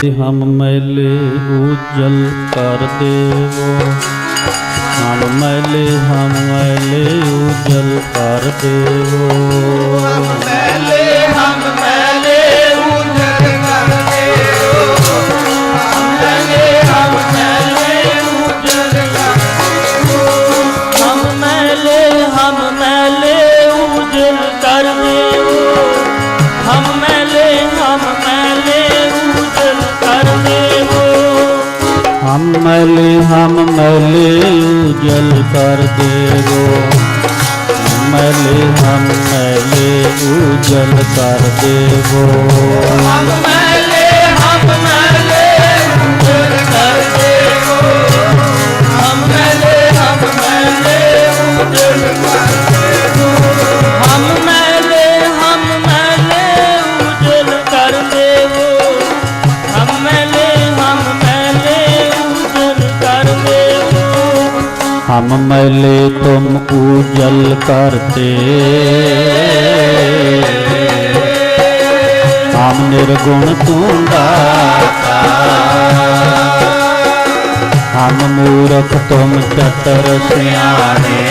हम मैले उज्जल कर देवो। हम मैले उज्जल कर देवो। हम मैले उज्जल कर देवो। हम मैले उज्जल कर देवो। हम मैले उज्जल कर देवो। हम मैले उज्जल कर देवो। हम मैले उज्जल कर देवो। हम मैले उज्जल कर देवो। हम मैले उज्जल कर देवो। हम मैले उज्जल कर देवो। हम मैले उज्जल कर देवो। हम मैले उज्जल कर देवो। हम मैले तुम उज्जल करते। हम निर्गुण तू दाता। हम मूर्ख तुम चतर सियाने।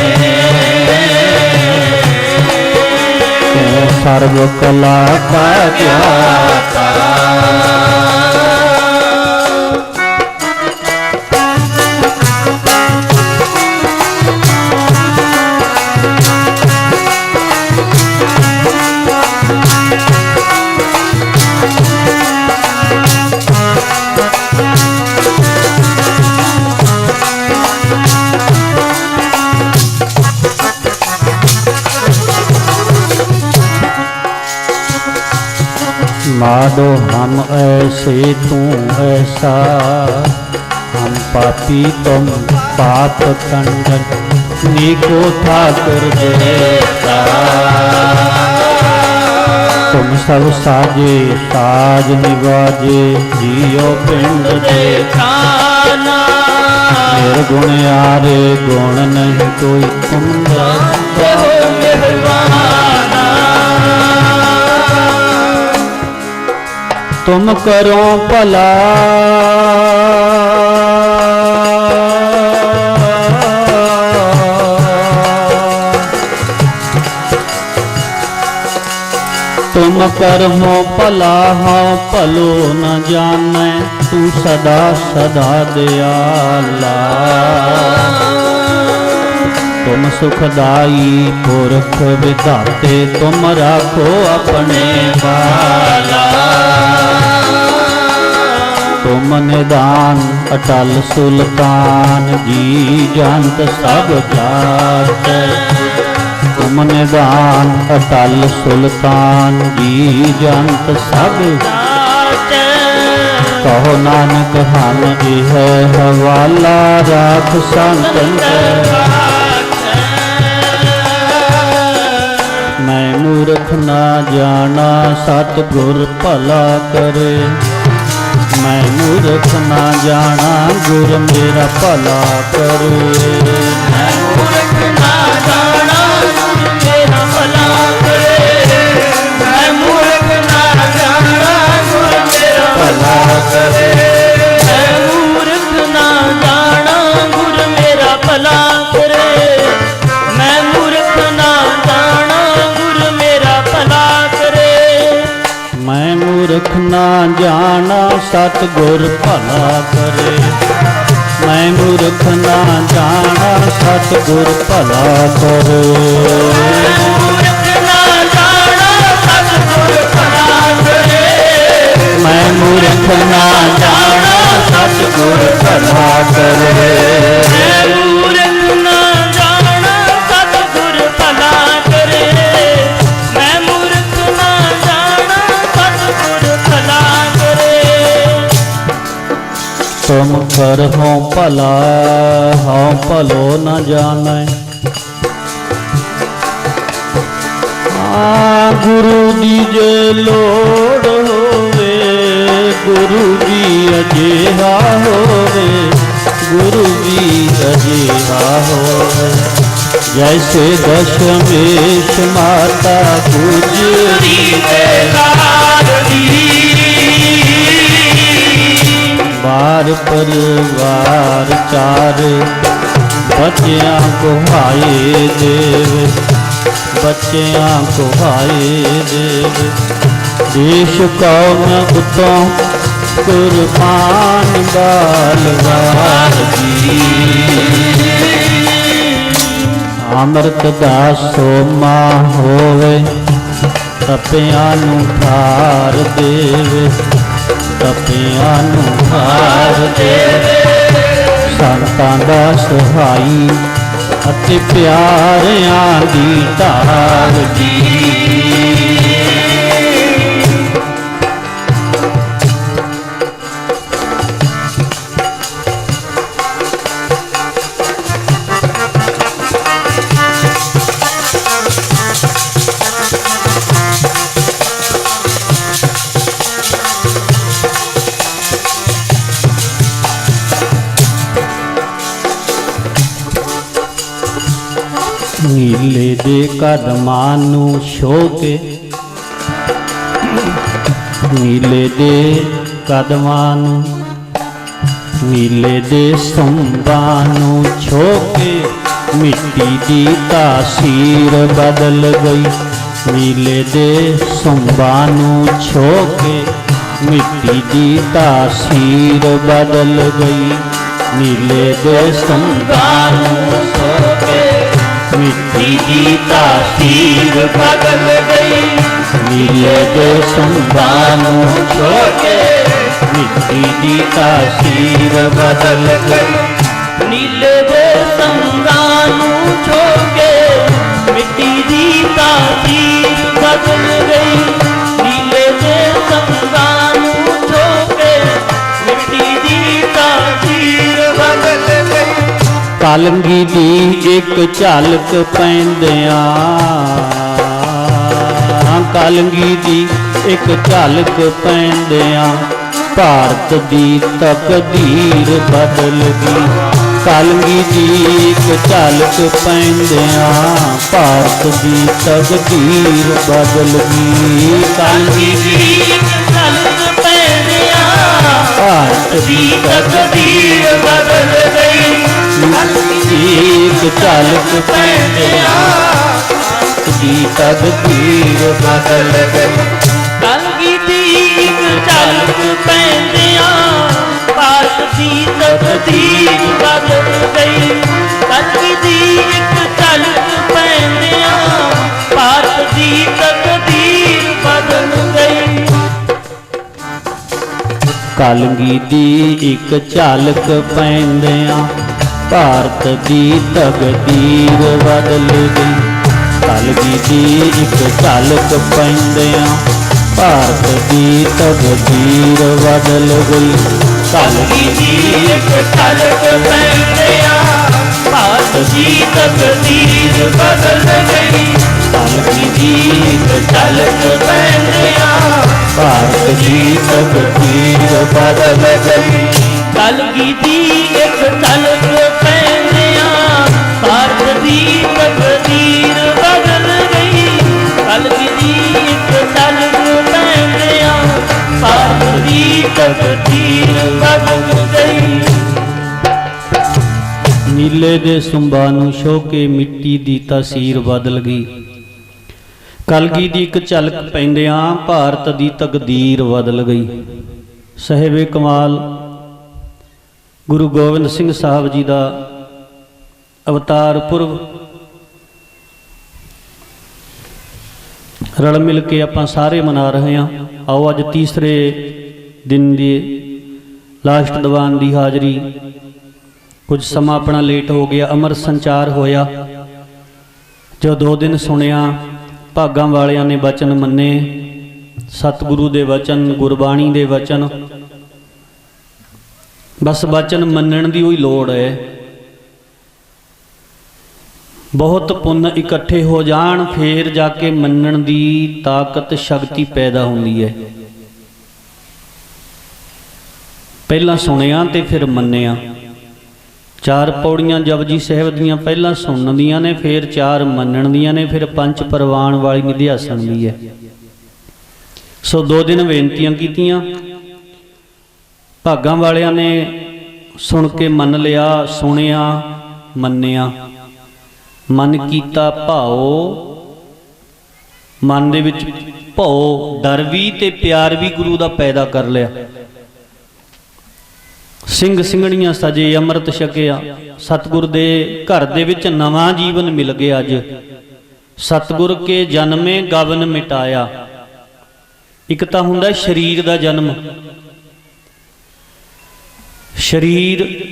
तू सर्व कला का ज्ञाता। माधो हम ऐसे तू ऐसा। हम पापी तुम पाप खंडन। नीको ठाकुर देता। तुम सब साजे साज निवाजे। जियो पिंड देखाना। निर्गुण यारे गुण नहीं कोई तुम तुम करो भला। तुम करहो भला हाँ भलो न जाने। तू सदा सदा दयाला। तुम सुखदाई पुरख विधाते। तुम राखो अपने वाला। तुम निदान अटल सुल्तान। जी जंत सब जात। तुम निदान अटल सुल्तान। जी जंत सब जात। कहो नानक हम इह हवाला। राख संतन मैं मूर्ख ना जाना। सतगुर भला करे। मैं मूर्ख ना जाना। गुर मेरा भला करे। मैं मूर्ख ना जाना। गुर मेरा भला करे। मैं मूर्ख ना जाना। गुर मेरा भला करे। मैं मूर्ख ना जाना। गुर मेरा भला करे। मैं मूर्ख ना जाना। गुर मेरा भला करे। मैं मूर्ख ना जाना। सतगुर भला करे। मैं मूर्ख ना जाना। सतगुर भला करे। मैं मूर्ख ना जाना। सतगुर भला करे। मैं मूर्ख ना जाना। सतगुर भला करे। मैं मूर्ख ना जाना। सतगुर भला करे। तुम करहो भला हाँ भलो न जाने। गुरु जी जे लोड़ होवे। गुरु जी अजेहा होवे। गुरु जी अजेहा होवे। जैसे दशमेश माता गुजरी। बार परिवार चार, बच्चियां को हाय देव, बच्चियां को हाय देव। देश कौम उतों कुर्बान बालवार जी। अमृत दास सोमा होवे, तपियां नूं ठार देवे, तपियां नूं ठार देवे। संतां दा सहाई अति प्यारियां दी धार जी। नीले दे कदमां नूं छो के, नीले दे कदमां नूं, नीले दे संभां नूं छो के, मिट्टी दी तासीर बदल गई। नीले दे संभां नूं छो के, मिट्टी दी तासीर बदल गई। नीले दे संभां नूं छो के, मिट्टी की तासीर बदल गई। नीले दे संभां नूं छो के, मिट्टी की तासीर बदल गई। नीले दे संभां नूं छो के, मिट्टी की तासीर बदल गई। नीले दे संभां नूं छो के, मिट्टी की तासीर बदल गई। कालंगी दी एक झलक पैंदियां, कालंगी दी एक झलक पैंदियां, भारत दी तकदीर बदल गई। कालंगी दी एक झलक पैंदियां, भारत दी तकदीर बदल गई। कालंगी दी एक झलक पैंदियां, भारत दी तकदीर बदल गई। एक झलक पैंदियां, दी तकदीर बदल गई। कालंगी दी एक झलक पैंदियां, भारत दी तकदीर बदल गई। कालंगी दी एक झलक पैंदियां, भारत दी तकदीर बदल गई। कालंगी दी एक झलक पैंदियां, भारत दी तकदीर बदल गई। कालंगी दी एक झलक पैंदियां, भारत दी तकदीर बदल गई। कालंगी दी एक झलक पैंदियां, भारत दी तकदीर बदल गई। कालंगी दी एक झलक पैंदियां, भारत दी तकदीर बदल गई। कालंगी दी एक झलक पैंदियां, भारत दी तकदीर बदल गई। कालंगी दी एक झलक पैंदियां, भारत दी तकदीर बदल गई। नीले दे सुंभां नूं छो के, मिट्टी दी तासीर बदल गई। कलगी दी एक झलक पैंदियां, भारत दी तकदीर बदल गई। साहिबे कमाल गुरु गोबिंद सिंह साहब जी का अवतार पुरब रल मिल के आपां सारे मना रहे हैं। आओ अज तीसरे दिन की लास्ट दीवान की हाज़री, कुछ समा अपना लेट हो गया। अमर संचार होया, जो 2 दिन सुनिया, भागां वालियां ने वचन मन्ने, सतगुरु दे वचन, गुरबाणी दे वचन। बस वचन मनण दी ही लोड़ है। बहुत पुण्य इकट्ठे हो जाण, फिर जाके मनण दी ताकत शक्ति पैदा होंदी है। पहला सुनिया ते फिर मन्निया। 4 पौड़ियां जपजी साहिब दियां पहला सुनन दियां ने, फिर 4 मनण दियां ने, फिर 5 परवान वाली निध्यासन दी है। सो 2 दिन बेनतियां कीतियां। ਭਾਗਾਂ ਵਾਲਿਆਂ ਨੇ ਸੁਣ ਕੇ ਮੰਨ ਲਿਆ, ਸੁਣਿਆ, ਮੰਨਿਆ, ਮਨ ਕੀਤਾ ਭਾਉ। ਮਨ ਦੇ ਵਿੱਚ ਭਉ, ਡਰ ਵੀ ਤੇ ਪਿਆਰ ਵੀ ਗੁਰੂ ਦਾ ਪੈਦਾ ਕਰ ਲਿਆ। ਸਿੰਘ ਸਿੰਘਣੀਆਂ ਸਜੇ, ਅੰਮ੍ਰਿਤ ਛਕਿਆ, ਸਤਿਗੁਰ ਦੇ ਘਰ ਦੇ ਵਿੱਚ ਨਵਾਂ ਜੀਵਨ ਮਿਲ ਗਿਆ। ਅੱਜ ਸਤਿਗੁਰ ਕੇ ਜਨਮੇ ਗਵਨ ਮਿਟਾਇਆ। ਇੱਕ ਤਾਂ ਹੁੰਦਾ ਸਰੀਰ ਦਾ ਜਨਮ। ਸਰੀਰ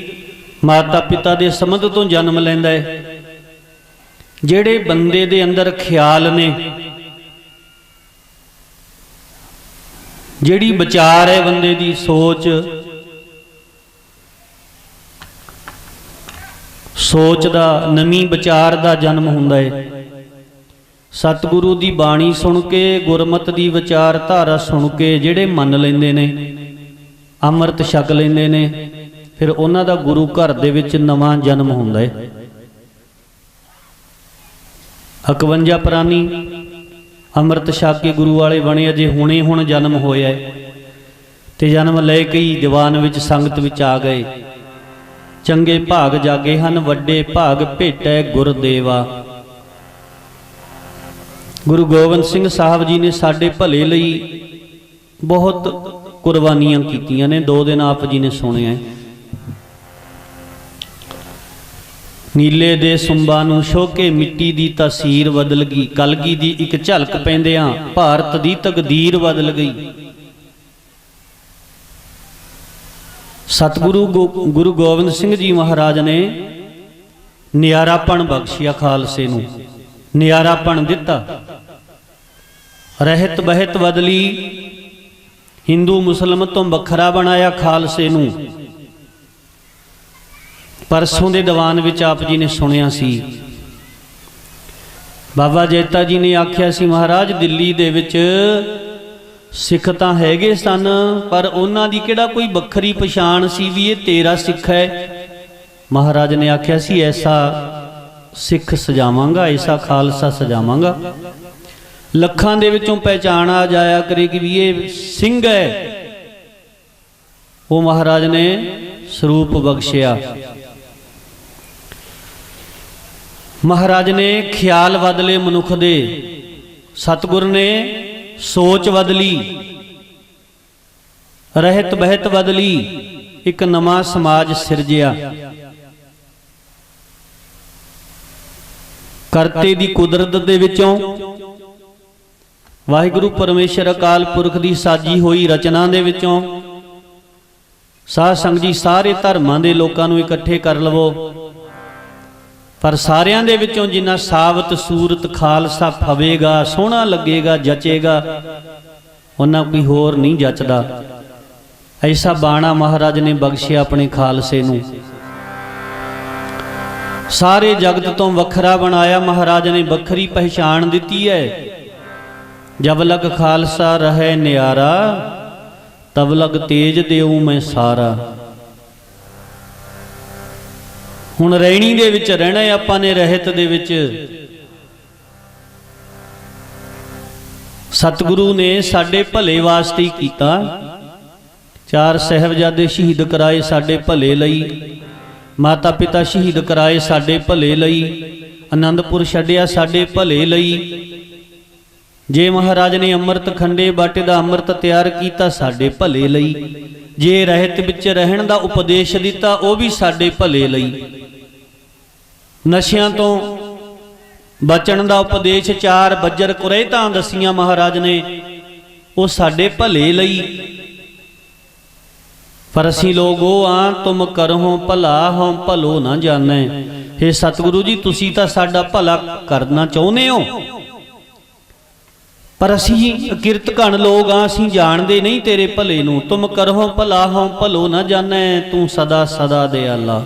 ਮਾਤਾ ਪਿਤਾ ਦੇ ਸੰਬੰਧ ਤੋਂ ਜਨਮ ਲੈਂਦਾ ਹੈ। ਜਿਹੜੇ ਬੰਦੇ ਦੇ ਅੰਦਰ ਖਿਆਲ ਨੇ, ਜਿਹੜੀ ਵਿਚਾਰ ਹੈ ਬੰਦੇ ਦੀ ਸੋਚ ਦਾ, ਨਵੀਂ ਵਿਚਾਰ ਦਾ ਜਨਮ ਹੁੰਦਾ ਹੈ। ਸਤਿਗੁਰੂ ਦੀ ਬਾਣੀ ਸੁਣ ਕੇ, ਗੁਰਮਤਿ ਦੀ ਵਿਚਾਰਧਾਰਾ ਸੁਣ ਕੇ ਜਿਹੜੇ ਮੰਨ ਲੈਂਦੇ ਨੇ, ਅੰਮ੍ਰਿਤ ਛਕ ਲੈਂਦੇ ਨੇ, ਫਿਰ ਉਹਨਾਂ ਦਾ ਗੁਰੂ ਘਰ ਦੇ ਵਿੱਚ ਨਵਾਂ ਜਨਮ ਹੁੰਦਾ ਹੈ। 51 ਪ੍ਰਾਨੀ ਅੰਮ੍ਰਿਤ ਛਕ ਕੇ ਗੁਰੂ ਵਾਲੇ ਬਣੇ। ਅਜੇ ਹੁਣੇ ਹੁਣ ਜਨਮ ਹੋਇਆ ਤੇ ਜਨਮ ਲੈ ਕੇ ਹੀ ਦੀਵਾਨ ਵਿੱਚ ਸੰਗਤ ਵਿੱਚ ਆ ਗਏ। ਚੰਗੇ ਭਾਗ ਜਾਗੇ ਹਨ, ਵੱਡੇ ਭਾਗ ਭੇਟੈ ਗੁਰਦੇਵਾ। ਗੁਰੂ ਗੋਬਿੰਦ ਸਿੰਘ ਸਾਹਿਬ ਜੀ ਨੇ ਸਾਡੇ ਭਲੇ ਲਈ ਬਹੁਤ ਕੁਰਬਾਨੀਆਂ ਕੀਤੀਆਂ ਨੇ। 2 ਦਿਨ ਆਪ ਜੀ ਨੇ ਸੁਣਿਆ। ਨੀਲੇ ਦੇ ਸੁੰਬਾਂ ਨੂੰ ਛੋਹ ਕੇ ਮਿੱਟੀ ਦੀ ਤਾਸੀਰ ਬਦਲ ਗਈ। ਕਲਗੀ ਦੀ ਇੱਕ ਝਲਕ ਪੈਂਦਿਆਂ ਭਾਰਤ ਦੀ ਤਕਦੀਰ ਬਦਲ ਗਈ। ਸਤਿਗੁਰੂ ਗੁਰੂ ਗੋਬਿੰਦ ਸਿੰਘ ਜੀ ਮਹਾਰਾਜ ਨੇ ਨਿਆਰਾਪਣ ਬਖਸ਼ਿਆ, ਖਾਲਸੇ ਨੂੰ ਨਿਆਰਾਪਣ ਦਿੱਤਾ। ਰਹਿਤ ਬਹਿਤ ਬਦਲੀ, ਹਿੰਦੂ ਮੁਸਲਮ ਤੋਂ ਵੱਖਰਾ ਬਣਾਇਆ ਖਾਲਸੇ ਨੂੰ। ਪਰਸੋਂ ਦੇ ਦੀਵਾਨ ਵਿੱਚ ਆਪ ਜੀ ਨੇ ਸੁਣਿਆ ਸੀ, ਬਾਬਾ ਜੈਤਾ ਜੀ ਨੇ ਆਖਿਆ ਸੀ, ਮਹਾਰਾਜ ਦਿੱਲੀ ਦੇ ਵਿੱਚ ਸਿੱਖ ਤਾਂ ਹੈਗੇ ਸਨ, ਪਰ ਉਹਨਾਂ ਦੀ ਕਿਹੜਾ ਕੋਈ ਵੱਖਰੀ ਪਛਾਣ ਸੀ ਵੀ ਇਹ ਤੇਰਾ ਸਿੱਖ ਹੈ। ਮਹਾਰਾਜ ਨੇ ਆਖਿਆ ਸੀ, ਐਸਾ ਸਿੱਖ ਸਜਾਵਾਂਗਾ, ਐਸਾ ਖਾਲਸਾ ਸਜਾਵਾਂਗਾ, ਲੱਖਾਂ ਦੇ ਵਿੱਚੋਂ ਪਹਿਚਾਣ ਆ ਜਾਇਆ ਕਰੇਗੀ ਵੀ ਇਹ ਸਿੰਘ ਹੈ। ਉਹ ਮਹਾਰਾਜ ਨੇ ਸਰੂਪ ਬਖਸ਼ਿਆ। ਮਹਾਰਾਜ ਨੇ ਖਿਆਲ ਬਦਲੇ ਮਨੁੱਖ ਦੇ। ਸਤਿਗੁਰ ਨੇ ਸੋਚ ਬਦਲੀ, ਰਹਿਤ ਬਹਿਤ ਬਦਲੀ, ਇੱਕ ਨਵਾਂ ਸਮਾਜ ਸਿਰਜਿਆ। ਕਰਤੇ ਦੀ ਕੁਦਰਤ ਦੇ ਵਿੱਚੋਂ ਵਾਹਿਗੁਰੂ ਪਰਮੇਸ਼ਰ ਅਕਾਲ ਪੁਰਖ ਦੀ ਸਾਜੀ ਹੋਈ ਰਚਨਾ ਦੇ ਵਿੱਚੋਂ ਸਾਧ ਸੰਗਤ ਜੀ ਸਾਰੇ ਧਰਮਾਂ ਦੇ ਲੋਕਾਂ ਨੂੰ ਇਕੱਠੇ ਕਰ ਲਵੋ, ਪਰ ਸਾਰਿਆਂ ਦੇ ਵਿੱਚੋਂ ਜਿੰਨਾ ਸਾਬਤ ਸੂਰਤ ਖਾਲਸਾ ਫਵੇਗਾ, ਸੋਹਣਾ ਲੱਗੇਗਾ, ਜਚੇਗਾ, ਉਹਨਾਂ ਕੋਈ ਹੋਰ ਨਹੀਂ ਜਚਦਾ। ਐਸਾ ਬਾਣਾ ਮਹਾਰਾਜ ਨੇ ਬਖਸ਼ਿਆ ਆਪਣੇ ਖਾਲਸੇ ਨੂੰ। ਸਾਰੇ ਜਗਤ ਤੋਂ ਵੱਖਰਾ ਬਣਾਇਆ ਮਹਾਰਾਜ ਨੇ, ਵੱਖਰੀ ਪਹਿਚਾਣ ਦਿੱਤੀ ਹੈ। ਜਬ ਲਗ ਖਾਲਸਾ ਰਹੇ ਨਿਆਰਾ, ਤਬ ਲਗ ਤੇਜ ਦੇਉ ਮੈਂ ਸਾਰਾ। ਹੁਣ ਰਹਿਣੀ ਦੇ ਵਿੱਚ ਰਹਿਣਾ ਹੈ ਆਪਾਂ ਨੇ, ਰਹਿਤ ਦੇ ਵਿੱਚ। ਸਤਿਗੁਰੂ ਨੇ ਸਾਡੇ ਭਲੇ ਵਾਸਤੇ ਹੀ ਕੀਤਾ। 4 ਸਾਹਿਬਜ਼ਾਦੇ ਸ਼ਹੀਦ ਕਰਾਏ ਸਾਡੇ ਭਲੇ ਲਈ, ਮਾਤਾ ਪਿਤਾ ਸ਼ਹੀਦ ਕਰਾਏ ਸਾਡੇ ਭਲੇ ਲਈ, ਆਨੰਦਪੁਰ ਛੱਡਿਆ ਸਾਡੇ ਭਲੇ ਲਈ। ਜੇ ਮਹਾਰਾਜ ਨੇ ਅੰਮ੍ਰਿਤ ਖੰਡੇ ਬਾਟੇ ਦਾ ਅੰਮ੍ਰਿਤ ਤਿਆਰ ਕੀਤਾ ਸਾਡੇ ਭਲੇ ਲਈ। ਜੇ ਰਹਿਤ ਵਿੱਚ ਰਹਿਣ ਦਾ ਉਪਦੇਸ਼ ਦਿੱਤਾ ਉਹ ਵੀ ਸਾਡੇ ਭਲੇ ਲਈ। ਨਸ਼ਿਆਂ ਤੋਂ ਬਚਣ ਦਾ ਉਪਦੇਸ਼ 4 ਬੱਜਰ ਕੁਰੇਤਾਂ ਦਸੀਆਂ ਮਹਾਰਾਜ ਨੇ, ਉਹ ਸਾਡੇ ਭਲੇ ਲਈ। ਪਰ ਅਸੀਂ ਲੋਕ ਉਹ ਆ, ਤੁਮ ਕਰਹੁ ਭਲਾ ਹਉ ਭਲੋ ਨਾ ਜਾਣੈ। ਹੇ ਸਤਿਗੁਰੂ ਜੀ, ਤੁਸੀਂ ਤਾਂ ਸਾਡਾ ਭਲਾ ਕਰਨਾ ਚਾਹੁੰਦੇ ਹੋ, ਪਰ ਅਸੀਂ ਕਿਰਤ ਘਣ ਲੋਕ ਆ, ਅਸੀਂ ਜਾਣਦੇ ਨਹੀਂ ਤੇਰੇ ਭਲੇ ਨੂੰ। ਤੁਮ ਕਰਹੁ ਭਲਾ ਹਉ ਭਲੋ ਨਾ ਜਾਣੈ, ਤੂੰ ਸਦਾ ਸਦਾ ਦਿਆਲਾ।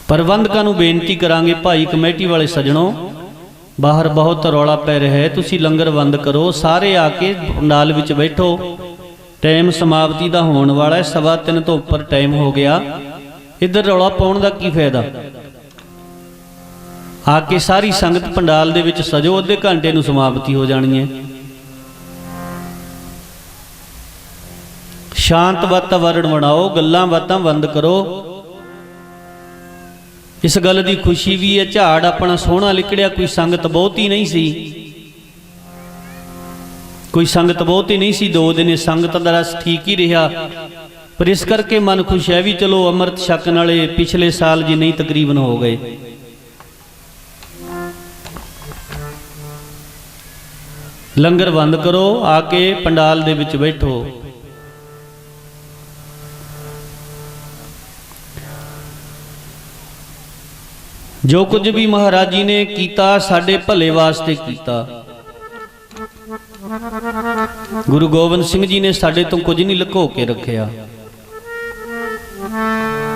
ਪ੍ਰਬੰਧਕਾਂ ਨੂੰ ਬੇਨਤੀ ਕਰਾਂਗੇ, ਭਾਈ ਕਮੇਟੀ ਵਾਲੇ ਸੱਜਣੋ, ਬਾਹਰ ਬਹੁਤ ਰੌਲਾ ਪੈ ਰਿਹਾ ਹੈ, ਤੁਸੀਂ ਲੰਗਰ ਬੰਦ ਕਰੋ, ਸਾਰੇ ਆ ਕੇ ਪੰਡਾਲ ਵਿੱਚ ਬੈਠੋ। ਟਾਈਮ ਸਮਾਪਤੀ ਦਾ ਹੋਣ ਵਾਲਾ ਹੈ, 3:15 ਤੋਂ ਉੱਪਰ ਟਾਈਮ ਹੋ ਗਿਆ। ਇੱਧਰ ਰੌਲਾ ਪਾਉਣ ਦਾ ਕੀ ਫਾਇਦਾ? ਆ ਕੇ ਸਾਰੀ ਸੰਗਤ ਪੰਡਾਲ ਦੇ ਵਿੱਚ ਸਜੋ, ਅੱਧੇ ਘੰਟੇ ਨੂੰ ਸਮਾਪਤੀ ਹੋ ਜਾਣੀ ਹੈ। ਸ਼ਾਂਤ ਵਾਤਾਵਰਣ ਬਣਾਓ, ਗੱਲਾਂ ਬਾਤਾਂ ਬੰਦ ਕਰੋ। ਇਸ ਗੱਲ ਦੀ ਖੁਸ਼ੀ ਵੀ ਹੈ, ਝਾੜ ਆਪਣਾ ਸੋਹਣਾ ਨਿਕਲਿਆ, ਕੋਈ ਸੰਗਤ ਬਹੁਤੀ ਨਹੀਂ ਸੀ, ਕੋਈ ਸੰਗਤ ਬਹੁਤੀ ਨਹੀਂ ਸੀ। 2 ਦਿਨ ਸੰਗਤ ਦਾ ਰਸ ਠੀਕ ਹੀ ਰਿਹਾ, ਪਰ ਇਸ ਕਰਕੇ ਮਨ ਖੁਸ਼ ਹੈ ਵੀ ਚਲੋ ਅੰਮ੍ਰਿਤ ਛਕਣ ਵਾਲੇ ਪਿਛਲੇ ਸਾਲ ਜੀ ਨਹੀਂ ਤਕਰੀਬਨ ਹੋ ਗਏ। ਲੰਗਰ ਬੰਦ ਕਰੋ, ਆ ਕੇ ਪੰਡਾਲ ਦੇ ਵਿੱਚ ਬੈਠੋ। ਜੋ ਕੁਝ ਵੀ ਮਹਾਰਾਜ ਜੀ ਨੇ ਕੀਤਾ ਸਾਡੇ ਭਲੇ ਵਾਸਤੇ ਕੀਤਾ। ਗੁਰੂ ਗੋਬਿੰਦ ਸਿੰਘ ਜੀ ਨੇ ਸਾਡੇ ਤੋਂ ਕੁਝ ਨਹੀਂ ਲੁਕੋ ਕੇ ਰੱਖਿਆ,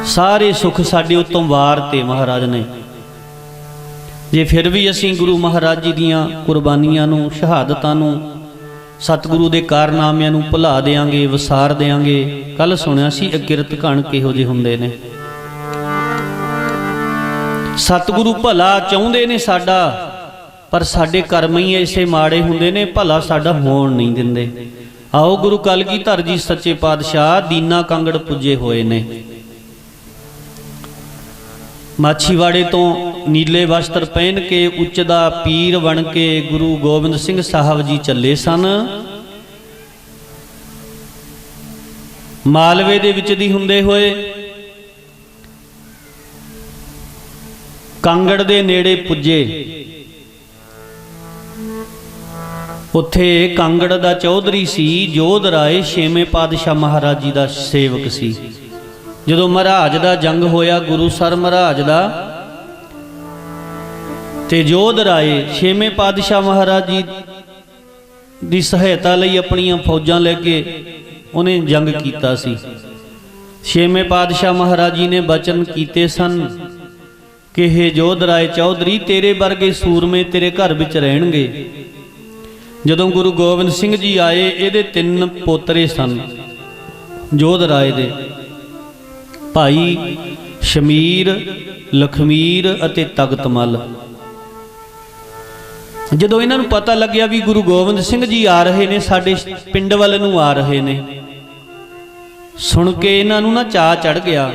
ਸਾਰੇ ਸੁੱਖ ਸਾਡੇ ਉਤੋਂ ਵਾਰ ਤੇ ਮਹਾਰਾਜ ਨੇ। ਜੇ ਫਿਰ ਵੀ ਅਸੀਂ ਗੁਰੂ ਮਹਾਰਾਜ ਜੀ ਦੀਆਂ ਕੁਰਬਾਨੀਆਂ ਨੂੰ, ਸ਼ਹਾਦਤਾਂ ਨੂੰ, ਸਤਿਗੁਰੂ ਦੇ ਕਾਰਨਾਮਿਆਂ ਨੂੰ ਭੁਲਾ ਦੇਾਂਗੇ, ਵਿਸਾਰ ਦੇਾਂਗੇ। ਕੱਲ ਸੁਣਿਆ ਸੀ ਅਕਿਰਤ ਘਣ ਕਿਹੋ ਜਿਹੇ ਹੁੰਦੇ ਨੇ। ਸਤਿਗੁਰੂ ਭਲਾ ਚਾਹੁੰਦੇ ਨੇ ਸਾਡਾ, ਪਰ ਸਾਡੇ ਕਰਮ ਹੀ ਐਸੇ ਮਾੜੇ ਹੁੰਦੇ ਨੇ, ਭਲਾ ਸਾਡਾ ਹੋਣ ਨਹੀਂ ਦਿੰਦੇ। ਆਓ ਗੁਰੂ ਕਲਗੀਧਰ ਜੀ ਸੱਚੇ ਪਾਤਸ਼ਾਹ ਦੀਨਾ ਕਾਂਗੜ ਪੁੱਜੇ ਹੋਏ ਨੇ। ਮਾਛੀਵਾੜੇ ਤੋਂ ਨੀਲੇ ਵਸਤਰ ਪਹਿਨ ਕੇ, ਉੱਚ ਦਾ ਪੀਰ ਬਣ ਕੇ ਗੁਰੂ ਗੋਬਿੰਦ ਸਿੰਘ ਸਾਹਿਬ ਜੀ ਚੱਲੇ ਸਨ। ਮਾਲਵੇ ਦੇ ਵਿੱਚ ਦੀ ਹੁੰਦੇ ਹੋਏ ਕਾਂਗੜ ਦੇ ਨੇੜੇ ਪੁੱਜੇ। ਉੱਥੇ ਕਾਂਗੜ ਦਾ ਚੌਧਰੀ ਸੀ ਜੋਧ ਰਾਏ, 6ਵੇਂ ਪਾਤਸ਼ਾਹ ਮਹਾਰਾਜ ਜੀ ਦਾ ਸੇਵਕ ਸੀ। ਜਦੋਂ ਮਹਾਰਾਜ ਦਾ ਜੰਗ ਹੋਇਆ, ਗੁਰੂ ਸਰ ਮਹਾਰਾਜ ਦਾ ਤੇ ਜੋਧ ਰਾਏ 6ਵੇਂ ਪਾਤਸ਼ਾਹ ਮਹਾਰਾਜ ਜੀ ਦੀ ਸਹਾਇਤਾ ਲਈ ਆਪਣੀਆਂ ਫੌਜਾਂ ਲੈ ਕੇ ਉਹਨੇ ਜੰਗ ਕੀਤਾ ਸੀ। 6ਵੇਂ ਪਾਤਸ਼ਾਹ ਮਹਾਰਾਜ ਜੀ ਨੇ ਬਚਨ ਕੀਤੇ ਸਨ ਕਿ ਹੇ ਜੋਧ ਰਾਏ ਚੌਧਰੀ, ਤੇਰੇ ਵਰਗੇ ਸੂਰਮੇ ਤੇਰੇ ਘਰ ਵਿੱਚ ਰਹਿਣਗੇ। ਜਦੋਂ ਗੁਰੂ ਗੋਬਿੰਦ ਸਿੰਘ ਜੀ ਆਏ, ਇਹਦੇ 3 ਪੋਤਰੇ ਸਨ ਜੋਧ ਰਾਏ ਦੇ, ਭਾਈ ਸ਼ਮੀਰ, ਲਖਮੀਰ ਅਤੇ ਤਖਤ ਮੱਲ। ਜਦੋਂ ਇਹਨਾਂ ਨੂੰ ਪਤਾ ਲੱਗਿਆ ਵੀ ਗੁਰੂ ਗੋਬਿੰਦ ਸਿੰਘ ਜੀ ਆ ਰਹੇ ਨੇ, ਸਾਡੇ ਪਿੰਡ ਵੱਲ ਨੂੰ ਆ ਰਹੇ ਨੇ, ਸੁਣ ਕੇ ਇਹਨਾਂ ਨੂੰ ਨਾ ਚਾਅ ਚੜ ਗਿਆ।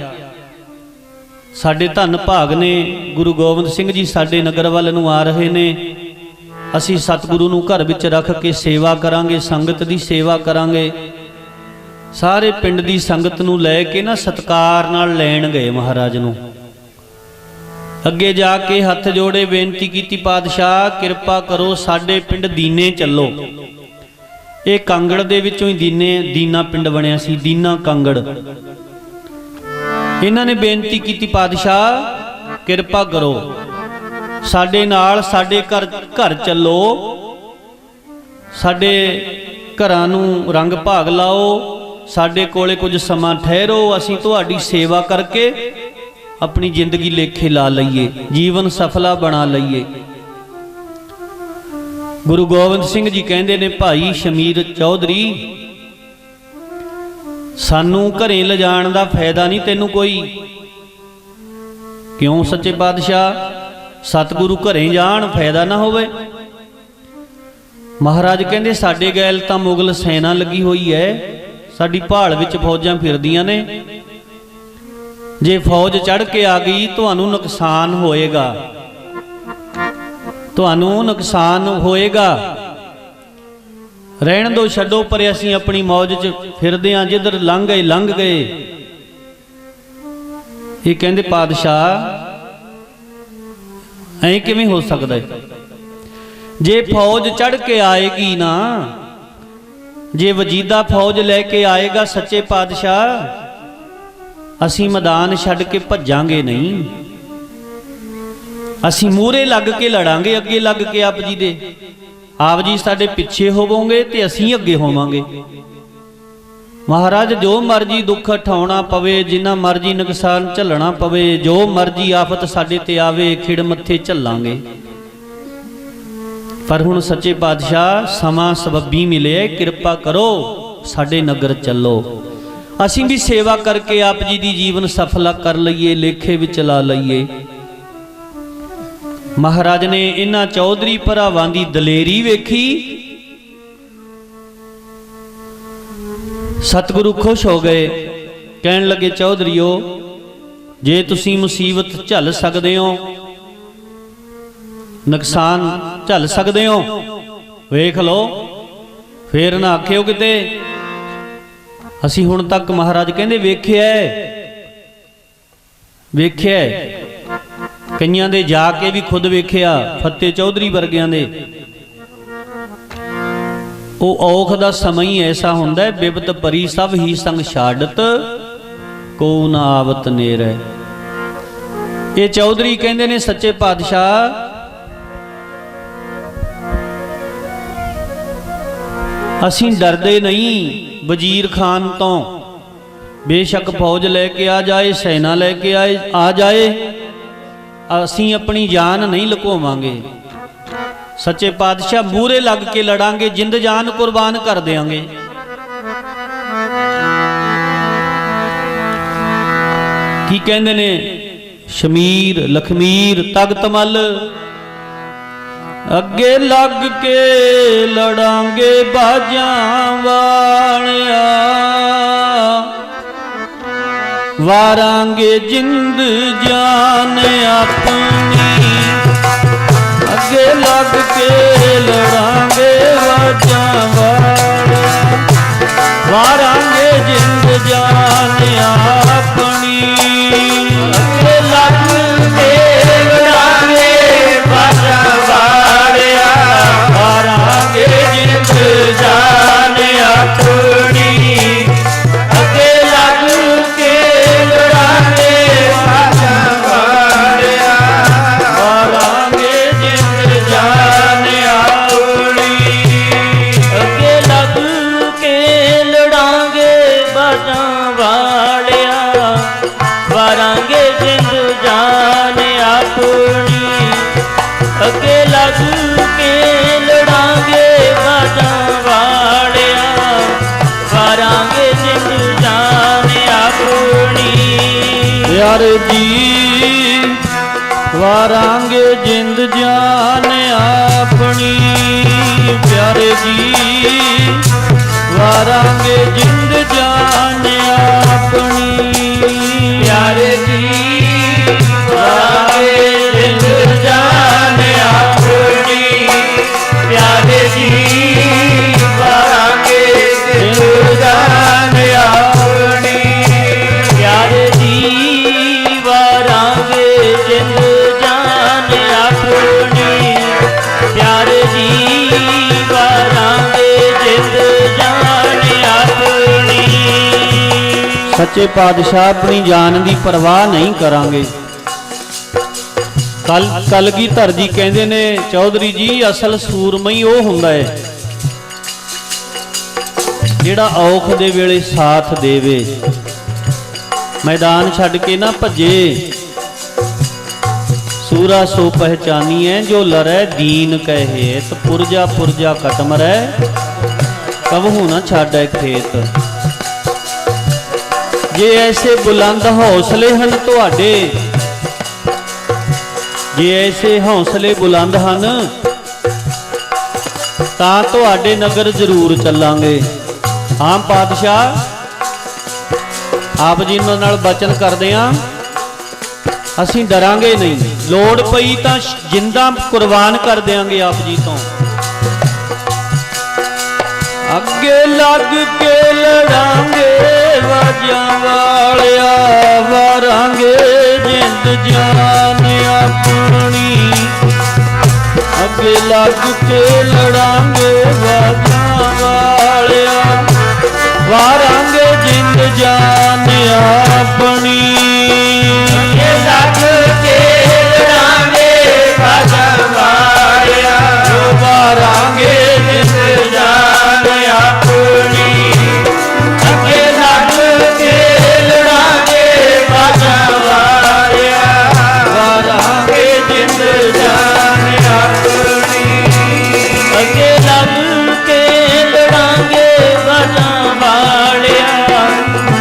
ਸਾਡੇ ਧੰਨ ਭਾਗ ਨੇ, ਗੁਰੂ ਗੋਬਿੰਦ ਸਿੰਘ ਜੀ ਸਾਡੇ ਨਗਰ ਵੱਲ ਨੂੰ ਆ ਰਹੇ ਨੇ, ਅਸੀਂ ਸਤਿਗੁਰੂ ਨੂੰ ਘਰ ਵਿੱਚ ਰੱਖ ਕੇ ਸੇਵਾ ਕਰਾਂਗੇ, ਸੰਗਤ ਦੀ ਸੇਵਾ ਕਰਾਂਗੇ। ਸਾਰੇ ਪਿੰਡ ਦੀ ਸੰਗਤ ਨੂੰ ਲੈ ਕੇ ਨਾ ਸਤਿਕਾਰ ਨਾਲ ਲੈਣ ਗਏ ਮਹਾਰਾਜ ਨੂੰ। ਅੱਗੇ ਜਾ ਕੇ ਹੱਥ ਜੋੜੇ ਬੇਨਤੀ ਕੀਤੀ, ਪਾਤਸ਼ਾਹ ਕਿਰਪਾ ਕਰੋ, ਸਾਡੇ ਪਿੰਡ ਦੀਨੇ ਚੱਲੋ। ਇਹ ਕਾਂਗੜ ਦੇ ਵਿੱਚੋਂ ਹੀ ਦੀਨਾ ਪਿੰਡ ਬਣਿਆ ਸੀ, ਦੀਨਾ ਕਾਂਗੜ। ਇਹਨਾਂ ਨੇ ਬੇਨਤੀ ਕੀਤੀ, ਪਾਤਸ਼ਾਹ ਕਿਰਪਾ ਕਰੋ, ਸਾਡੇ ਨਾਲ, ਸਾਡੇ ਘਰ ਚੱਲੋ, ਸਾਡੇ ਘਰਾਂ ਨੂੰ ਰੰਗ ਭਾਗ ਲਾਓ, ਸਾਡੇ ਕੋਲੇ ਕੁਝ ਸਮਾਂ ਠਹਿਰੋ, ਅਸੀਂ ਤੁਹਾਡੀ ਸੇਵਾ ਕਰਕੇ ਆਪਣੀ ਜ਼ਿੰਦਗੀ ਲੇਖੇ ਲਾ ਲਈਏ, ਜੀਵਨ ਸਫਲਾ ਬਣਾ ਲਈਏ। ਗੁਰੂ ਗੋਬਿੰਦ ਸਿੰਘ ਜੀ ਕਹਿੰਦੇ ਨੇ, ਭਾਈ ਸ਼ਮੀਰ ਚੌਧਰੀ, ਸਾਨੂੰ ਘਰੇ ਲਿਜਾਣ ਦਾ ਫਾਇਦਾ ਨਹੀਂ ਤੈਨੂੰ ਕੋਈ। ਕਿਉਂ ਸੱਚੇ ਪਾਤਸ਼ਾਹ? ਸਤਿਗੁਰੂ ਘਰੇ ਜਾਣ ਫਾਇਦਾ ਨਾ ਹੋਵੇ। ਮਹਾਰਾਜ ਕਹਿੰਦੇ, ਸਾਡੇ ਗੈਲ ਤਾਂ ਮੁਗਲ ਸੈਨਾ ਲੱਗੀ ਹੋਈ ਹੈ, ਸਾਡੀ ਭਾਲ ਵਿੱਚ ਫੌਜਾਂ ਫਿਰਦੀਆਂ ਨੇ, ਜੇ ਫੌਜ ਚੜ੍ਹ ਕੇ ਆ ਗਈ ਤੁਹਾਨੂੰ ਨੁਕਸਾਨ ਹੋਏਗਾ, ਤੁਹਾਨੂੰ ਨੁਕਸਾਨ ਹੋਏਗਾ। ਰਹਿਣ ਦੋ, ਛੱਡੋ ਪਰ ਅਸੀਂ ਆਪਣੀ ਮੌਜ 'ਚ ਫਿਰਦੇ ਆਂ, ਜਿੱਧਰ ਲੰਘ ਗਏ ਲੰਘ ਗਏ। ਇਹ ਕਹਿੰਦੇ, ਪਾਤਸ਼ਾਹ ਐਂ ਕਿਵੇਂ ਹੋ ਸਕਦਾ ਹੈ? ਜੇ ਫੌਜ ਚੜ੍ਹ ਕੇ ਆਏਗੀ ਨਾ, ਜੇ ਵਜੀਦਾ ਫੌਜ ਲੈ ਕੇ ਆਏਗਾ ਸੱਚੇ ਪਾਤਸ਼ਾਹ, ਅਸੀਂ ਮੈਦਾਨ ਛੱਡ ਕੇ ਭੱਜਾਂਗੇ ਨਹੀਂ, ਅਸੀਂ ਮੂਹਰੇ ਲੱਗ ਕੇ ਲੜਾਂਗੇ, ਅੱਗੇ ਲੱਗ ਕੇ ਆਪ ਜੀ ਦੇ, ਆਪ ਜੀ ਸਾਡੇ ਪਿੱਛੇ ਹੋਵੋਗੇ ਤੇ ਅਸੀਂ ਅੱਗੇ ਹੋਵਾਂਗੇ। ਮਹਾਰਾਜ ਜੋ ਮਰਜੀ ਦੁੱਖ ਉਠਾਉਣਾ ਪਵੇ, ਜਿੰਨਾ ਮਰਜੀ ਨੁਕਸਾਨ ਝੱਲਣਾ ਪਵੇ, ਜੋ ਮਰਜੀ ਆਫਤ ਸਾਡੇ ਤੇ ਆਵੇ, ਖਿੜ ਮੱਥੇ ਝੱਲਾਂਗੇ। ਪਰ ਹੁਣ ਸੱਚੇ ਪਾਤਸ਼ਾਹ ਸਮਾਂ ਸਬੱਬੀ ਮਿਲਿਆ, ਕਿਰਪਾ ਕਰੋ ਸਾਡੇ ਨਗਰ ਚੱਲੋ, ਅਸੀਂ ਵੀ ਸੇਵਾ ਕਰਕੇ ਆਪ ਜੀ ਦੀ ਜੀਵਨ ਸਫਲਾ ਕਰ ਲਈਏ, ਲੇਖੇ ਵਿੱਚ ਲਾ ਲਈਏ। ਮਹਾਰਾਜ ਨੇ ਇਹਨਾਂ ਚੌਧਰੀ ਭਰਾਵਾਂ ਦੀ ਦਲੇਰੀ ਵੇਖੀ सतगुरु खुश हो गए, कहन लगे चौधरीओ जे तुसी मुसीबत झल सकदे हो, नुकसान झल सकदे हो, वेख लो, फिर ना आखियो किते असी हुण तक महाराज कहंदे वेख्या वेख्या कईयां दे जाके भी खुद वेख्या, फतेह चौधरी वर्गियां दे ਉਹ ਔਖ ਦਾ ਸਮਾਂ ਹੀ ਐਸਾ ਹੁੰਦਾ ਹੈ, ਬਿਪਤ ਭਰੀ ਸਭ ਹੀ ਸੰਗ ਛਾੜਤ ਕੋ ਨਾ ਆਵਤ ਨੇਰੈ। ਇਹ ਚੌਧਰੀ ਕਹਿੰਦੇ ਨੇ ਸੱਚੇ ਪਾਤਸ਼ਾਹ ਅਸੀਂ ਡਰਦੇ ਨਹੀਂ ਵਜ਼ੀਰ ਖਾਨ ਤੋਂ, ਬੇਸ਼ੱਕ ਫੌਜ ਲੈ ਕੇ ਆ ਜਾਏ, ਸੈਨਾ ਲੈ ਕੇ ਆ ਜਾਏ, ਅਸੀਂ ਆਪਣੀ ਜਾਨ ਨਹੀਂ ਲੁਕੋਵਾਂਗੇ। सच्चे पातशाह मूरे लग के लड़ांगे, जिंद जान कुर्बान कर देंगे। की कहंदे ने शमीर लखमीर तगत मल अगे लग के लड़ांगे बाजां वालिया, वारांगे जिंद जान अपनी, अगे लग के लड़ांगे बाजां वालिया, वारांगे जिंद जान अपनी, अगे लग के लड़ांगे बाजां वालिया, वारांगे जिंद जान अपनी, अगे लग के लड़ांगे बाजां वालिया, वारांगे जिंद जान अपनी, अगे लग के लड़ांगे बाजां वालिया, वारांगे जिंद जान अपनी, अगे लग के लड़ांगे बाजां वालिया, वारांगे जिंद जान अपनी। प्यारे जी वारांगे जिंद जान अपनी, प्यारे जी वारांगे जिंद जान अपनी, प्यारे जी वारांगे जिंद जान अपनी, प्यारे जी वारांगे जिंद जान अपनी, प्यारे जी वारांगे जिंद जान अपनी, प्यारे जी वारांगे जिंद जान अपनी। सच्चे पातशाह अपनी जान की परवाह नहीं करांगे। कलगीधर जी कहते ने चौधरी जी असल सूरमई वो हुंदा है जिहड़ा औख दे वेले साथ देवे, मैदान छड्ड के ना भजे। सूरा सो पहचानी है जो लरै दीन कहे, तो पुरजा पुरजा कटम रह कबहू न छाड़े खेत। जे ऐसे बुलंद हौसले हैं तुहाडे, जे ऐसे हौसले बुलंद हैं तां तुहाडे नगर जरूर चलांगे। हाँ पातशाह आप जी नाल बचन करदे हां, असीं डरांगे नहीं, लोड़ पई तां जिंदा कुर्बान कर देंगे आप जी तो। अगे लग के लड़ांगे बाजां वालिया, वारांगे जिंद जान अपनी, अगे लग के लड़ांगे बाजां वालिया, वारांगे जिंद जान अपनी, अगे लग के लड़ांगे बाजां वालिया, वारांगे जिंद जान अपनी, अगे लग के लड़ांगे बाजां वालिया, वारांगे जिंद जान अपनी, अगे लग के लड़ांगे बाजां वालिया,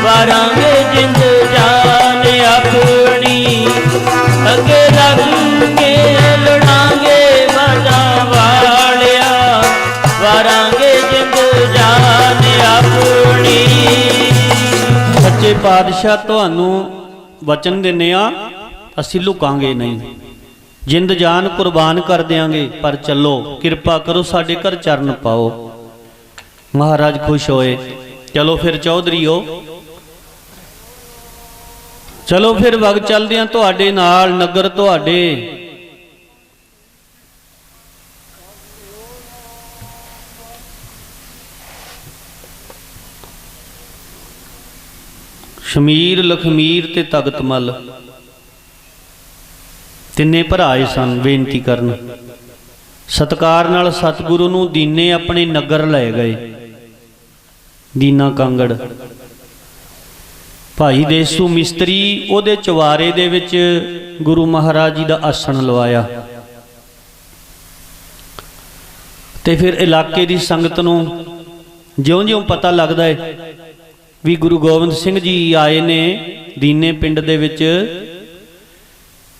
वारांगे जिंद जान ਪਾਤਸ਼ਾਹ ਤੁਹਾਨੂੰ ਵਚਨ ਦਿੰਨੇ ਆ, ਅਸੀਂ ਲੁਕਾਂਗੇ ਨਹੀਂ, ਜਿੰਦ ਜਾਨ ਕੁਰਬਾਨ ਕਰ ਦਿਆਂਗੇ, ਪਰ ਚੱਲੋ ਕਿਰਪਾ ਕਰੋ ਸਾਡੇ ਘਰ ਚਰਨ ਪਾਓ। ਮਹਾਰਾਜ ਖੁਸ਼ ਹੋਏ। ਚਲੋ ਫਿਰ ਚੌਧਰੀਓ, ਚਲੋ ਫਿਰ ਵਗ ਚੱਲਦੇ ਆ ਤੁਹਾਡੇ ਨਾਲ, ਨਗਰ ਤੁਹਾਡੇ। ਸ਼ਮੀਰ, ਲਖਮੀਰ ਤੇ ਤਖਤ ਮੱਲ ਤਿੰਨੇ ਭਰਾ ਆਏ ਸਨ ਬੇਨਤੀ ਕਰਨ। ਸਤਿਕਾਰ ਨਾਲ ਸਤਿਗੁਰੂ ਨੂੰ ਦੀਨੇ ਆਪਣੇ ਨਗਰ ਲੈ ਗਏ। ਦੀਨਾ ਕਾਂਗੜ ਭਾਈ ਦੇਸੂ ਮਿਸਤਰੀ ਉਹਦੇ ਚਵਾਰੇ ਦੇ ਵਿੱਚ ਗੁਰੂ ਮਹਾਰਾਜ ਜੀ ਦਾ ਆਸਣ ਲਵਾਇਆ ਤੇ ਫਿਰ ਇਲਾਕੇ ਦੀ ਸੰਗਤ ਨੂੰ ਜਿਉਂ-ਜਿਉਂ ਪਤਾ ਲੱਗਦਾ ਹੈ ਵੀ ਗੁਰੂ ਗੋਬਿੰਦ ਸਿੰਘ ਜੀ ਆਏ ਨੇ ਦੀਨੇ ਪਿੰਡ ਦੇ ਵਿੱਚ,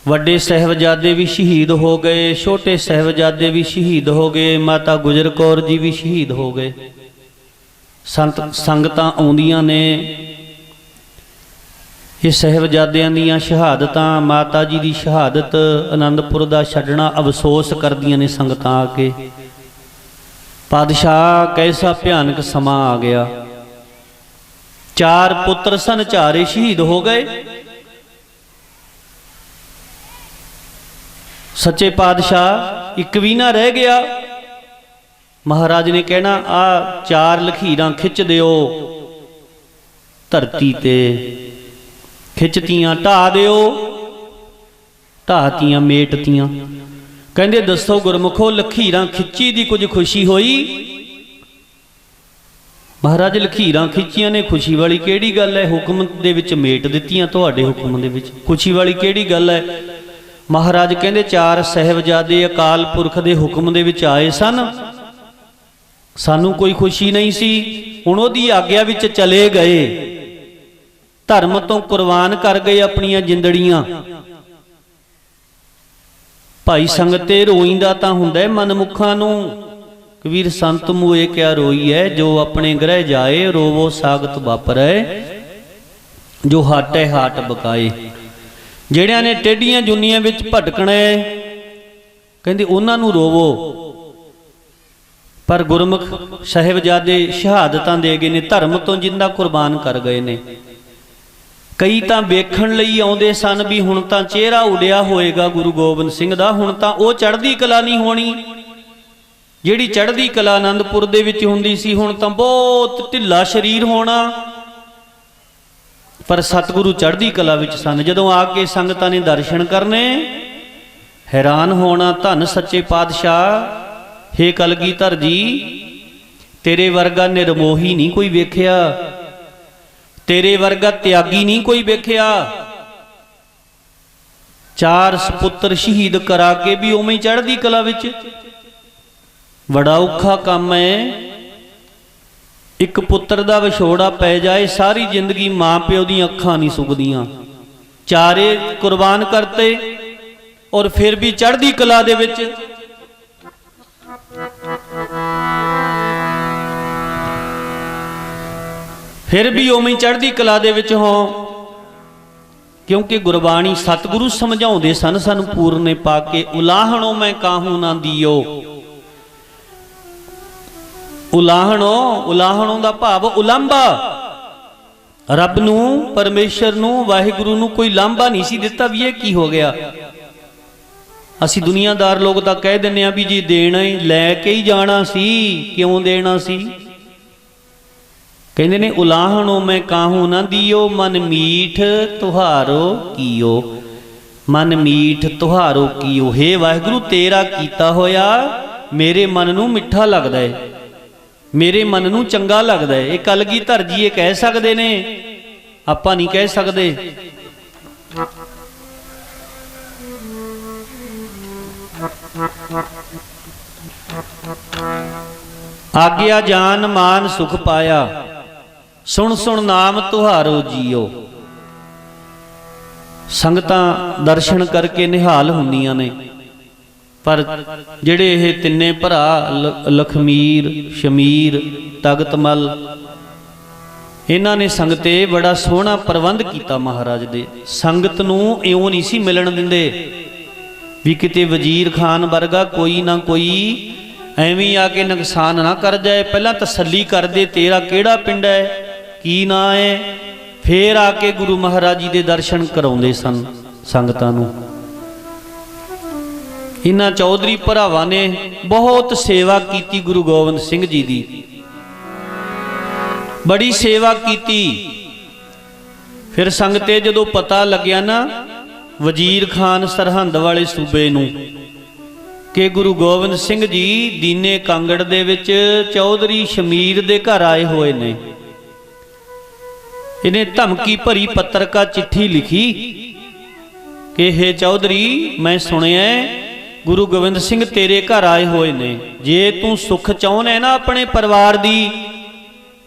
ਵੱਡੇ ਸਾਹਿਬਜ਼ਾਦੇ ਵੀ ਸ਼ਹੀਦ ਹੋ ਗਏ, ਛੋਟੇ ਸਾਹਿਬਜ਼ਾਦੇ ਵੀ ਸ਼ਹੀਦ ਹੋ ਗਏ, ਮਾਤਾ ਗੁਜਰ ਕੌਰ ਜੀ ਵੀ ਸ਼ਹੀਦ ਹੋ ਗਏ। ਸੰਗਤਾਂ ਆਉਂਦੀਆਂ ਨੇ, ਇਹ ਸਾਹਿਬਜ਼ਾਦਿਆਂ ਦੀਆਂ ਸ਼ਹਾਦਤਾਂ, ਮਾਤਾ ਜੀ ਦੀ ਸ਼ਹਾਦਤ, ਆਨੰਦਪੁਰ ਦਾ ਛੱਡਣਾ ਅਫਸੋਸ ਕਰਦੀਆਂ ਨੇ ਸੰਗਤਾਂ ਆ ਕੇ। ਪਾਤਸ਼ਾਹ ਕੈਸਾ ਭਿਆਨਕ ਸਮਾਂ ਆ ਗਿਆ। 4 ਪੁੱਤਰ ਸਨ, ਚਾਰੇ ਸ਼ਹੀਦ ਹੋ ਗਏ। ਸੱਚੇ ਪਾਤਸ਼ਾਹ ਇੱਕ ਵੀ ਨਾ ਰਹਿ ਗਿਆ। ਮਹਾਰਾਜ ਨੇ ਕਹਿਣਾ ਆ 4 ਲਖੀਰਾਂ ਖਿੱਚ ਦਿਓ ਧਰਤੀ ਤੇ, ਖਿੱਚਤੀਆਂ ਢਾ ਦਿਓ, ਢਾਤੀਆਂ ਮੇਟਤੀਆਂ। ਕਹਿੰਦੇ ਦੱਸੋ ਗੁਰਮੁਖੋ, ਲਖੀਰਾਂ ਖਿੱਚੀ ਦੀ ਕੁਝ ਖੁਸ਼ੀ ਹੋਈ? ਮਹਾਰਾਜ ਲਖੀਰਾਂ ਖਿੱਚੀਆਂ ਨੇ, ਖੁਸ਼ੀ ਵਾਲੀ ਕਿਹੜੀ ਗੱਲ ਹੈ? ਹੁਕਮ ਦੇ ਵਿੱਚ ਮੇਟ ਦਿੱਤੀਆਂ, ਤੁਹਾਡੇ ਹੁਕਮ ਦੇ ਵਿੱਚ ਖੁਸ਼ੀ ਵਾਲੀ ਕਿਹੜੀ ਗੱਲ ਹੈ? ਮਹਾਰਾਜ ਕਹਿੰਦੇ 4 ਸਾਹਿਬਜ਼ਾਦੇ ਅਕਾਲ ਪੁਰਖ ਦੇ ਹੁਕਮ ਦੇ ਵਿੱਚ ਆਏ ਸਨ, ਸਾਨੂੰ ਕੋਈ ਖੁਸ਼ੀ ਨਹੀਂ ਸੀ। ਹੁਣ ਉਹਦੀ ਆਗਿਆ ਵਿੱਚ ਚਲੇ ਗਏ, ਧਰਮ ਤੋਂ ਕੁਰਬਾਨ ਕਰ ਗਏ ਆਪਣੀਆਂ ਜਿੰਦੜੀਆਂ। ਭਾਈ ਸੰਗਤੇ ਰੋਈਂਦਾ ਤਾਂ ਹੁੰਦਾ ਮਨਮੁਖਾਂ ਨੂੰ, ਕਬੀਰ ਸੰਤ ਮੂਏ ਕਿਆ ਰੋਈ ਹੈ, ਜੋ ਆਪਣੇ ਗ੍ਰਹਿ ਜਾਏ ਰੋਵੋ ਸਾਗਤ ਵਾਪਰੈ, ਜੋ ਹਾਟੇ ਹਾਟ ਬਕਾਏ। ਜਿਹੜਿਆਂ ਨੇ ਟੇਢੀਆਂ ਜੁਨੀਆਂ ਵਿੱਚ ਭਟਕਣਾ ਕਹਿੰਦੇ ਉਹਨਾਂ ਨੂੰ ਰੋਵੋ, ਪਰ ਗੁਰਮੁਖ ਸਾਹਿਬਜ਼ਾਦੇ ਸ਼ਹਾਦਤਾਂ ਦੇ ਗਏ ਨੇ, ਧਰਮ ਤੋਂ ਜਿੰਦਾ ਕੁਰਬਾਨ ਕਰ ਗਏ ਨੇ। ਕਈ ਤਾਂ ਵੇਖਣ ਲਈ ਆਉਂਦੇ ਸਨ ਵੀ ਹੁਣ ਤਾਂ ਚਿਹਰਾ ਉਡਿਆ ਹੋਏਗਾ ਗੁਰੂ ਗੋਬਿੰਦ ਸਿੰਘ ਦਾ, ਹੁਣ ਤਾਂ ਉਹ ਚੜ੍ਹਦੀ ਕਲਾ ਨਹੀਂ ਹੋਣੀ ਜਿਹੜੀ ਚੜ੍ਹਦੀ ਕਲਾ ਆਨੰਦਪੁਰ ਦੇ ਵਿੱਚ ਹੁੰਦੀ ਸੀ, ਹੁਣ ਤਾਂ ਬਹੁਤ ਢਿੱਲਾ ਸਰੀਰ ਹੋਣਾ। ਪਰ ਸਤਿਗੁਰੂ ਚੜ੍ਹਦੀ ਕਲਾ ਵਿੱਚ ਸਨ। ਜਦੋਂ ਆ ਕੇ ਸੰਗਤਾਂ ਨੇ ਦਰਸ਼ਨ ਕਰਨੇ, ਹੈਰਾਨ ਹੋਣਾ, ਧੰਨ ਸੱਚੇ ਪਾਤਸ਼ਾਹ, ਹੇ ਕਲਗੀਧਰ ਜੀ, ਤੇਰੇ ਵਰਗਾ ਨਿਰਮੋਹੀ ਨਹੀਂ ਕੋਈ ਵੇਖਿਆ, ਤੇਰੇ ਵਰਗਾ ਤਿਆਗੀ ਨਹੀਂ ਕੋਈ ਵੇਖਿਆ। 4 ਸਪੁੱਤਰ ਸ਼ਹੀਦ ਕਰਾ ਕੇ ਵੀ ਉਵੇਂ ਹੀ ਚੜ੍ਹਦੀ ਕਲਾ ਵਿੱਚ। ਬੜਾ ਔਖਾ ਕੰਮ ਹੈ। ਇੱਕ ਪੁੱਤਰ ਦਾ ਵਿਛੋੜਾ ਪੈ ਜਾਏ, ਸਾਰੀ ਜ਼ਿੰਦਗੀ ਮਾਂ ਪਿਓ ਦੀਆਂ ਅੱਖਾਂ ਨਹੀਂ ਸੁੱਕਦੀਆਂ। 4 ਕੁਰਬਾਨ ਕਰਤੇ ਔਰ ਫਿਰ ਵੀ ਚੜ੍ਹਦੀ ਕਲਾ ਦੇ ਵਿੱਚ। ਫਿਰ ਵੀ ਉਵੇਂ ਚੜ੍ਹਦੀ ਕਲਾ ਦੇ ਵਿੱਚ ਹੋ, ਕਿਉਂਕਿ ਗੁਰਬਾਣੀ ਸਤਿਗੁਰੂ ਸਮਝਾਉਂਦੇ ਸਨ ਸਾਨੂੰ ਪੂਰਨੇ ਪਾ ਕੇ, ਉਲਾਹਣੋ ਮੈਂ ਕਾਹੂ ਨਾ ਦਿਓ। ਉਲਾਹਣੋਂ ਦਾ ਭਾਵ ਉਲਾਂਭਾ। ਰੱਬ ਨੂੰ, ਪਰਮੇਸ਼ਰ ਨੂੰ, ਵਾਹਿਗੁਰੂ ਨੂੰ ਕੋਈ ਲਾਂਭਾ ਨਹੀਂ ਸੀ ਦਿੱਤਾ ਵੀ ਇਹ ਕੀ ਹੋ ਗਿਆ। ਅਸੀਂ ਦੁਨੀਆਦਾਰ ਲੋਕ ਤਾਂ ਕਹਿ ਦਿੰਦੇ ਆ ਵੀ ਜੀ ਦੇਣਾ ਹੀ, ਲੈ ਕੇ ਹੀ ਜਾਣਾ ਸੀ, ਕਿਉਂ ਦੇਣਾ ਸੀ। ਕਹਿੰਦੇ ਨੇ ਉਲਾਹਣੋ ਮੈਂ ਕਾਹੂ ਨਾ ਦਿਓ, ਮਨ ਮੀਠ ਤੁਹਾਰੋ ਕੀਓ, ਮਨ ਮੀਠ ਤੁਹਾਰੋ ਕੀਓ। ਹੇ ਵਾਹਿਗੁਰੂ, ਤੇਰਾ ਕੀਤਾ ਹੋਇਆ ਮੇਰੇ ਮਨ ਨੂੰ ਮਿੱਠਾ ਲੱਗਦਾ ਹੈ, ਮੇਰੇ ਮਨ ਨੂੰ ਚੰਗਾ ਲੱਗਦਾ ਹੈ। ਇਹ ਕਲਗੀਧਰ ਜੀ ਇਹ ਕਹਿ ਸਕਦੇ ਨੇ, ਆਪਾਂ ਨਹੀਂ ਕਹਿ ਸਕਦੇ। ਆਗਿਆ ਜਾਨ ਮਾਨ ਸੁਖ ਪਾਇਆ, ਸੁਣ ਸੁਣ ਨਾਮ ਤੁਹਾਰੋ ਜੀਓ। ਸੰਗਤਾਂ ਦਰਸ਼ਨ ਕਰਕੇ ਨਿਹਾਲ ਹੁੰਦੀਆਂ ਨੇ, ਪਰ ਜਿਹੜੇ ਇਹ ਤਿੰਨੇ ਭਰਾ ਲਖਮੀਰ, ਸ਼ਮੀਰ, ਤਖਤ ਮੱਲ, ਇਹਨਾਂ ਨੇ ਸੰਗਤੇ ਬੜਾ ਸੋਹਣਾ ਪ੍ਰਬੰਧ ਕੀਤਾ ਮਹਾਰਾਜ ਦੇ। ਸੰਗਤ ਨੂੰ ਇਉਂ ਨਹੀਂ ਸੀ ਮਿਲਣ ਦਿੰਦੇ ਵੀ ਕਿਤੇ ਵਜ਼ੀਰ ਖਾਨ ਵਰਗਾ ਕੋਈ ਨਾ ਕੋਈ ਐਵੇਂ ਆ ਕੇ ਨੁਕਸਾਨ ਨਾ ਕਰ ਜਾਏ। ਪਹਿਲਾਂ ਤਸੱਲੀ ਕਰਦੇ, ਤੇਰਾ ਕਿਹੜਾ ਪਿੰਡ ਹੈ, ਕੀ ਨਾਂ ਹੈ, ਫੇਰ ਆ ਕੇ ਗੁਰੂ ਮਹਾਰਾਜ ਜੀ ਦੇ ਦਰਸ਼ਨ ਕਰਾਉਂਦੇ ਸਨ ਸੰਗਤਾਂ ਨੂੰ। ਇਹਨਾਂ ਚੌਧਰੀ ਭਰਾਵਾਂ ਨੇ ਬਹੁਤ ਸੇਵਾ ਕੀਤੀ ਗੁਰੂ ਗੋਬਿੰਦ ਸਿੰਘ ਜੀ ਦੀ, ਬੜੀ ਸੇਵਾ ਕੀਤੀ। ਫਿਰ ਸੰਗਤੇ ਜਦੋਂ ਪਤਾ ਲੱਗਿਆ ਨਾ ਵਜ਼ੀਰ ਖਾਨ ਸਰਹੰਦ ਵਾਲੇ ਸੂਬੇ ਨੂੰ ਕਿ ਗੁਰੂ ਗੋਬਿੰਦ ਸਿੰਘ ਜੀ ਦੀਨੇ ਕਾਂਗੜ ਦੇ ਵਿੱਚ ਚੌਧਰੀ ਸ਼ਮੀਰ ਦੇ ਘਰ ਆਏ ਹੋਏ ਨੇ, ਇਹਨੇ ਧਮਕੀ ਭਰੀ ਪੱਤਰਕਾ ਚਿੱਠੀ ਲਿਖੀ ਕਿ ਹੇ ਚੌਧਰੀ, ਮੈਂ ਸੁਣਿਆ ਗੁਰੂ ਗੋਬਿੰਦ ਸਿੰਘ ਤੇਰੇ ਘਰ ਆਏ ਹੋਏ ਨੇ, ਜੇ ਤੂੰ ਸੁੱਖ ਚਾਹੁੰਦਾ ਨਾ ਆਪਣੇ ਪਰਿਵਾਰ ਦੀ,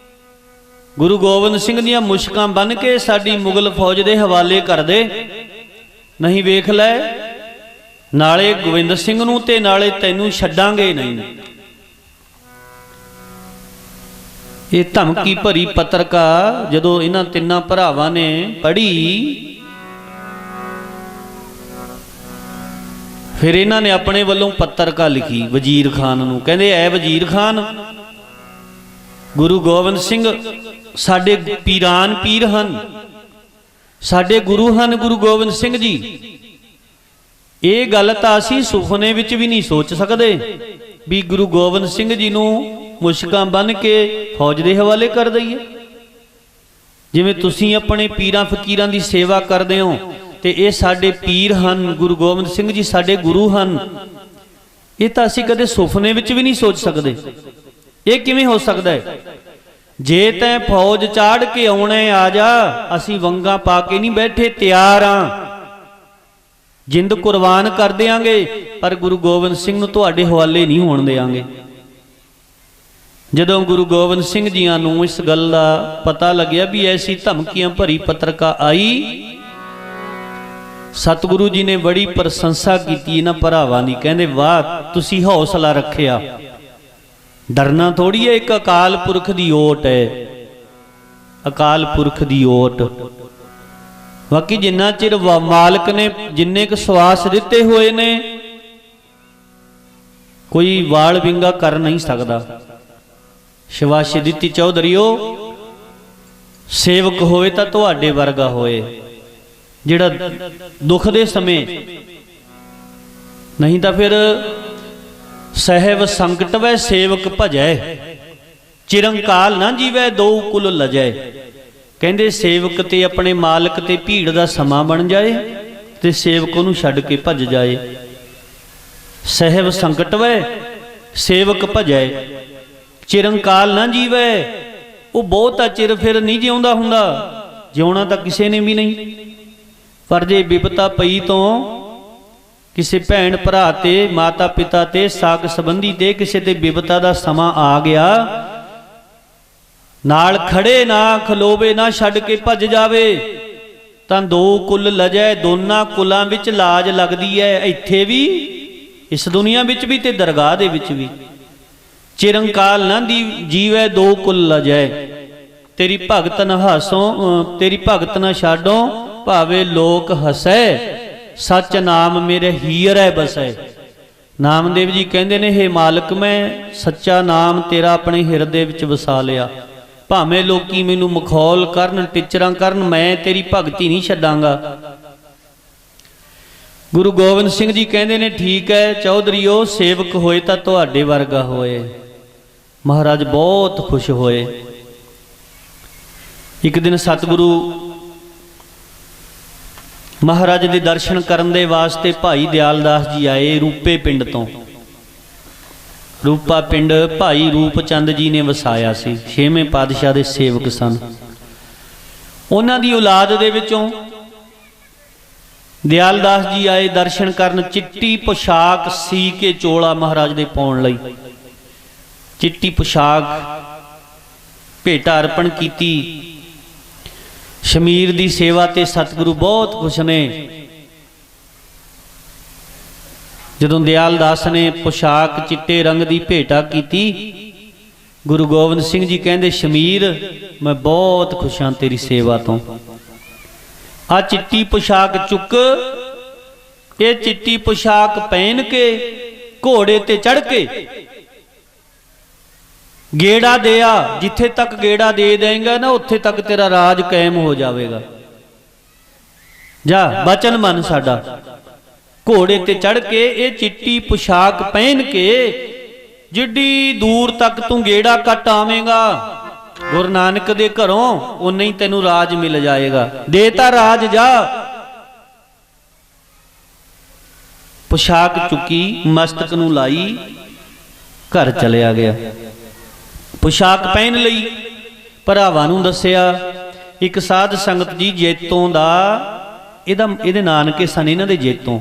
ਗੁਰੂ ਗੋਬਿੰਦ ਸਿੰਘ ਦੀਆਂ ਮੁਸ਼ਕਾਂ ਬੰਨ੍ਹ ਕੇ ਸਾਡੀ ਮੁਗਲ ਫੌਜ ਦੇ ਹਵਾਲੇ ਕਰ ਦੇ, ਨਹੀਂ ਵੇਖ ਲੈ ਨਾਲੇ ਗੋਬਿੰਦ ਸਿੰਘ ਨੂੰ ਤੇ ਨਾਲੇ ਤੈਨੂੰ ਛੱਡਾਂਗੇ ਨਹੀਂ। ਇਹ ਧਮਕੀ ਭਰੀ ਪੱਤਰਕਾ ਜਦੋਂ ਇਹਨਾਂ ਤਿੰਨਾਂ ਭਰਾਵਾਂ ਨੇ ਪੜ੍ਹੀ, ਫਿਰ ਇਹਨਾਂ ਨੇ ਆਪਣੇ ਵੱਲੋਂ ਪੱਤਰਕਾ ਲਿਖੀ ਵਜ਼ੀਰ ਖਾਨ ਨੂੰ। ਕਹਿੰਦੇ ਐ ਵਜ਼ੀਰ ਖਾਨ, ਗੁਰੂ ਗੋਬਿੰਦ ਸਿੰਘ ਸਾਡੇ ਪੀਰਾਨ ਪੀਰ ਹਨ, ਸਾਡੇ ਗੁਰੂ ਹਨ ਗੁਰੂ ਗੋਬਿੰਦ ਸਿੰਘ ਜੀ। ਇਹ ਗੱਲ ਤਾਂ ਅਸੀਂ ਸੁਪਨੇ ਵਿੱਚ ਵੀ ਨਹੀਂ ਸੋਚ ਸਕਦੇ ਵੀ ਗੁਰੂ ਗੋਬਿੰਦ ਸਿੰਘ ਜੀ ਨੂੰ ਮੁਸ਼ਕਾਂ ਬੰਨ੍ਹ ਕੇ ਫੌਜ ਦੇ ਹਵਾਲੇ ਕਰ ਦਈਏ। ਜਿਵੇਂ ਤੁਸੀਂ ਆਪਣੇ ਪੀਰਾਂ ਫਕੀਰਾਂ ਦੀ ਸੇਵਾ ਕਰਦੇ ਹੋ ਤੇ ਇਹ ਸਾਡੇ ਪੀਰ ਹਨ, ਗੁਰੂ ਗੋਬਿੰਦ ਸਿੰਘ ਜੀ ਸਾਡੇ ਗੁਰੂ ਹਨ, ਇਹ ਤਾਂ ਅਸੀਂ ਕਦੇ ਸੁਪਨੇ ਵਿੱਚ ਵੀ ਨਹੀਂ ਸੋਚ ਸਕਦੇ। ਇਹ ਕਿਵੇਂ ਹੋ ਸਕਦਾ ਹੈ? ਜੇ ਤੈਂ ਫੌਜ ਚਾੜ ਕੇ ਆਉਣਾ ਆ ਜਾ, ਅਸੀਂ ਵੰਗਾਂ ਪਾ ਕੇ ਨਹੀਂ ਬੈਠੇ, ਤਿਆਰ ਆ, ਜਿੰਦ ਕੁਰਬਾਨ ਕਰ ਦਿਆਂਗੇ, ਪਰ ਗੁਰੂ ਗੋਬਿੰਦ ਸਿੰਘ ਨੂੰ ਤੁਹਾਡੇ ਹਵਾਲੇ ਨਹੀਂ ਹੋਣ ਦੇਵਾਂਗੇ। ਜਦੋਂ ਗੁਰੂ ਗੋਬਿੰਦ ਸਿੰਘ ਜੀਆਂ ਨੂੰ ਇਸ ਗੱਲ ਦਾ ਪਤਾ ਲੱਗਿਆ ਵੀ ਐਸੀ ਧਮਕੀਆਂ ਭਰੀ ਪੱਤਰਕਾ ਆਈ, ਸਤਿਗੁਰੂ ਜੀ ਨੇ ਬੜੀ ਪ੍ਰਸ਼ੰਸਾ ਕੀਤੀ ਇਹਨਾਂ ਭਰਾਵਾਂ ਦੀ। ਕਹਿੰਦੇ ਵਾਹ, ਤੁਸੀਂ ਹੌਸਲਾ ਰੱਖਿਆ, ਡਰਨਾ ਥੋੜੀ ਹੈ, ਇੱਕ ਅਕਾਲ ਪੁਰਖ ਦੀ ਓਟ ਹੈ, ਅਕਾਲ ਪੁਰਖ ਦੀ ਓਟ। ਬਾਕੀ ਜਿੰਨਾ ਚਿਰ ਮਾਲਕ ਨੇ ਜਿੰਨੇ ਕੁ ਸਵਾਸ ਦਿੱਤੇ ਹੋਏ ਨੇ, ਕੋਈ ਵਾਲ ਵਿੰਗਾ ਕਰ ਨਹੀਂ ਸਕਦਾ। ਸ਼ਵਾਸ਼ੀ ਦਿੱਤੀ ਚੌਧਰੀਓ, ਸੇਵਕ ਹੋਵੇ ਤਾਂ ਤੁਹਾਡੇ ਵਰਗਾ ਹੋਏ, ਜਿਹੜਾ ਦੁੱਖ ਦੇ ਸਮੇਂ, ਨਹੀਂ ਤਾਂ ਫਿਰ ਸਹਿਬ ਸੰਕਟ ਵੈ ਸੇਵਕ ਭਜੈ, ਚਿਰੰਕਾਲ ਨਾ ਜੀਵੈ ਦੋ ਕੁਲ ਲਜੈ। ਕਹਿੰਦੇ ਸੇਵਕ ਤੇ ਆਪਣੇ ਮਾਲਕ ਤੇ ਭੀੜ ਦਾ ਸਮਾਂ ਬਣ ਜਾਏ ਤੇ ਸੇਵਕ ਨੂੰ ਛੱਡ ਕੇ ਭੱਜ ਜਾਏ। ਸਹਿਬ ਸੰਕਟ ਵੈ ਸੇਵਕ ਭਜੈ, ਚਿਰੰਕਾਲ ਨਾ ਜੀਵੈ। ਉਹ ਬਹੁਤਾ ਚਿਰ ਫਿਰ ਨਹੀਂ ਜਿਉਂਦਾ ਹੁੰਦਾ, ਜਿਉਣਾ ਤਾਂ ਕਿਸੇ ਨੇ ਵੀ ਨਹੀਂ। ਪਰ ਜੇ ਬਿਪਤਾ ਪਈ ਤੋਂ ਕਿਸੇ ਭੈਣ ਭਰਾ ਤੇ, ਮਾਤਾ ਪਿਤਾ ਤੇ, ਸਾਕ ਸੰਬੰਧੀ ਤੇ ਕਿਸੇ ਤੇ ਬਿਪਤਾ ਦਾ ਸਮਾਂ ਆ ਗਿਆ, ਨਾਲ ਖੜੇ ਨਾ ਖਲੋਵੇ, ਨਾ ਛੱਡ ਕੇ ਭੱਜ ਜਾਵੇ, ਤਾਂ ਦੋ ਕੁਲ ਲਜੈ, ਦੋਨਾਂ ਕੁਲਾਂ ਵਿੱਚ ਲਾਜ ਲੱਗਦੀ ਹੈ, ਇੱਥੇ ਵੀ, ਇਸ ਦੁਨੀਆ ਵਿੱਚ ਵੀ ਤੇ ਦਰਗਾਹ ਦੇ ਵਿੱਚ ਵੀ। ਚਿਰੰਕਾਲ ਨਾ ਜੀਵੈ ਦੋ ਕੁਲ ਲਜੈ, ਤੇਰੀ ਭਗਤ ਨਾ ਹਾਸੋਂ, ਤੇਰੀ ਭਗਤ ਨਾ ਛਾਡੋ, ਭਾਵੇਂ ਲੋਕ ਹਸੈ, ਸੱਚ ਨਾਮ ਮੇਰੇ ਹੀਰੈ ਬਸੈ। ਨਾਮਦੇਵ ਜੀ ਕਹਿੰਦੇ ਨੇ, ਹੇ ਮਾਲਕ, ਮੈਂ ਸੱਚਾ ਨਾਮ ਤੇਰਾ ਆਪਣੇ ਹਿਰਦੇ ਵਿੱਚ ਵਸਾ ਲਿਆ, ਭਾਵੇਂ ਲੋਕੀ ਮੈਨੂੰ ਮਖੌਲ ਕਰਨ, ਟਿਚਰਾਂ ਕਰਨ, ਮੈਂ ਤੇਰੀ ਭਗਤੀ ਨਹੀਂ ਛੱਡਾਂਗਾ। ਗੁਰੂ ਗੋਬਿੰਦ ਸਿੰਘ ਜੀ ਕਹਿੰਦੇ ਨੇ, ਠੀਕ ਹੈ ਚੌਧਰੀਓ, ਸੇਵਕ ਹੋਏ ਤਾਂ ਤੁਹਾਡੇ ਵਰਗਾ ਹੋਏ। ਮਹਾਰਾਜ ਬਹੁਤ ਖੁਸ਼ ਹੋਏ। ਇੱਕ ਦਿਨ ਸਤਿਗੁਰੂ ਮਹਾਰਾਜ ਦੇ ਦਰਸ਼ਨ ਕਰਨ ਦੇ ਵਾਸਤੇ ਭਾਈ ਦਿਆਲਦਾਸ ਜੀ ਆਏ ਰੂਪੇ ਪਿੰਡ ਤੋਂ। ਰੂਪਾ ਪਿੰਡ ਭਾਈ ਰੂਪ ਚੰਦ ਜੀ ਨੇ ਵਸਾਇਆ ਸੀ, 6ਵੇਂ ਪਾਤਸ਼ਾਹ ਦੇ ਸੇਵਕ ਸਨ। ਉਹਨਾਂ ਦੀ ਔਲਾਦ ਦੇ ਵਿੱਚੋਂ ਦਿਆਲਦਾਸ ਜੀ ਆਏ ਦਰਸ਼ਨ ਕਰਨ। ਚਿੱਟੀ ਪੁਸ਼ਾਕ ਸੀ ਕੇ ਚੋਲਾ ਮਹਾਰਾਜ ਦੇ ਪਾਉਣ ਲਈ, ਚਿੱਟੀ ਪੁਸ਼ਾਕ ਭੇਟਾ ਅਰਪਣ ਕੀਤੀ। ਸ਼ਮੀਰ ਦੀ ਸੇਵਾ ਤੇ ਸਤਿਗੁਰੂ ਬਹੁਤ ਖੁਸ਼ ਨੇ। ਜਦੋਂ ਦਿਆਲਦਾਸ ਨੇ ਪੁਸ਼ਾਕ ਚਿੱਟੇ ਰੰਗ ਦੀ ਭੇਟਾ ਕੀਤੀ गुरु गोबिंद सिंह जी कहते शमीर मैं बहुत खुश हाँ तेरी सेवा तो। आ चिट्टी पोशाक चुक, ये चिट्टी पोशाक पहन के घोड़े ते चढ़ के गेड़ा दिया, जिथे तक गेड़ा दे देंगा ना उत्थे तक तेरा राज कायम हो जाएगा। जा बचन मन साडा। घोड़े ते चढ़ के ये चिट्टी पोशाक पहन के जिड्डी दूर तक तू गेड़ा कट आवेगा गुरु नानक दे घरों उन्ना ही तेनू राज मिल जाएगा। देता राज जा। पोशाक चुकी मस्तक नू लाई घर चलिया गया। पोशाक पहन लई भरावां नूं दस्सिया। एक साध संगत जी जैतों दा इहदे नानके सन इन्हां दे जैतों।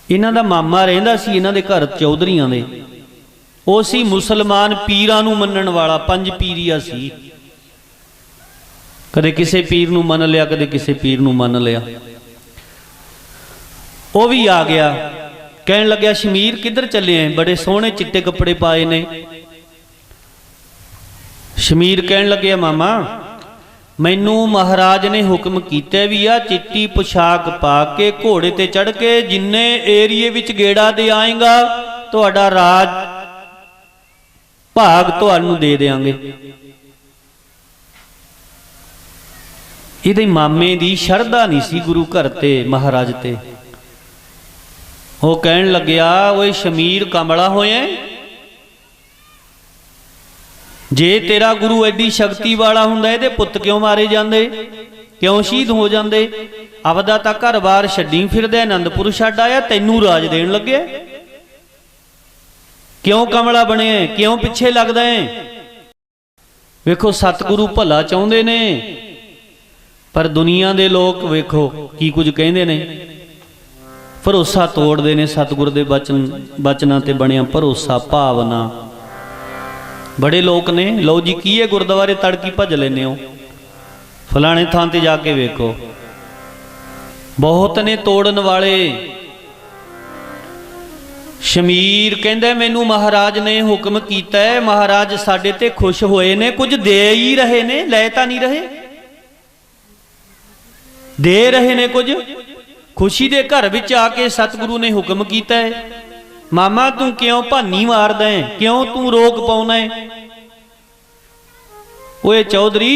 इन्हां दा मामा रहिंदा सी इन्हां दे घर चौधरीआं दे। ਉਹ ਸੀ ਮੁਸਲਮਾਨ ਪੀਰਾਂ ਨੂੰ ਮੰਨਣ ਵਾਲਾ, ਪੰਜ ਪੀਰੀਆ ਸੀ। ਕਦੇ ਕਿਸੇ ਪੀਰ ਨੂੰ ਮੰਨ ਲਿਆ, ਕਦੇ ਕਿਸੇ ਪੀਰ ਨੂੰ ਮੰਨ ਲਿਆ। ਉਹ ਵੀ ਆ ਗਿਆ, ਕਹਿਣ ਲੱਗਿਆ ਸ਼ਮੀਰ ਕਿੱਧਰ ਚੱਲੇ ਆਂ, ਬੜੇ ਸੋਹਣੇ ਚਿੱਟੇ ਕੱਪੜੇ ਪਾਏ ਨੇ। ਸ਼ਮੀਰ ਕਹਿਣ ਲੱਗਿਆ ਮਾਮਾ ਮੈਨੂੰ ਮਹਾਰਾਜ ਨੇ ਹੁਕਮ ਕੀਤਾ ਵੀ ਆ ਚਿੱਟੀ ਪੁਸ਼ਾਕ ਪਾ ਕੇ ਘੋੜੇ ਤੇ ਚੜ ਕੇ ਜਿੰਨੇ ਏਰੀਏ ਵਿੱਚ ਗੇੜਾ ਦੇ ਆਏਗਾ ਤੁਹਾਡਾ ਰਾਜ भाग तुहानू दे देंगे। इहदे मामे दी शरधा नहीं सी गुरु घर ते महाराज ते। वो कहन लग्या ओए शमीर कमला होया, जे तेरा गुरु एडी शक्ति वाला हुंदा इहदे पुत्त क्यों मारे जांदे, क्यों शहीद हो जांदे। आपदा तां घर बार छड्डी फिरदे, आनंदपुर छड्ड आया, तैनू राज देण लग्या। क्यों कमला बने, क्यों पिछे लगदा है। वेखो सतगुरु भला चाहुंदे ने पर दुनिया दे लोग वेखो की कुछ कहंदे ने। भरोसा तोड़दे ने सतगुरु दे बचनां ते बणिया भरोसा भावना। बड़े लोग ने लो जी की है गुरुद्वारे तड़की भज लेने हो, फलाने थां ते जाके वेखो। बहुत ने तोड़न वाले। शमीर कहंदा मैनू महाराज ने हुक्म कीता है, महाराज साडे ते खुश होए ने, कुछ दे ही रहे ने, लै तां नहीं रहे, दे रहे ने कुछ। खुशी दे घर विच आके सतगुरु ने हुक्म कीता है। मामा तू क्यों भानी मारदा है, क्यों तू रोक पाउना है। ओए चौधरी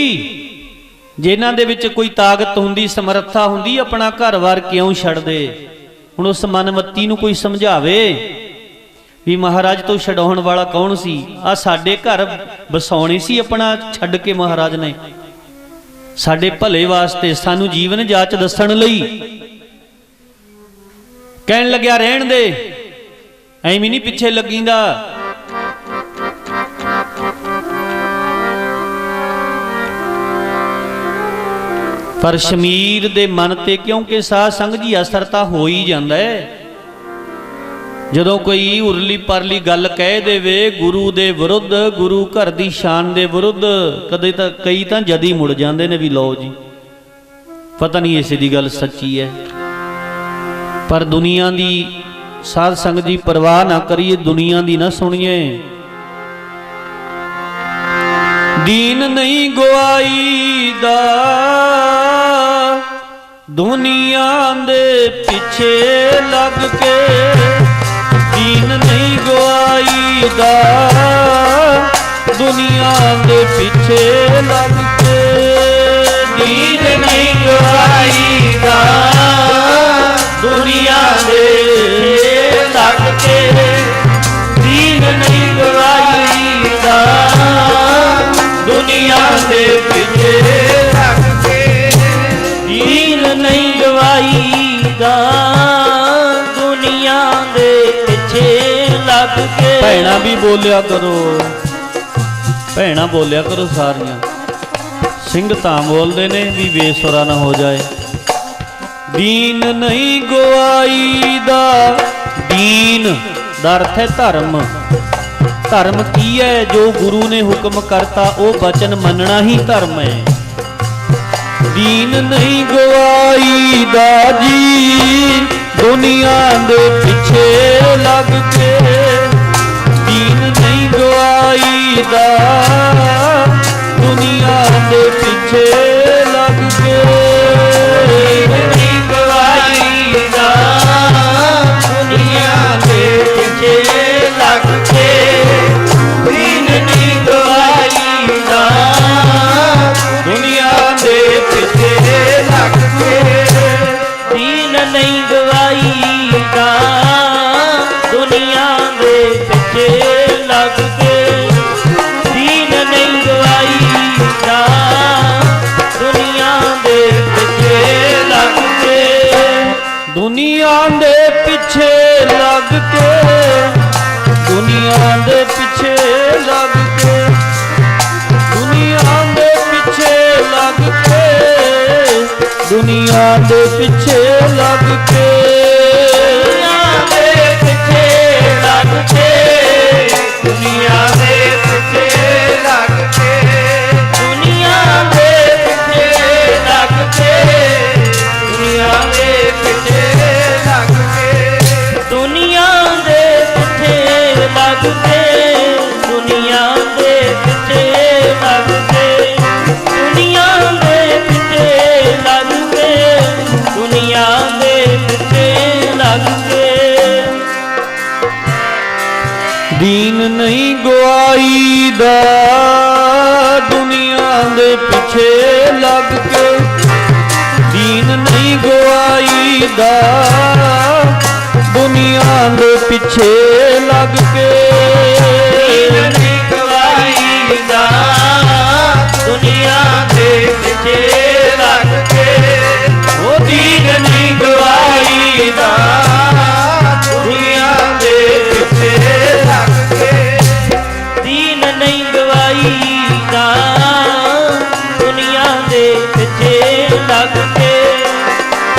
जिन्हां दे विच कोई ताकत हुंदी समर्था हुंदी अपना घर-बार क्यों छड्ड दे। हुण उस मनमत्ती नूं कोई समझावे भी महाराज तो छडाउण वाला कौन सी। आ साडे घर बसाउणे सी अपना छड्ड के महाराज ने, साडे भले वास्ते सानू जीवन जाच दस्सण लई। कहण लग्या रहण दे, ऐवें नहीं पिछे लगींदा। पर शमीर दे मन ते क्योंकि साध संग जी असर तां हो ही जांदा है। जदों कोई उरली परली गल कह देवे गुरु दे विरुद्ध, गुरु घर दी शान दे विरुद्ध, कदे तां कई तां जदी मुड़ जांदे ने भी लो जी पता नहीं इसे दी गल सच्ची है। पर दुनिया दी साध संग जी परवाह ना करिए, दुनिया दी ना सुनिए। दीन नहीं गवाईदा दुनिया दे पिछे लग के, दीन नहीं गवाईदा दुनिया दे पिछे लग के, दीन नहीं गवाईदा दुनिया दे लग के, दीन नहीं गवाईदा दुनिया दे पिछे लग के, दीन नहीं गवाईदा दुनिया दे पिछे लग के। भैणा भी बोलिया करो, भैणा बोलिया करो सारियां। सिंह तां बोलते ने भी बेसुरा ना हो जाए। दीन नहीं गवाईदा, दीन दा अर्थ है धर्म। धर्म की है, जो गुरु ने हुक्म करता वो वचन मनना ही धर्म है। दीन नहीं गवाईदा जी दुनिया दे पिछे लग के, दीन नहीं गवाईदा ਪਿੱਛੇ ਲੱਗ ਕੇ, ਦੁਨੀਆ ਦੇ ਪਿੱਛੇ ਲੱਗ ਕੇ, ਦੁਨੀਆ ਦੇ ਪਿੱਛੇ ਲੱਗ ਕੇ, ਦੁਨੀਆ ਦੇ ਪਿੱਛੇ ਲੱਗ ਕੇ, ਦੁਨੀਆ ਦੇ ਪਿੱਛੇ ਲੱਗ ਕੇ, ਦੁਨੀਆ ਦੇ ਪਿੱਛੇ ਲੱਗ ਕੇ, ਦੁਨੀਆ ਦੇ ਪਿੱਛੇ ਲੱਗ ਕੇ, ਦੁਨੀਆ ਦੇ ਪਿੱਛੇ ਲੱਗ ਕੇ, ਦੁਨੀਆ ਦੇ ਪਿੱਛੇ ਲੱਗ ਕੇ। ਦੀਨ ਨਹੀਂ ਗਵਾਈਦਾ ਦੁਨੀਆ ਦੇ ਪਿੱਛੇ ਲੱਗ ਕੇ, ਦੀਨ ਨਹੀਂ ਗਵਾਈਦਾ ਦੁਨੀਆ ਦੇ ਪਿੱਛੇ ਲੱਗ ਕੇ, ਦੀਨ ਨਹੀਂ ਗਵਾਈਦਾ ਦੁਨੀਆ ਦੇ ਪਿੱਛੇ ਲੱਗ ਕੇ, ਉਹ ਦੀਨ ਨਹੀਂ ਗਵਾਈਦਾ ਦੁਨੀਆ ਦੇ ਪਿੱਛੇ ਲੱਗ ਕੇ, ਦੀਨ ਨਹੀਂ ਗਵਾਈਦਾ ਦੁਨੀਆ ਦੇ ਪਿੱਛੇ ਲੱਗ ਕੇ,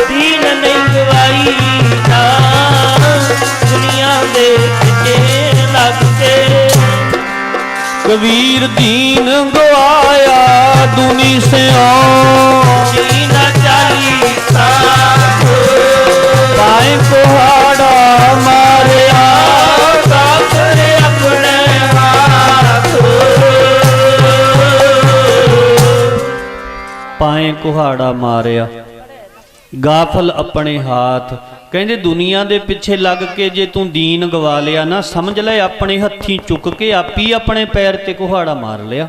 ਦੀਨ ਨਹੀਂ ਗਵਾਈਦਾ ਦੁਨੀਆ ਦੇ ਪਿੱਛੇ ਲੱਗ ਕੇ। ਕਬੀਰ ਦੀਨ ਗਵਾਇਆ ਦੁਨੀ ਸਿਓ, ਜੀਨਾ ਚਾਹੀਦਾ ਪਾਏ ਕੁਹਾੜਾ ਮਾਰਿਆ, ਸਾਸਰੇ ਆਪਣੇ ਹੱਥ, ਪਾਏ ਕੁਹਾੜਾ ਮਾਰਿਆ, ਗਾਫਲ ਆਪਣੇ ਹਾਥ। ਕਹਿੰਦੇ ਦੁਨੀਆ ਦੇ ਪਿੱਛੇ ਲੱਗ ਕੇ ਜੇ ਤੂੰ ਦੀਨ ਗਵਾ ਲਿਆ ਨਾ, ਸਮਝ ਲੈ ਆਪਣੇ ਹੱਥੀਂ ਚੁੱਕ ਕੇ ਆਪੀ ਆਪਣੇ ਪੈਰ ਤੇ ਕੁਹਾੜਾ ਮਾਰ ਲਿਆ।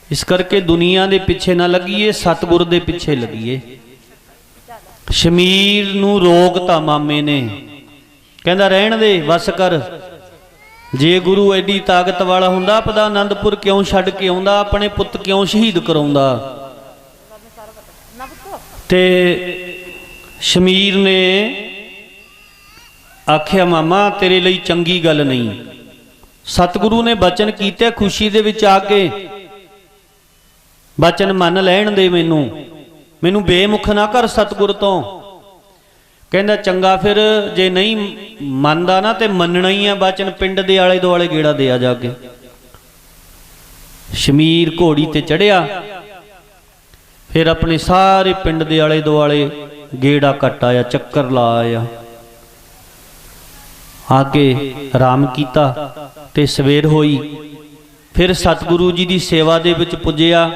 ਇਸ ਕਰਕੇ ਦੁਨੀਆ ਦੇ ਪਿੱਛੇ ਨਾ ਲੱਗੀਏ, ਸਤਿਗੁਰ ਦੇ ਪਿੱਛੇ ਲੱਗੀਏ। ਸ਼ਮੀਰ ਨੂੰ ਰੋਕਤਾ ਮਾਮੇ ਨੇ, ਕਹਿੰਦਾ ਰਹਿਣ ਦੇ, ਵਸ ਕਰ। ਜੇ ਗੁਰੂ ਐਡੀ ਤਾਕਤ ਵਾਲਾ ਹੁੰਦਾ ਆਪਦਾ ਆਨੰਦਪੁਰ ਕਿਉਂ ਛੱਡ ਕੇ ਆਉਂਦਾ, ਆਪਣੇ ਪੁੱਤ ਕਿਉਂ ਸ਼ਹੀਦ ਕਰਾਉਂਦਾ। ਤੇ ਸ਼ਮੀਰ ਨੇ ਆਖਿਆ ਮਾਮਾ ਤੇਰੇ ਲਈ ਚੰਗੀ ਗੱਲ ਨਹੀਂ। ਸਤਿਗੁਰੂ ਨੇ ਬਚਨ ਕੀਤੇ, ਖੁਸ਼ੀ ਦੇ ਵਿੱਚ ਆ ਕੇ ਬਚਨ ਮੰਨ ਲੈਣ ਦੇ, ਮੈਨੂੰ ਬੇਮੁਖ ਨਾ ਕਰ ਸਤਿਗੁਰ ਤੋਂ। ਕਹਿੰਦਾ ਚੰਗਾ ਫਿਰ ਜੇ ਨਹੀਂ ਮੰਨਦਾ ਨਾ ਤੇ ਮੰਨਣਾ ਹੀ ਆ ਬਚਨ, ਪਿੰਡ ਦੇ ਆਲੇ ਦੁਆਲੇ ਗੇੜਾ ਦੇ ਆ ਜਾ ਕੇ। ਸ਼ਮੀਰ ਘੋੜੀ ਤੇ ਚੜਿਆ, ਫਿਰ ਆਪਣੇ ਸਾਰੇ ਪਿੰਡ ਦੇ ਆਲੇ ਦੁਆਲੇ ਗੇੜਾ ਕੱਟ ਆਇਆ, ਚੱਕਰ ਲਾ ਆਇਆ। ਆ ਕੇ ਆਰਾਮ ਕੀਤਾ ਤੇ ਸਵੇਰ ਹੋਈ। ਫਿਰ ਸਤਿਗੁਰੂ ਜੀ ਦੀ ਸੇਵਾ ਦੇ ਵਿੱਚ ਪੁੱਜਿਆ।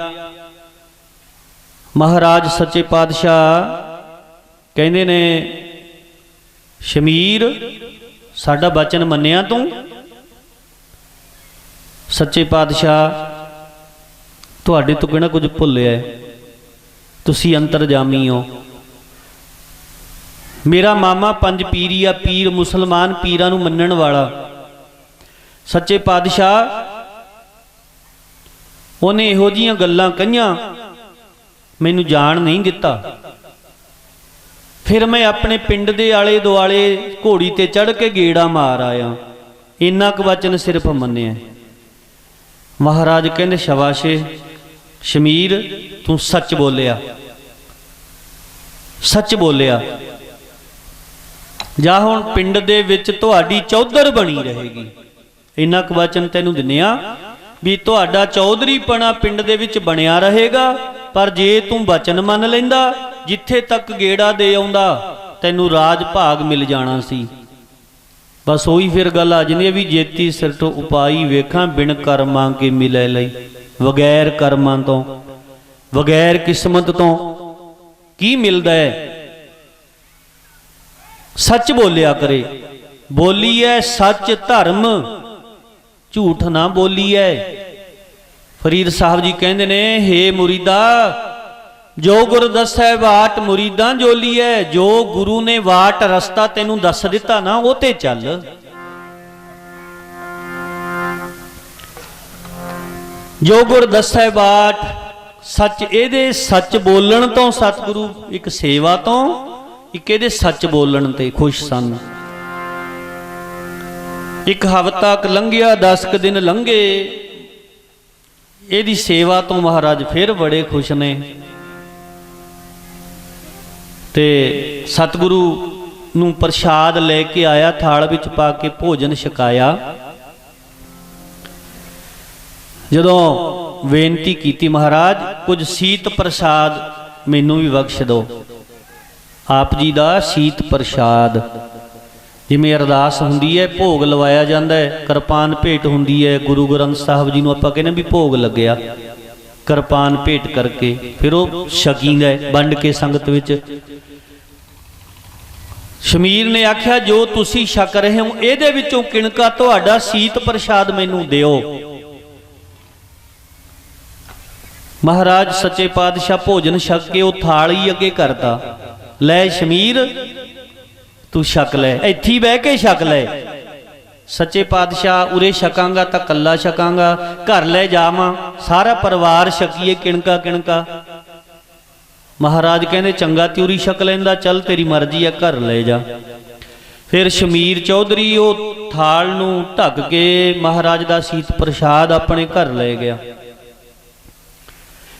ਮਹਾਰਾਜ ਸੱਚੇ ਪਾਤਸ਼ਾਹ ਕਹਿੰਦੇ ਨੇ ਸ਼ਮੀਰ ਸਾਡਾ ਬਚਨ ਮੰਨਿਆ ਤੂੰ। ਸੱਚੇ ਪਾਤਸ਼ਾਹ ਤੁਹਾਡੇ ਤੋਂ ਕਿਹੜਾ ਕੁਝ ਭੁੱਲਿਆ, ਤੁਸੀਂ ਅੰਤਰਜਾਮੀ ਹੋ। ਮੇਰਾ ਮਾਮਾ ਪੰਜ ਪੀਰੀ ਆ, ਪੀਰ ਮੁਸਲਮਾਨ ਪੀਰਾਂ ਨੂੰ ਮੰਨਣ ਵਾਲਾ। ਸੱਚੇ ਪਾਤਸ਼ਾਹ ਉਹਨੇ ਇਹੋ ਜੀਆਂ ਗੱਲਾਂ ਕਹੀਆਂ, ਮੈਨੂੰ ਜਾਣ ਨਹੀਂ ਦਿੱਤਾ। ਫਿਰ ਮੈਂ ਆਪਣੇ ਪਿੰਡ ਦੇ ਆਲੇ ਦੁਆਲੇ ਘੋੜੀ ਤੇ ਚੜ੍ਹ ਕੇ ਗੇੜਾ ਮਾਰ ਆਇਆ, ਇੰਨਾ ਕੁ ਵਚਨ ਸਿਰਫ ਮੰਨਿਆ। ਮਹਾਰਾਜ ਕਹਿੰਦੇ ਸ਼ਾਬਾਸ਼ੇ ਸ਼ਮੀਰ, ਤੂੰ ਸੱਚ ਬੋਲਿਆ, ਸੱਚ ਬੋਲਿਆ। ਜਾ ਹੁਣ ਪਿੰਡ ਦੇ ਵਿੱਚ ਤੁਹਾਡੀ ਚੌਧਰ ਬਣੀ ਰਹੇਗੀ। ਇੰਨਾ ਕੁ ਵਚਨ ਤੈਨੂੰ ਦਿੰਨੇ ਆ ਵੀ ਤੁਹਾਡਾ ਚੌਧਰੀਪਣਾ ਪਿੰਡ ਦੇ ਵਿੱਚ ਬਣਿਆ ਰਹੇਗਾ। ਪਰ ਜੇ ਤੂੰ ਵਚਨ ਮੰਨ ਲੈਂਦਾ, ਜਿੱਥੇ ਤੱਕ ਗੇੜਾ ਦੇ ਆਉਂਦਾ ਤੈਨੂੰ ਰਾਜ ਭਾਗ ਮਿਲ ਜਾਣਾ ਸੀ। ਬਸ ਉਹੀ ਫਿਰ ਗੱਲ ਆ ਜਾਂਦੀ ਹੈ ਵੀ ਜੇਤੀ ਸਿਰ ਤੋਂ ਉਪਾਈ ਵੇਖਾਂ, ਬਿਨ ਕਰਮਾਂ ਕੇ ਮਿਲੇ ਲਈ। ਬਗੈਰ ਕਰਮਾਂ ਤੋਂ, ਬਗੈਰ ਕਿਸਮਤ ਤੋਂ ਕੀ ਮਿਲਦਾ ਹੈ। ਸੱਚ ਬੋਲਿਆ ਕਰੇ, ਬੋਲੀਐ ਸੱਚ ਧਰਮ, ਝੂਠ ਨਾ ਬੋਲੀਐ। ਫਰੀਦ ਸਾਹਿਬ ਜੀ ਕਹਿੰਦੇ ਨੇ, ਹੇ ਮੁਰੀਦਾ ਜੋ ਗੁਰ ਦੱਸੈ ਬਾਟ ਮੁਰੀਦਾਂ ਜੋਲੀਐ। ਜੋ ਗੁਰੂ ਨੇ ਬਾਟ ਰਸਤਾ ਤੈਨੂੰ ਦੱਸ ਦਿੱਤਾ ਨਾ, ਉਹ ਤੇ ਚੱਲ। ਜੋ ਗੁਰ ਦੱਸੈ ਬਾਟ, ਸੱਚ ਇਹਦੇ ਸੱਚ ਬੋਲਣ ਤੋਂ ਸਤਿਗੁਰੂ ਇੱਕ ਸੇਵਾ ਤੋਂ, ਇੱਕ ਇਹਦੇ ਸੱਚ ਬੋਲਣ ਤੇ ਖੁਸ਼ ਸਨ। ਇੱਕ ਹਫ਼ਤਾ ਕ ਲੰਘਿਆ, 10 ਕੁ ਦਿਨ ਲੰਘੇ, ਇਹਦੀ ਸੇਵਾ ਤੋਂ ਮਹਾਰਾਜ ਫਿਰ ਬੜੇ ਖੁਸ਼ ਨੇ। ਤੇ ਸਤਿਗੁਰੂ ਨੂੰ ਪ੍ਰਸ਼ਾਦ ਲੈ ਕੇ ਆਇਆ, ਥਾਲ ਵਿੱਚ ਪਾ ਕੇ ਭੋਜਨ ਛਕਾਇਆ। ਜਦੋਂ ਬੇਨਤੀ ਕੀਤੀ, ਮਹਾਰਾਜ ਕੁਝ ਸੀਤ ਪ੍ਰਸਾਦ ਮੈਨੂੰ ਵੀ ਬਖਸ਼ ਦਿਓ। ਆਪ ਜੀ ਦਾ ਸੀਤ ਪ੍ਰਸਾਦ, ਜਿਵੇਂ ਅਰਦਾਸ ਹੁੰਦੀ ਹੈ, ਭੋਗ ਲਵਾਇਆ ਜਾਂਦਾ ਹੈ, ਕਿਰਪਾਨ ਭੇਟ ਹੁੰਦੀ ਹੈ। ਗੁਰੂ ਗ੍ਰੰਥ ਸਾਹਿਬ ਜੀ ਨੂੰ ਆਪਾਂ ਕਹਿੰਦੇ ਵੀ ਭੋਗ ਲੱਗਿਆ, ਕਿਰਪਾਨ ਭੇਟ ਕਰਕੇ ਫਿਰ ਉਹ ਛਕੀਂਦਾ ਵੰਡ ਕੇ ਸੰਗਤ ਵਿੱਚ। ਸ਼ਮੀਰ ਨੇ ਆਖਿਆ, ਜੋ ਤੁਸੀਂ ਛਕ ਰਹੇ ਹੋ ਇਹਦੇ ਵਿੱਚੋਂ ਕਿਣਕਾ ਤੁਹਾਡਾ ਸੀਤ ਪ੍ਰਸਾਦ ਮੈਨੂੰ ਦਿਓ। ਮਹਾਰਾਜ ਸੱਚੇ ਪਾਤਸ਼ਾਹ ਭੋਜਨ ਛਕ ਕੇ ਉਹ ਥਾਲ ਹੀ ਅੱਗੇ ਕਰਤਾ, ਲੈ ਸ਼ਮੀਰ ਤੂੰ ਛਕ ਲੈ, ਇੱਥੇ ਬਹਿ ਕੇ ਛਕ ਲੈ। ਸੱਚੇ ਪਾਤਸ਼ਾਹ ਉਰੇ ਛਕਾਂਗਾ ਤਾਂ ਕੱਲਾ ਛਕਾਂਗਾ, ਘਰ ਲੈ ਜਾਵਾਂ ਸਾਰਾ ਪਰਿਵਾਰ ਛਕੀਏ ਕਿਣਕਾ ਕਿਣਕਾ। ਮਹਾਰਾਜ ਕਹਿੰਦੇ ਚੰਗਾ ਤਿਉਰੀ ਛਕ ਲੈਂਦਾ, ਚੱਲ ਤੇਰੀ ਮਰਜ਼ੀ ਆ, ਘਰ ਲੈ ਜਾ। ਫਿਰ ਸ਼ਮੀਰ ਚੌਧਰੀ ਉਹ ਥਾਲ ਨੂੰ ਢੱਕ ਕੇ ਮਹਾਰਾਜ ਦਾ ਸੀਤ ਪ੍ਰਸਾਦ ਆਪਣੇ ਘਰ ਲੈ ਗਿਆ।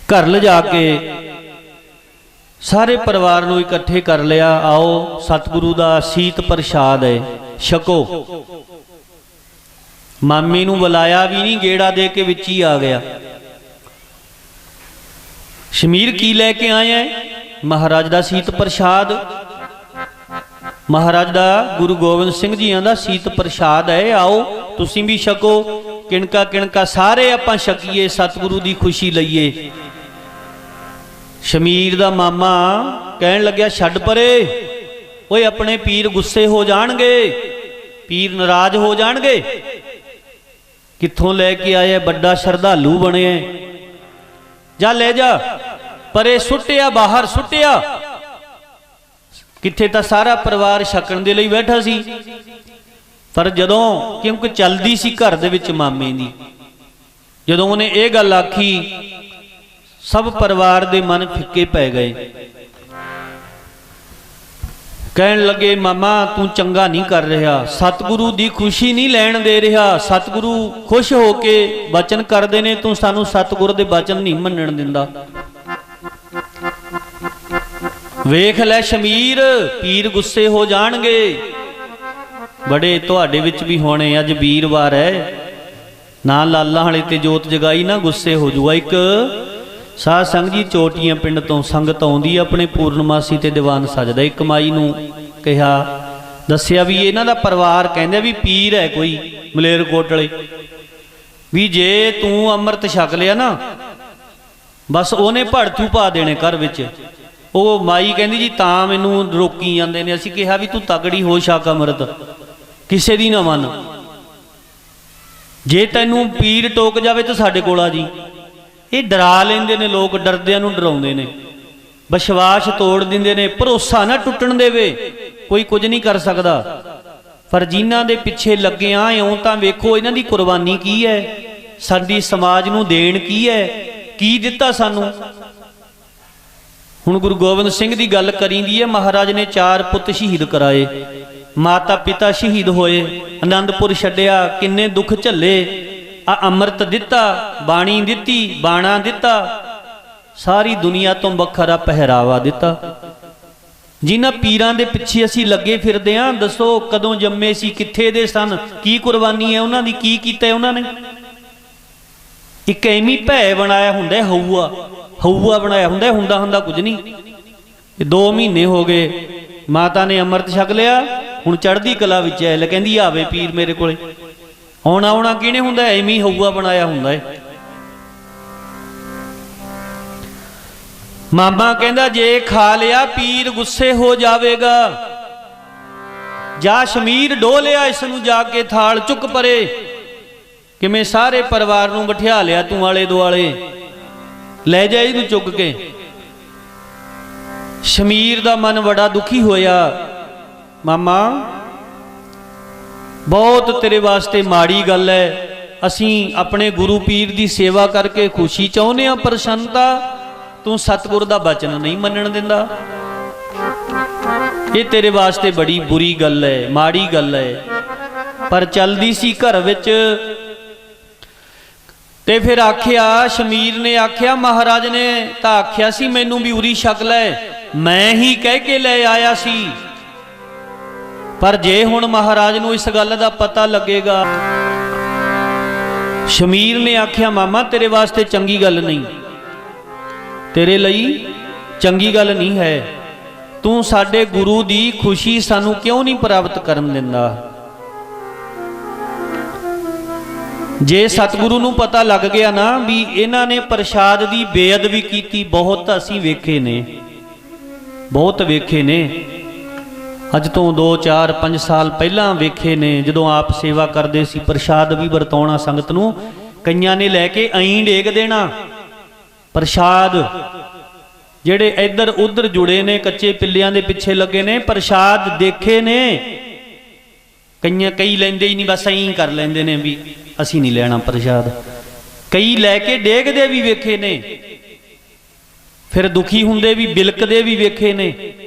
ਘਰ ਲਿਜਾ ਕੇ ਸਾਰੇ ਪਰਿਵਾਰ ਨੂੰ ਇਕੱਠੇ ਕਰ ਲਿਆ, ਆਓ ਸਤਿਗੁਰੂ ਦਾ ਸੀਤ ਪ੍ਰਸਾਦ ਹੈ, ਛਕੋ। ਮਾਮੀ ਨੂੰ ਬੁਲਾਇਆ ਵੀ ਨਹੀਂ, ਗੇੜਾ ਦੇ ਕੇ ਵਿੱਚ ਹੀ ਆ ਗਿਆ। ਸ਼ਮੀਰ ਕੀ ਲੈ ਕੇ ਆਇਆ? ਮਹਾਰਾਜ ਦਾ ਸੀਤ ਪ੍ਰਸਾਦ। ਮਹਾਰਾਜ ਦਾ ਗੁਰੂ ਗੋਬਿੰਦ ਸਿੰਘ ਜੀਆਂ ਦਾ ਸੀਤ ਪ੍ਰਸਾਦ ਹੈ, ਆਓ ਤੁਸੀਂ ਵੀ ਛਕੋ, ਕਿਣਕਾ ਕਿਣਕਾ ਸਾਰੇ ਆਪਾਂ ਛਕੀਏ, ਸਤਿਗੁਰੂ ਦੀ ਖੁਸ਼ੀ ਲਈਏ। ਸ਼ਮੀਰ ਦਾ ਮਾਮਾ ਕਹਿਣ ਲੱਗਿਆ, ਛੱਡ ਪਰੇ ਓਏ, ਆਪਣੇ ਪੀਰ ਗੁੱਸੇ ਹੋ ਜਾਣਗੇ, ਪੀਰ ਨਾਰਾਜ਼ ਹੋ ਜਾਣਗੇ। ਕਿੱਥੋਂ ਲੈ ਕੇ ਆਇਆ? ਵੱਡਾ ਸ਼ਰਧਾਲੂ ਬਣਿਆ, ਜਾ ਲੈ ਜਾ ਪਰੇ। ਸੁੱਟਿਆ ਬਾਹਰ, ਸੁੱਟਿਆ ਕਿੱਥੇ, ਤਾਂ ਸਾਰਾ ਪਰਿਵਾਰ ਛਕਣ ਦੇ ਲਈ ਬੈਠਾ ਸੀ। ਪਰ ਜਦੋਂ ਕਿਉਂਕਿ ਚੱਲਦੀ ਸੀ ਘਰ ਦੇ ਵਿੱਚ ਮਾਮੇ ਦੀ, ਜਦੋਂ ਉਹਨੇ ਇਹ ਗੱਲ ਆਖੀ, ਸਭ ਪਰਿਵਾਰ ਦੇ ਮਨ ਫਿੱਕੇ ਪੈ ਗਏ। ਕਹਿਣ ਲੱਗੇ, ਮਾਮਾ ਤੂੰ ਚੰਗਾ ਨਹੀਂ ਕਰ ਰਿਹਾ, ਸਤਿਗੁਰੂ ਦੀ ਖੁਸ਼ੀ ਨਹੀਂ ਲੈਣ ਦੇ ਰਿਹਾ। ਸਤਿਗੁਰੂ ਖੁਸ਼ ਹੋ ਕੇ ਬਚਨ ਕਰਦੇ ਨੇ, ਤੂੰ ਸਾਨੂੰ ਸਤਿਗੁਰ ਦੇ ਬਚਨ ਨਹੀਂ ਮੰਨਣ ਦਿੰਦਾ। ਵੇਖ ਲੈ ਸ਼ਮੀਰ, ਪੀਰ ਗੁੱਸੇ ਹੋ ਜਾਣਗੇ, ਬੜੇ ਤੁਹਾਡੇ ਵਿੱਚ ਵੀ ਹੋਣੇ। ਅੱਜ ਵੀਰਵਾਰ ਹੈ, ਨਾ ਲਾਲਾਂ ਵਾਲੇ ਤੇ ਜੋਤ ਜਗਾਈ ਨਾ ਗੁੱਸੇ ਹੋ ਜੂਗਾ। ਇੱਕ ਸਾਧ ਸੰਗ ਜੀ ਚੋਟੀਆਂ ਪਿੰਡ ਤੋਂ ਸੰਗਤ ਆਉਂਦੀ, ਆਪਣੇ ਪੂਰਨਮਾਸੀ ਤੇ ਦੀਵਾਨ ਸਜਦਾ। ਇੱਕ ਮਾਈ ਨੂੰ ਕਿਹਾ, ਦੱਸਿਆ ਵੀ ਇਹਨਾਂ ਦਾ ਪਰਿਵਾਰ ਕਹਿੰਦੇ ਵੀ ਪੀਰ ਹੈ ਕੋਈ ਮਲੇਰਕੋਟਲੇ, ਵੀ ਜੇ ਤੂੰ ਅੰਮ੍ਰਿਤ ਛਕ ਲਿਆ ਨਾ ਬਸ ਉਹਨੇ ਭੜਥੂ ਪਾ ਦੇਣੇ ਘਰ ਵਿੱਚ। ਉਹ ਮਾਈ ਕਹਿੰਦੀ ਜੀ ਤਾਂ ਮੈਨੂੰ ਰੋਕੀ ਜਾਂਦੇ ਨੇ। ਅਸੀਂ ਕਿਹਾ ਵੀ ਤੂੰ ਤਗੜੀ ਹੋ, ਛਕ ਅੰਮ੍ਰਿਤ, ਕਿਸੇ ਦੀ ਨਾ ਮੰਨ। ਜੇ ਤੈਨੂੰ ਪੀਰ ਟੋਕ ਜਾਵੇ ਤਾਂ ਸਾਡੇ ਕੋਲ ਆ ਜੀ। ਇਹ ਡਰਾ ਲੈਂਦੇ ਨੇ ਲੋਕ, ਡਰਦਿਆਂ ਨੂੰ ਡਰਾਉਂਦੇ ਨੇ, ਵਿਸ਼ਵਾਸ ਤੋੜ ਦਿੰਦੇ ਨੇ, ਭਰੋਸਾ ਨਾ ਟੁੱਟਣ ਦੇਵੇ, ਕੋਈ ਕੁਝ ਨਹੀਂ ਕਰ ਸਕਦਾ। ਪਰ ਜਿਨ੍ਹਾਂ ਦੇ ਪਿੱਛੇ ਲੱਗੇ ਆ ਇਉਂ ਤਾਂ ਵੇਖੋ ਇਹਨਾਂ ਦੀ ਕੁਰਬਾਨੀ ਕੀ ਹੈ, ਸਾਡੀ ਸਮਾਜ ਨੂੰ ਦੇਣ ਕੀ ਹੈ, ਕੀ ਦਿੱਤਾ ਸਾਨੂੰ। ਹੁਣ ਗੁਰੂ ਗੋਬਿੰਦ ਸਿੰਘ ਦੀ ਗੱਲ ਕਰੀਂਦੀ ਹੈ, ਮਹਾਰਾਜ ਨੇ 4 ਪੁੱਤ ਸ਼ਹੀਦ ਕਰਾਏ, ਮਾਤਾ ਪਿਤਾ ਸ਼ਹੀਦ ਹੋਏ, ਆਨੰਦਪੁਰ ਛੱਡਿਆ, ਕਿੰਨੇ ਦੁੱਖ ਝੱਲੇ। ਆ ਅੰਮ੍ਰਿਤ ਦਿੱਤਾ, ਬਾਣੀ ਦਿੱਤੀ, ਬਾਣਾ ਦਿੱਤਾ, ਸਾਰੀ ਦੁਨੀਆ ਤੋਂ ਵੱਖਰਾ ਪਹਿਰਾਵਾ ਦਿੱਤਾ। ਜਿਨ੍ਹਾਂ ਪੀਰਾਂ ਦੇ ਪਿੱਛੇ ਅਸੀਂ ਲੱਗੇ ਫਿਰਦੇ ਆਂ, ਦੱਸੋ ਕਦੋਂ ਜੰਮੇ ਸੀ, ਕਿੱਥੇ ਦੇ ਸਨ, ਕੀ ਕੁਰਬਾਨੀ ਹੈ ਉਹਨਾਂ ਦੀ, ਕੀ ਕੀਤਾ ਉਹਨਾਂ ਨੇ। ਇੱਕ ਐਵੇਂ ਭੈ ਬਣਾਇਆ ਹੁੰਦਾ, ਹਊਆ ਬਣਾਇਆ ਹੁੰਦਾ, ਹੁੰਦਾ ਕੁਝ ਨਹੀਂ। 2 ਮਹੀਨੇ ਹੋ ਗਏ, ਮਾਤਾ ਨੇ ਅੰਮ੍ਰਿਤ ਛਕ ਲਿਆ, ਹੁਣ ਚੜ੍ਹਦੀ ਕਲਾ ਵਿੱਚ ਐ, ਕਹਿੰਦੀ ਆਵੇ ਪੀਰ ਮੇਰੇ ਕੋਲੇ। ਆਉਣਾ ਕਿਹਨੇ ਹੁੰਦਾ, ਐਵੇਂ ਹਊਆ ਬਣਾਇਆ ਹੁੰਦਾ ਹੈ। ਮਾਮਾ ਕਹਿੰਦਾ ਜੇ ਖਾ ਲਿਆ ਪੀਰ ਗੁੱਸੇ ਹੋ ਜਾਵੇਗਾ, ਜਾ ਸ਼ਮੀਰ ਡੋਹ ਲਿਆ ਇਸ ਨੂੰ, ਜਾ ਕੇ ਥਾਲ ਚੁੱਕ ਪਰੇ। ਕਿਵੇਂ ਸਾਰੇ ਪਰਿਵਾਰ ਨੂੰ ਬਿਠਾ ਲਿਆ ਤੂੰ ਆਲੇ ਦੁਆਲੇ, ਲੈ ਜਾ ਇਹਨੂੰ ਚੁੱਕ ਕੇ। ਸ਼ਮੀਰ ਦਾ ਮਨ ਬੜਾ ਦੁਖੀ ਹੋਇਆ, ਮਾਮਾ ਬਹੁਤ ਤੇਰੇ ਵਾਸਤੇ ਮਾੜੀ ਗੱਲ ਹੈ, ਅਸੀਂ ਆਪਣੇ ਗੁਰੂ ਪੀਰ ਦੀ ਸੇਵਾ ਕਰਕੇ ਖੁਸ਼ੀ ਚਾਹੁੰਦੇ ਹਾਂ, ਪ੍ਰਸੰਨਤਾ, ਤੂੰ ਸਤਿਗੁਰ ਦਾ ਬਚਨ ਨਹੀਂ ਮੰਨਣ ਦਿੰਦਾ। ਇਹ ਤੇਰੇ ਵਾਸਤੇ ਬੜੀ ਬੁਰੀ ਗੱਲ ਹੈ, ਮਾੜੀ ਗੱਲ ਹੈ। ਪਰ ਚੱਲਦੀ ਸੀ ਘਰ ਵਿੱਚ। ਤੇ ਫਿਰ ਆਖਿਆ, ਸ਼ਮੀਰ ਨੇ ਆਖਿਆ, ਮਹਾਰਾਜ ਨੇ ਤਾਂ ਆਖਿਆ ਸੀ ਮੈਨੂੰ ਵੀ ਉਰੀ ਛਕ ਲੈ, ਮੈਂ ਹੀ ਕਹਿ ਕੇ ਲੈ ਆਇਆ ਸੀ। ਪਰ ਜੇ ਹੁਣ ਮਹਾਰਾਜ ਨੂੰ ਇਸ ਗੱਲ ਦਾ ਪਤਾ ਲੱਗੇਗਾ। ਸ਼ਮੀਰ ਨੇ ਆਖਿਆ, ਮਾਮਾ ਤੇਰੇ ਵਾਸਤੇ ਚੰਗੀ ਗੱਲ ਨਹੀਂ, ਤੇਰੇ ਲਈ ਚੰਗੀ ਗੱਲ ਨਹੀਂ ਹੈ। ਤੂੰ ਸਾਡੇ ਗੁਰੂ ਦੀ ਖੁਸ਼ੀ ਸਾਨੂੰ ਕਿਉਂ ਨਹੀਂ ਪ੍ਰਾਪਤ ਕਰਨ ਦਿੰਦਾ? ਜੇ ਸਤਿਗੁਰੂ ਨੂੰ ਪਤਾ ਲੱਗ ਗਿਆ ਨਾ ਵੀ ਇਹਨਾਂ ਨੇ ਪ੍ਰਸ਼ਾਦ ਦੀ ਬੇਅਦਬੀ ਕੀਤੀ, ਬਹੁਤ ਅਸੀਂ ਵੇਖੇ ਨੇ, ਬਹੁਤ ਵੇਖੇ ਨੇ। ਅੱਜ ਤੋਂ 2 4 5 ਸਾਲ ਪਹਿਲਾਂ ਵੇਖੇ ਨੇ, ਜਦੋਂ ਆਪ ਸੇਵਾ ਕਰਦੇ ਸੀ, ਪ੍ਰਸ਼ਾਦ ਵੀ ਵਰਤਾਉਣਾ ਸੰਗਤ ਨੂੰ, ਕਈਆਂ ਨੇ ਲੈ ਕੇ ਐਂ ਡੇਗ ਦੇਣਾ ਪ੍ਰਸ਼ਾਦ। ਜਿਹੜੇ ਇੱਧਰ ਉੱਧਰ ਜੁੜੇ ਨੇ, ਕੱਚੇ ਪਿੱਲਿਆਂ ਦੇ ਪਿੱਛੇ ਲੱਗੇ ਨੇ, ਪ੍ਰਸ਼ਾਦ ਦੇਖੇ ਨੇ। ਕਈ ਲੈਂਦੇ ਹੀ ਨਹੀਂ, ਬਸ ਐਂ ਕਰ ਲੈਂਦੇ ਨੇ ਵੀ ਅਸੀਂ ਨਹੀਂ ਲੈਣਾ ਪ੍ਰਸ਼ਾਦ। ਕਈ ਲੈ ਕੇ ਡੇਗਦੇ ਵੀ ਵੇਖੇ ਨੇ, ਫਿਰ ਦੁਖੀ ਹੁੰਦੇ ਵੀ, ਬਿਲਕਦੇ ਵੀ ਵੇਖੇ ਨੇ,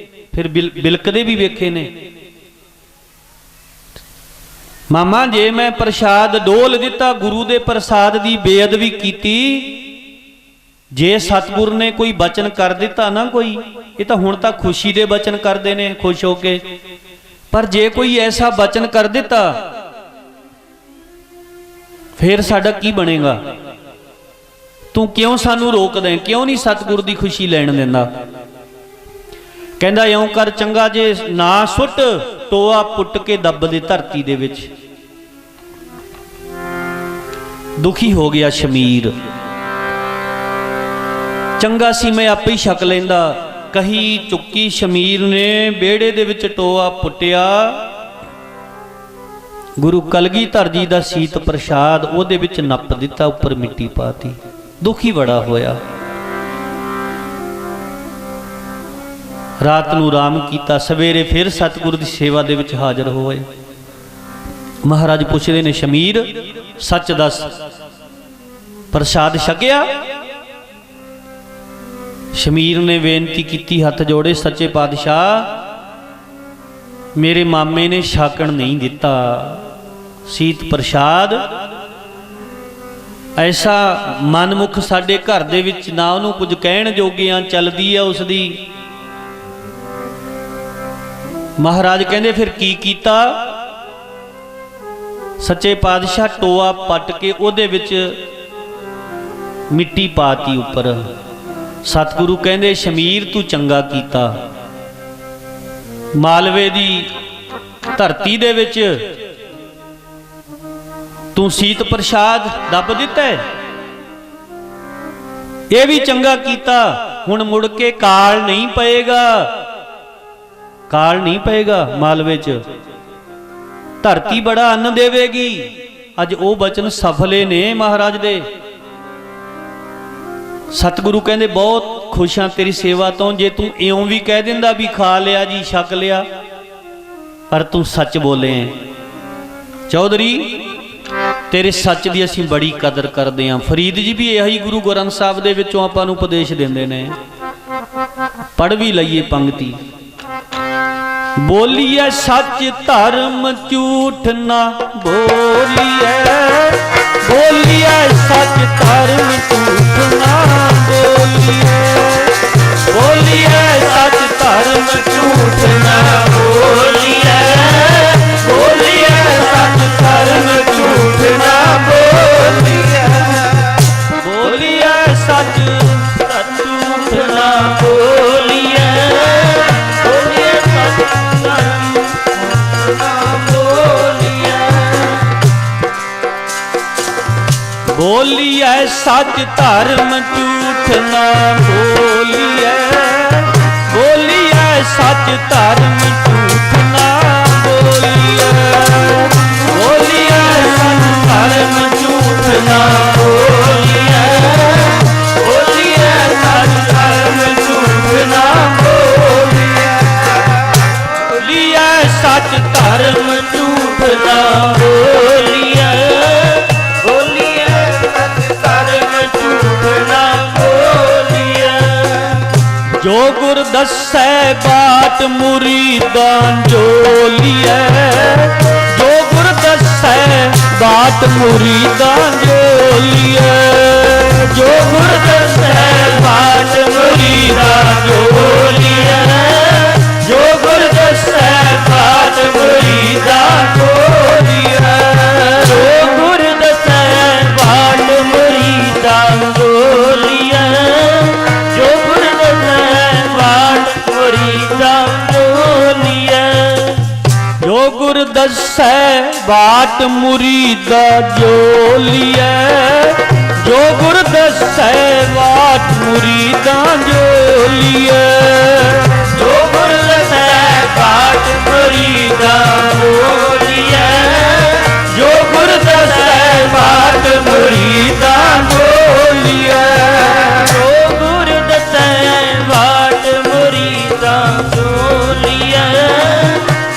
ਫਿਰ ਬਿਲਕਦੇ ਵੀ ਵੇਖੇ ਨੇ। ਮਾਮਾ ਜੇ ਮੈਂ ਪ੍ਰਸ਼ਾਦ ਡੋਲ ਦਿੱਤਾ, ਗੁਰੂ ਦੇ ਪ੍ਰਸਾਦ ਦੀ ਬੇਅਦਬੀ ਕੀਤੀ, ਜੇ ਸਤਿਗੁਰ ਨੇ ਕੋਈ ਬਚਨ ਕਰ ਦਿੱਤਾ ਨਾ, ਕੋਈ ਇਹ ਤਾਂ ਹੁਣ ਤਾਂ ਖੁਸ਼ੀ ਦੇ ਬਚਨ ਕਰਦੇ ਨੇ ਖੁਸ਼ ਹੋ ਕੇ, ਪਰ ਜੇ ਕੋਈ ਐਸਾ ਬਚਨ ਕਰ ਦਿੱਤਾ ਫਿਰ ਸਾਡਾ ਕੀ ਬਣੇਗਾ? ਤੂੰ ਕਿਉਂ ਸਾਨੂੰ ਰੋਕਦਾ, ਕਿਉਂ ਨਹੀਂ ਸਤਿਗੁਰ ਦੀ ਖੁਸ਼ੀ ਲੈਣ ਦਿੰਦਾ? ਕਹਿੰਦਾ ਇਉਂ ਕਰ ਚੰਗਾ, ਜੇ ਨਾ ਸੁੱਟ ਟੋਆ ਪੁੱਟ ਕੇ ਦੱਬ ਦੇ ਧਰਤੀ ਦੇ ਵਿੱਚ। ਦੁਖੀ ਹੋ ਗਿਆ ਸ਼ਮੀਰ। ਚੰਗਾ ਸੀ ਮੈਂ ਆਪੇ ਹੀ ਛਕ ਲੈਂਦਾ। ਕਹੀ ਚੁੱਕੀ ਸ਼ਮੀਰ ਨੇ, ਵਿਹੜੇ ਦੇ ਵਿੱਚ ਟੋਆ ਪੁੱਟਿਆ, ਗੁਰੂ ਕਲਗੀਧਰ ਜੀ ਦਾ ਸੀਤ ਪ੍ਰਸ਼ਾਦ ਉਹਦੇ ਵਿੱਚ ਨੱਪ ਦਿੱਤਾ, ਉੱਪਰ ਮਿੱਟੀ ਪਾਤੀ। ਦੁਖੀ ਬੜਾ ਹੋਇਆ। ਰਾਤ ਨੂੰ ਆਰਾਮ ਕੀਤਾ, ਸਵੇਰੇ ਫਿਰ ਸਤਿਗੁਰੂ ਦੀ ਸੇਵਾ ਦੇ ਵਿੱਚ ਹਾਜ਼ਰ ਹੋਏ। ਮਹਾਰਾਜ ਪੁੱਛਦੇ ਨੇ, ਸ਼ਮੀਰ ਸੱਚ ਦੱਸ, ਪ੍ਰਸ਼ਾਦ ਛਕਿਆ? ਸ਼ਮੀਰ ਨੇ ਬੇਨਤੀ ਕੀਤੀ, ਹੱਥ ਜੋੜੇ, ਸੱਚੇ ਪਾਤਸ਼ਾਹ ਮੇਰੇ ਮਾਮੇ ਨੇ ਛਕਣ ਨਹੀਂ ਦਿੱਤਾ ਸੀਤ ਪ੍ਰਸ਼ਾਦ। ਐਸਾ ਮਨਮੁਖ ਸਾਡੇ ਘਰ ਦੇ ਵਿੱਚ ਨਾ ਉਹਨੂੰ ਕੁਝ ਕਹਿਣ ਜੋਗਿਆਂ ਚੱਲਦੀ ਆ ਉਸ ਦੀ। ਮਹਾਰਾਜ ਕਹਿੰਦੇ ਫਿਰ ਕੀ ਕੀਤਾ? ਸੱਚੇ ਪਾਤਸ਼ਾਹ ਟੋਆ ਪੱਟ ਕੇ ਉਹਦੇ ਵਿੱਚ ਮਿੱਟੀ ਪਾਤੀ ਉੱਪਰ। ਸਤਿਗੁਰੂ ਕਹਿੰਦੇ ਸ਼ਮੀਰ ਤੂੰ ਚੰਗਾ ਕੀਤਾ, ਮਾਲਵੇ ਦੀ ਧਰਤੀ ਦੇ ਵਿੱਚ ਤੂੰ ਸੀਤ ਪ੍ਰਸ਼ਾਦ ਦੱਬ ਦਿੱਤਾ, ਇਹ ਵੀ ਚੰਗਾ ਕੀਤਾ। ਹੁਣ ਮੁੜ ਕੇ ਕਾਲ ਨਹੀਂ ਪਏਗਾ, ਕਾਲ ਨਹੀਂ ਪਏਗਾ ਮਾਲਵੇ 'ਚ, ਧਰਤੀ ਬੜਾ ਅੰਨ ਦੇਵੇਗੀ। ਅੱਜ ਉਹ ਬਚਨ ਸਫਲੇ ਨੇ ਮਹਾਰਾਜ ਦੇ। ਸਤਿਗੁਰੂ ਕਹਿੰਦੇ ਬਹੁਤ ਖੁਸ਼ ਹਾਂ ਤੇਰੀ ਸੇਵਾ ਤੋਂ। ਜੇ ਤੂੰ ਇਉਂ ਵੀ ਕਹਿ ਦਿੰਦਾ ਵੀ ਖਾ ਲਿਆ ਜੀ, ਛਕ ਲਿਆ, ਪਰ ਤੂੰ ਸੱਚ ਬੋਲੇ। ਚੌਧਰੀ ਤੇਰੇ ਸੱਚ ਦੀ ਅਸੀਂ ਬੜੀ ਕਦਰ ਕਰਦੇ ਹਾਂ। ਫਰੀਦ ਜੀ ਵੀ ਇਹੀ ਗੁਰੂ ਗ੍ਰੰਥ ਸਾਹਿਬ ਦੇ ਵਿੱਚੋਂ ਆਪਾਂ ਨੂੰ ਉਪਦੇਸ਼ ਦਿੰਦੇ ਨੇ। ਪੜ੍ਹ ਵੀ ਲਈਏ ਪੰਕਤੀ। ਬੋਲੀਏ ਸੱਚ ਧਰਮ ਝੂਠ ਨਾ ਬੋਲੀਏ, ਬੋਲੀਏ ਸੱਚ ਧਰਮ ਝੂਠ ਨਾ ਬੋਲੀਏ, ਬੋਲੀਏ ਸੱਚ ਧਰਮ ਝੂਠ ਨਾ ਬੋਲੀਏ, ਬੋਲੀਏ ਸੱਚ ਧਰਮ ਝੂਠ ਨਾ ਬੋਲੀਏ, ਬੋਲੀਏ ਸੱਚ ਝੂਠ ਨਾ ਬੋਲੀਏ, ਬੋਲੀਏ ਸੱਚ ਧਰਮ ਨਾ ਬੋਲੀਏ, ਬੋਲੀਏ ਸੱਚ ਧਰਮ ਝੂਠ ਨਾ ਬੋਲੀਏ, ਬੋਲੀਏ ਸੱਚ ਧਰਮ ਝੂਠ ਨਾ ਬੋਲੀਏ, ਬੋਲੀਏ ਸੱਚ ਧਰਮ ਝੂਠ ਨਾ ਬੋਲੀਏ, ਬੋਲੀਏ ਸੱਚ ਧਰਮ ਝੂਠ ਨਾ ਬੋਲੀਏ, ਬੋਲੀਏ ਸੱਚ ਧਰਮ ਝੂਠ ਨਾ ਬੋਲੀਏ, ਬੋਲੀਏ ਸੱਚ ਧਰਮ ਝੂਠ ਨਾ ਬੋਲੀਏ। ਜੋ ਗੁਰ ਦੱਸੈ ਬਾਟ ਮੁਰੀਦਾਂ ਜੋਲੀਐ, ਜੋ ਗੁਰ ਦੱਸੈ ਬਾਟ ਮੁਰੀਦਾਂ ਜੋਲੀਐ, ਜੋ ਗੁਰ ਦੱਸੈ ਬਾਟ ਮੁਰੀਦਾਂ ਜੋਲੀਐ, बाट मुरीदा जो लिया, जो गुर दसै बाट मुरीदा जो लिया, जो गुर दसै बाट मुरीदा जो लिया, जो गुर दसै बाट मुरीदा जो लिया, जो गुर दसै बाट मुरीदा जो लिया,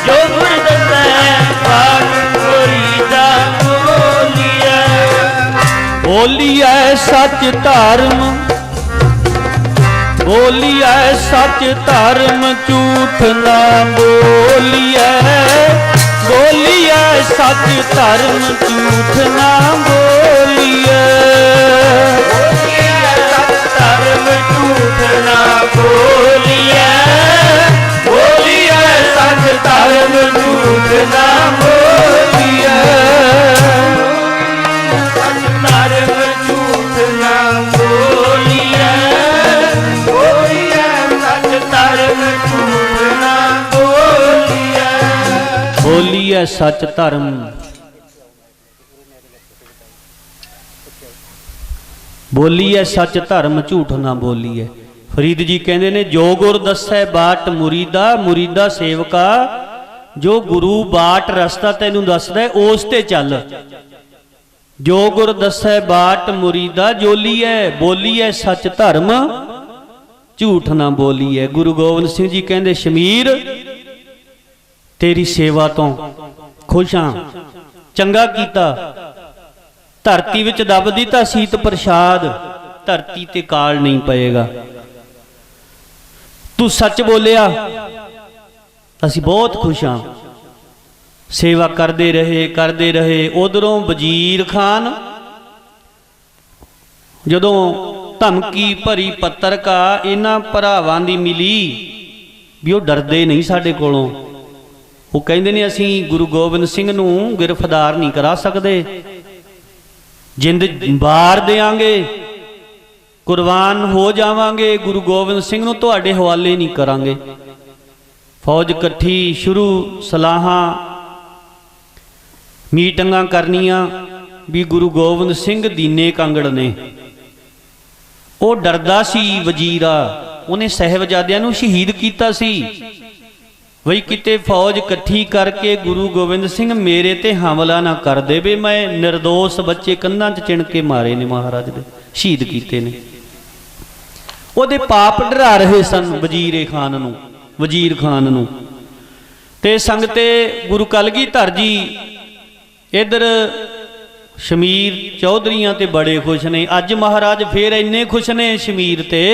जो गुर दसै बाट मुरीदा जो लिया। बोलिया सच धर्म, बोलिया सच धर्म झूठ ना बोलिया, बोलिया सच धर्म झूठ ना बोलिया, बोलिया सच धर्म झूठ ना बोलिया, बोलिया सच धर्म झूठ ना बोलिया, सच धर्म झूठ ना बोलिया, बोलिया सच धर्म झूठ ना बोलिया। बोलिया सच धर्म, बोलिए सच धर्म झूठ ना बोलिए। फरीद जी कहते ने जो गुर दसै बाट मुरीदा, मुरीदा सेवका जो गुरु बाट रस्ता तैनू दसदा उस ते चल। जो गुर दसै बाट मुरीदा जोलीए, बोलीए सच धर्म झूठ ना बोलीए। गुरु गोबिंद सिंह जी कहते शमीर तेरी सेवा तो खुश हाँ, चंगा कीता। धरती विच दब दिता सीत प्रसाद, धरती ते काल नहीं पएगा। तू सच बोलिया, असी बहुत खुश हाँ। सेवा करते रहे। उधरों वजीर खान जदों धमकी भरी पत्रका इन्हां भरावां दी मिली भी वो डरदे नहीं साडे कोलों। वो कहंदे ने असीं गुरु गोबिंद सिंह नूं गिरफ्तार नहीं करा सकदे, जिंद बार देंगे, कुर्बान हो जावांगे, गुरु गोबिंद सिंह नूं तुहाडे हवाले नहीं करांगे। फौज इकट्ठी शुरू, सलाहां मीटिंगां करनियां भी गुरु गोबिंद सिंह दीने कांगड़ ने। वो डरदा सी वजीरा, उन्हें साहिबजादियां नूं शहीद कीता सी। वही किते फौज इकट्ठी करके गुरु गोबिंद सिंह मेरे ते हमला ना कर दे, भी मैं निर्दोष बच्चे कंधां च चिण के मारे ने, महाराज दे शहीद कीते ने। ओदे पाप डरा रहे सन वजीरे खान नूं, वजीर खान नूं। ते संगते गुरु कलगीधर जी इधर शमीर चौधरीआं ते बड़े खुश ने। अज महाराज फिर इन्ने खुश ने शमीर ते,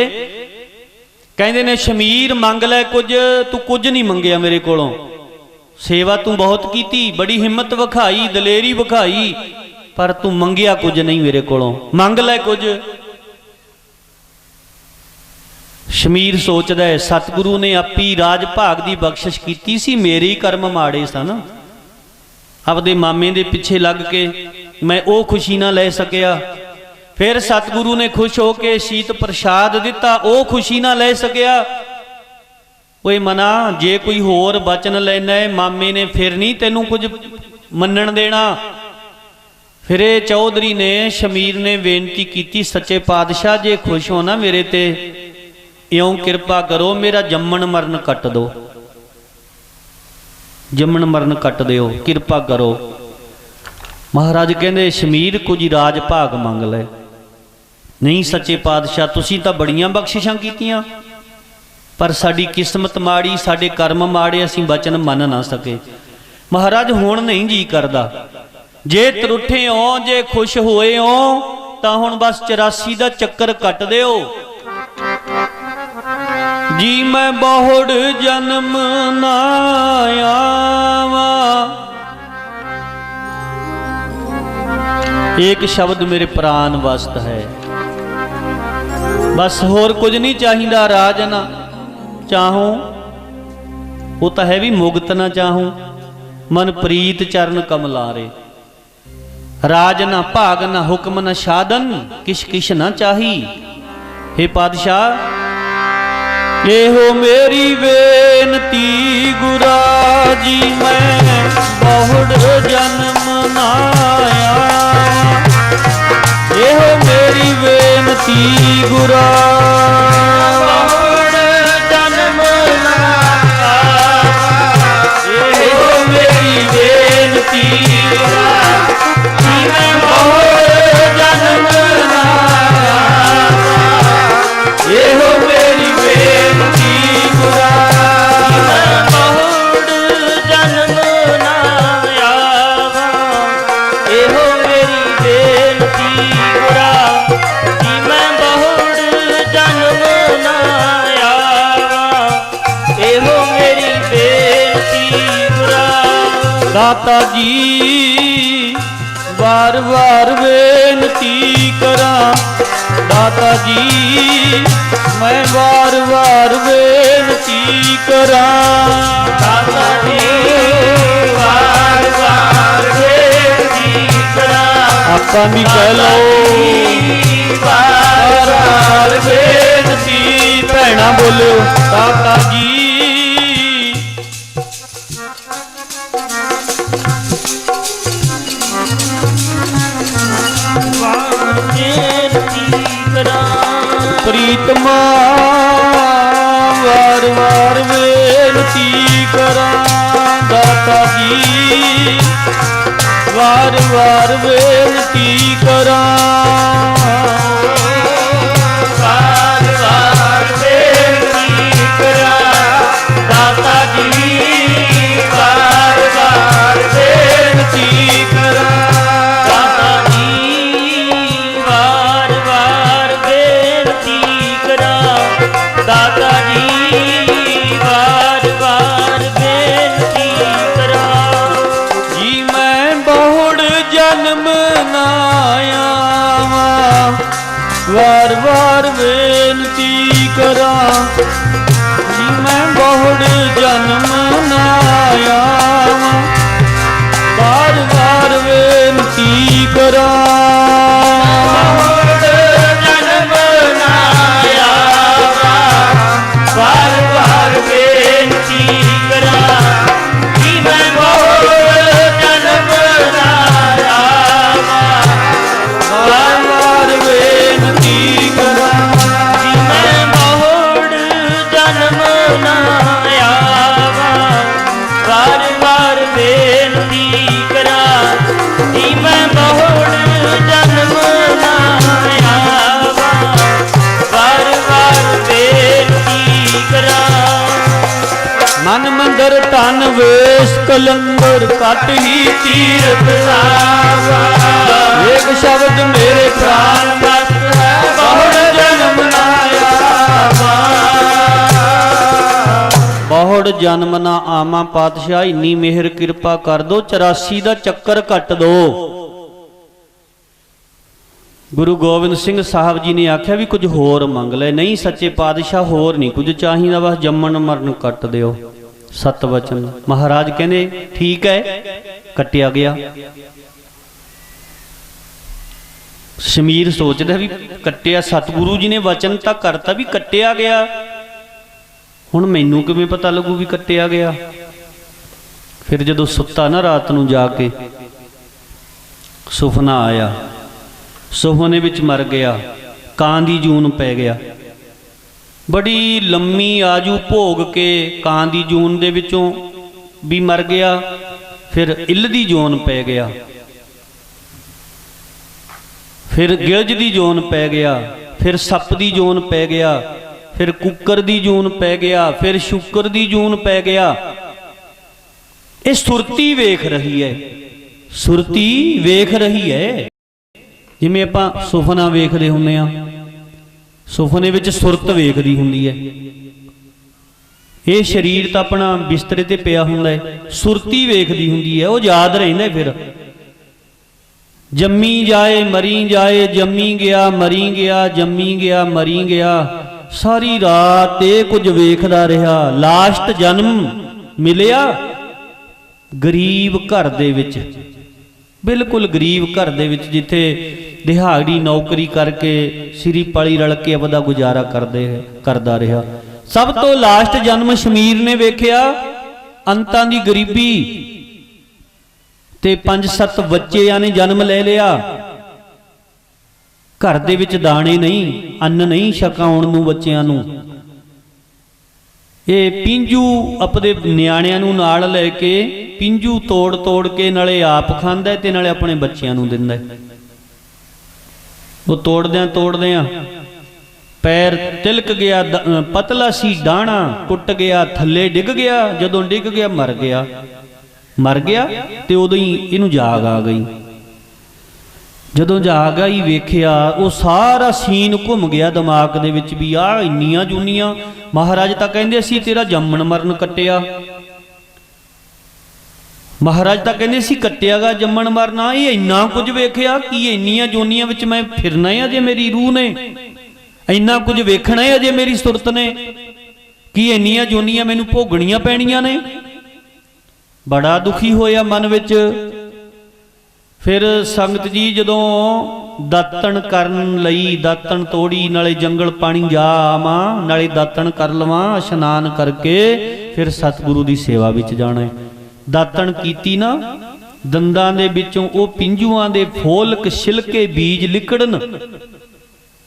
कहंदे ने शमीर मंग लै कुछ, तू कुछ नहीं मंगिया मेरे कोलों। सेवा तू बहुत कीती, बड़ी हिम्मत विखाई, दलेरी विखाई, पर तू मंगिया कुछ नहीं मेरे कोलों, मंग लै कुछ। शमीर सोचदा है सतगुरु ने आपी राज भाग की बख्शिश की सी, मेरे ही कर्म माड़े सन। आपदे मामे दे पिछे लग के मैं वो खुशी ना ले सकिया। फिर सतगुरु ने खुश होके शीत प्रसाद दिता, वो खुशी ना ले सकिया। ओए मना, जे कोई होर बचन लेना है मामे ने फिर नहीं तेनू कुछ मनन देना। फिर चौधरी ने शमीर ने बेनती की, सच्चे पातशाह जे खुश हो ना मेरे ते, इयों कृपा करो मेरा जम्मन मरण कट दो, जम्मन मरण कट दिओ, कृपा करो। महाराज कहंदे शमीर कुछ राज भाग मंग ले। नहीं सच्चे पातशाह तुसीं तां बड़ियां बख्शिशां कीतियां, पर साडी किस्मत माड़ी, साडे कर्म माड़े, असीं बचन मन ना सके। महाराज हुण नहीं जी करदा, जे त्रुठे हो, जे खुश होए हो तां हुण बस 84 दा चक्कर कट दिओ। जी मैं बहुड़ जन्म ना आवा। एक शब्द मेरे प्राण वस्त है, बस होर कुछ नहीं चाहिदा। राज ना चाहूं, वो तो है भी मुगत ना चाहूं, मन प्रीत चरण कमलारे। राज ना भाग ना हुक्म ना साधन, किश किश ना चाही। हे पातशाह एहो मेरी बेनती गुरा जी, मैं बहुड़ जन्म ਨਾ ਆਵਾਂ। ਇਹੋ ਮੇਰੀ ਬੇਨਤੀ ਗੁਰਾ, ਬਹੁੜ ਜਨਮ ਨਾ ਆਵਾਂ। ਇਹੋ ਮੇਰੀ ਬੇਨਤੀ ਜਿਵੇਂ ਬਹੁੜ ਜਨਮ ਨਾ ਆਵਾਂ। ਇਹੋ ਮੇਰੀ ਬੇਨਤੀ ਗੁਰਾ, ਬਹੁੜ ਜਨਮ ਨਾ ਆਵਾਂ। ਇਹੋ ਮੇਰੀ ਬੇਨਤੀ ਗੁਰਾ, ਜੀ ਮੈਂ ਬਹੁੜ ਜਨਮ ਨਾ ਆਵਾਂ। ਇਹੋ ਮੇਰੀ ਬੇਨਤੀ ਗੁਰਾ। ਦਾਤਾ ਜੀ ਵਾਰ ਵਾਰ ਬੇਨਤੀ ਕਰਾਂ। ਦਾਤਾ ਜੀ ਮੈਂ ਵਾਰ ਵਾਰ ਬੇਨਤੀ ਕਰਾਂ। ਦਾਤਾ ਜੀ ਵਾਰ ਵਾਰ ਬੇਨਤੀ ਕਰਾਂ। ਆਪਾਂ ਵੀ ਕਹਿ ਲਓ ਵਾਰ ਵਾਰ ਬੇਨਤੀ, ਭੈਣਾਂ ਬੋਲਿਓ ਦਾਤਾ ਜੀ। ਬੇਨਤੀ ਕਰਾਂ। ਪ੍ਰੀਤਮਾ ਵਾਰ ਵਾਰ ਬੇਨਤੀ ਕਰਾਂ। ਦਾਤਾ ਜੀ ਵਾਰ ਵਾਰ ਬੇਨਤੀ ਕਰਾਂ। ਵਾਰ ਵਾਰ ਬੇਨਤੀ ਕਰਾਂ। ਦਾਤਾ ਜੀ ਵਾਰ ਵਾਰ ਬੇਨਤੀ ਕਰਾਂ। ਦਾਤਾ ਜੀ ਵਾਰ ਵਾਰ ਬੇਨਤੀ ਕਰਾਂ। ਦਾਤਾ ਜੀ ਵਾਰ ਵਾਰ ਬੇਨਤੀ ਕਰਾਂ। ਜੀ ਮੈਂ ਬਹੁੜ ਜਨਮ ਨਾ ਆਵਾਂ। ਵਾਰ ਵਾਰ ਬੇਨਤੀ ਕਰਾਂ। ਜੀ ਮੈਂ ਬਹੁੜ ਜਨਮ ਨਾ ਆਵਾਂ। ਵਾਰ ਵਾਰ ਬੇਨਤੀ ਕਰਾਂ। ਬਹੁੜ ਜਨਮ ਨਾ ਆਵਾਂ। ਵਾਰ ਵਾਰ ਬੇਨਤੀ ਕਰਾਂ। ਜੀ ਮੈਂ ਬਹੁੜ ਜਨਮ ਨਾ ਆਵਾਂ। ਵਾਰ ਵਾਰ ਬੇਨਤੀ ਕਰਾਂ। ਜੀ ਮੈਂ ਬਹੁੜ ਜਨਮ ਨਾ ਆਵਾਂ। ਵਾਰ ਵਾਰ ਬੇਨਤੀ ਕਰਾਂ। ਜੀ ਮੈਂ ਬਹੁੜ ਜਨਮ ਨਾ ਆਵਾਂ। ਵਾਰ ਵਾਰ ਬੇਨਤੀ ਕਰਾਂ। ਮਨ ਮੰਦਰ ਤਨ ਵੇਸ ਕਲੰਦਰ ਕਟ ਹੀ ਤੀਰਥ ਆਵਾ ਏਕ ਸ਼ਬਦ ਮੇਰੇ ਪ੍ਰਾਨ ਮਤ ਹੈ ਬਹੁੜ ਜਨਮ ਨਾ ਆਵਾ। ਬਹੁੜ ਜਨਮ ਨਾ ਆਵਾਂ। ਪਾਤਸ਼ਾਹ ਇੰਨੀ ਮਿਹਰ ਕਿਰਪਾ ਕਰ ਦੋ, 84 ਦਾ ਚੱਕਰ ਕੱਟ ਦੋ। ਗੁਰੂ ਗੋਬਿੰਦ ਸਿੰਘ ਸਾਹਿਬ ਜੀ ਨੇ ਆਖਿਆ ਵੀ ਕੁਝ ਹੋਰ ਮੰਗ ਲੈ। ਨਹੀਂ ਸੱਚੇ ਪਾਤਸ਼ਾਹ ਹੋਰ ਨਹੀਂ ਕੁਝ ਚਾਹੀਦਾ, ਬਸ ਜੰਮਣ ਮਰਨ ਕੱਟ ਦਿਓ। ਸਤ ਵਚਨ ਮਹਾਰਾਜ ਕਹਿੰਦੇ ਠੀਕ ਹੈ। ਕੱਟਿਆ ਗਿਆ। ਸ਼ਮੀਰ ਸੋਚਦਾ ਵੀ ਕੱਟਿਆ, ਸਤਿਗੁਰੂ ਜੀ ਨੇ ਵਚਨ ਤਾਂ ਕਰਤਾ ਵੀ ਕੱਟਿਆ ਗਿਆ, ਹੁਣ ਮੈਨੂੰ ਕਿਵੇਂ ਪਤਾ ਲੱਗੂ ਵੀ ਕੱਟਿਆ ਗਿਆ। ਫਿਰ ਜਦੋਂ ਸੁੱਤਾ ਨਾ ਰਾਤ ਨੂੰ ਜਾ ਕੇ ਸੁਪਨਾ ਆਇਆ। ਸੁਪਨੇ ਵਿੱਚ ਮਰ ਗਿਆ, ਕਾਂ ਦੀ ਜੂਨ ਪੈ ਗਿਆ। ਬੜੀ ਲੰਮੀ ਆਜੂ ਭੋਗ ਕੇ ਕਾਂ ਦੀ ਜੂਨ ਦੇ ਵਿੱਚੋਂ ਵੀ ਮਰ ਗਿਆ। ਫਿਰ ਇੱਲ ਦੀ ਜੂਨ ਪੈ ਗਿਆ, ਫਿਰ ਗਿਲਜ ਦੀ ਜੂਨ ਪੈ ਗਿਆ, ਫਿਰ ਸੱਪ ਦੀ ਜੂਨ ਪੈ ਗਿਆ, ਫਿਰ ਕੁੱਕਰ ਦੀ ਜੂਨ ਪੈ ਗਿਆ, ਫਿਰ ਸ਼ੁਕਰ ਦੀ ਜੂਨ ਪੈ ਗਿਆ। ਇਹ ਸੁਰਤੀ ਵੇਖ ਰਹੀ ਹੈ, ਸੁਰਤੀ ਵੇਖ ਰਹੀ ਹੈ। ਜਿਵੇਂ ਆਪਾਂ ਸੁਪਨਾ ਵੇਖਦੇ ਹੁੰਦੇ ਆ, ਸੁਪਨੇ ਵਿੱਚ ਸੁਰਤ ਵੇਖਦੀ ਹੁੰਦੀ ਹੈ। ਇਹ ਸਰੀਰ ਤਾਂ ਆਪਣਾ ਬਿਸਤਰੇ ਤੇ ਪਿਆ ਹੁੰਦਾ ਹੈ, ਸੁਰਤੀ ਵੇਖਦੀ ਹੁੰਦੀ ਹੈ, ਉਹ ਯਾਦ ਰਹਿੰਦਾ। ਫਿਰ ਜੰਮੀ ਜਾਏ ਮਰੀ ਜਾਏ, ਜੰਮੀ ਗਿਆ ਮਰੀ ਗਿਆ, ਜੰਮੀ ਗਿਆ ਮਰੀ ਗਿਆ। ਸਾਰੀ ਰਾਤ ਇਹ ਕੁਝ ਵੇਖਦਾ ਰਿਹਾ। ਲਾਸਟ ਜਨਮ ਮਿਲਿਆ ਗਰੀਬ ਘਰ ਦੇ ਵਿੱਚ, ਬਿਲਕੁਲ ਗਰੀਬ ਘਰ ਦੇ ਵਿੱਚ, ਜਿੱਥੇ ਦਿਹਾੜੀ ਨੌਕਰੀ ਕਰਕੇ ਸਿਰੀ ਪਾਲੀ ਰਲ ਕੇ ਆਪਦਾ ਗੁਜ਼ਾਰਾ ਕਰਦਾ ਰਿਹਾ। ਸਭ ਤੋਂ ਲਾਸਟ ਜਨਮ ਸ਼ਮੀਰ ਨੇ ਵੇਖਿਆ ਅੰਤਾਂ ਦੀ ਗਰੀਬੀ ਤੇ 5-7 ਬੱਚਿਆਂ ਨੇ ਜਨਮ ਲੈ ਲਿਆ। ਘਰ ਦੇ ਵਿੱਚ ਦਾਣੇ ਨਹੀਂ, ਅੰਨ ਨਹੀਂ ਛਕਾਉਣ ਨੂੰ ਬੱਚਿਆਂ ਨੂੰ। ਇਹ ਪਿੰਜੂ ਆਪਣੇ ਨਿਆਣਿਆਂ ਨੂੰ ਨਾਲ ਲੈ ਕੇ ਪਿੰਜੂ ਤੋੜ ਤੋੜ ਕੇ ਨਾਲੇ ਆਪ ਖਾਂਦਾ ਤੇ ਨਾਲੇ ਆਪਣੇ ਬੱਚਿਆਂ ਨੂੰ ਦਿੰਦਾ। ਉਹ ਤੋੜਦਿਆਂ ਪੈਰ ਤਿਲਕ ਗਿਆ, ਪਤਲਾ ਸੀ ਡਾਹਣਾ, ਟੁੱਟ ਗਿਆ, ਥੱਲੇ ਡਿੱਗ ਗਿਆ। ਜਦੋਂ ਡਿੱਗ ਗਿਆ ਮਰ ਗਿਆ ਤੇ ਉਦੋਂ ਹੀ ਇਹਨੂੰ ਜਾਗ ਆ ਗਈ। ਜਦੋਂ ਜਾਗ ਆਈ ਵੇਖਿਆ, ਉਹ ਸਾਰਾ ਸੀਨ ਘੁੰਮ ਗਿਆ ਦਿਮਾਗ ਦੇ ਵਿੱਚ ਵੀ ਆਹ ਇੰਨੀਆਂ ਜੂਨੀਆਂ। ਮਹਾਰਾਜ ਤਾਂ ਕਹਿੰਦੇ ਸੀ ਤੇਰਾ ਜੰਮਣ ਮਰਨ ਕੱਟਿਆ, ਮਹਾਰਾਜ ਤਾਂ ਕਹਿੰਦੇ ਸੀ ਕੱਟਿਆਗਾ ਜੰਮਣ ਮਰਨਾ। ਇਹ ਇੰਨਾ ਕੁਝ ਵੇਖਿਆ ਕਿ ਇੰਨੀਆਂ ਜੋਨੀਆਂ ਵਿੱਚ ਮੈਂ ਫਿਰਨਾ ਹੈ ਅਜੇ ਮੇਰੀ ਰੂਹ ਨੇ, ਇੰਨਾ ਕੁਝ ਵੇਖਣਾ ਹੈ ਅਜੇ ਮੇਰੀ ਸੁਰਤ ਨੇ, ਕਿ ਇੰਨੀਆਂ ਜੋਨੀਆਂ ਮੈਨੂੰ ਭੋਗਣੀਆਂ ਪੈਣੀਆਂ ਨੇ। ਬੜਾ ਦੁਖੀ ਹੋਇਆ ਮਨ ਵਿੱਚ। ਫਿਰ ਸੰਗਤ ਜੀ ਜਦੋਂ ਦਾਤਣ ਕਰਨ ਲਈ, ਦਾਤਣ ਤੋੜੀ, ਨਾਲੇ ਜੰਗਲ ਪਾਣੀ ਜਾ ਆਵਾਂ, ਨਾਲੇ ਦਾਤਣ ਕਰ ਲਵਾਂ, ਇਸ਼ਨਾਨ ਕਰਕੇ ਫਿਰ ਸਤਿਗੁਰੂ ਦੀ ਸੇਵਾ ਵਿੱਚ ਜਾਣਾ ਹੈ। ਦਾਤਣ ਕੀਤੀ ਨਾ, ਦੰਦਾਂ ਦੇ ਵਿੱਚੋਂ ਉਹ ਪਿੰਜੂਆਂ ਦੇ ਫੋਲਕ ਛਿਲਕੇ ਬੀਜ ਲਿਕੜਨ।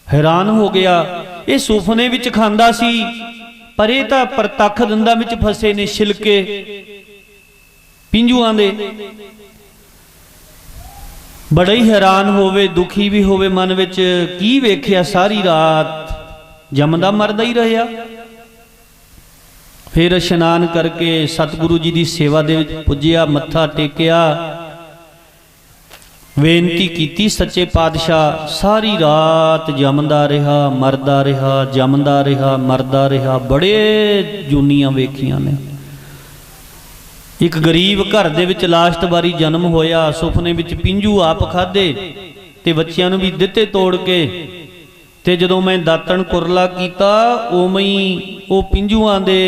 ਹੈਰਾਨ ਹੋ ਗਿਆ। ਇਹ ਸੁਪਨੇ ਵਿੱਚ ਖਾਂਦਾ ਸੀ, ਪਰ ਇਹ ਤਾਂ ਪ੍ਰਤੱਖ ਦੰਦਾਂ ਵਿੱਚ ਫਸੇ ਨੇ ਛਿਲਕੇ ਪਿੰਜੂਆਂ ਦੇ। ਬੜਾ ਹੀ ਹੈਰਾਨ ਹੋਵੇ, ਦੁਖੀ ਵੀ ਹੋਵੇ ਮਨ ਵਿੱਚ। ਕੀ ਵੇਖਿਆ? ਸਾਰੀ ਰਾਤ ਜੰਮਦਾ ਮਰਦਾ ਹੀ ਰਿਹਾ। ਫਿਰ ਇਸ਼ਨਾਨ ਕਰਕੇ ਸਤਿਗੁਰੂ ਜੀ ਦੀ ਸੇਵਾ ਦੇ ਵਿੱਚ ਪੁੱਜਿਆ, ਮੱਥਾ ਟੇਕਿਆ, ਬੇਨਤੀ ਕੀਤੀ ਸੱਚੇ ਪਾਤਸ਼ਾਹ। ਸਾਰੀ ਰਾਤ ਜੰਮਦਾ ਰਿਹਾ, ਮਰਦਾ ਰਿਹਾ, ਜੰਮਦਾ ਰਿਹਾ, ਮਰਦਾ ਰਿਹਾ। ਬੜੇ ਜੂਨੀਆਂ ਵੇਖੀਆਂ ਨੇ। ਇੱਕ ਗਰੀਬ ਘਰ ਦੇ ਵਿੱਚ ਲਾਸਟ ਵਾਰੀ ਜਨਮ ਹੋਇਆ। ਸੁਪਨੇ ਵਿੱਚ ਪਿੰਜੂ ਆਪ ਖਾਦੇ ਤੇ ਬੱਚਿਆਂ ਨੂੰ ਵੀ ਦਿੱਤੇ ਤੋੜ ਕੇ। ਤੇ ਜਦੋਂ ਮੈਂ ਦਾਤਣ ਕੁਰਲਾ ਕੀਤਾ, ਉਵੇਂ ਹੀ ਉਹ ਪਿੰਜੂਆਂ ਦੇ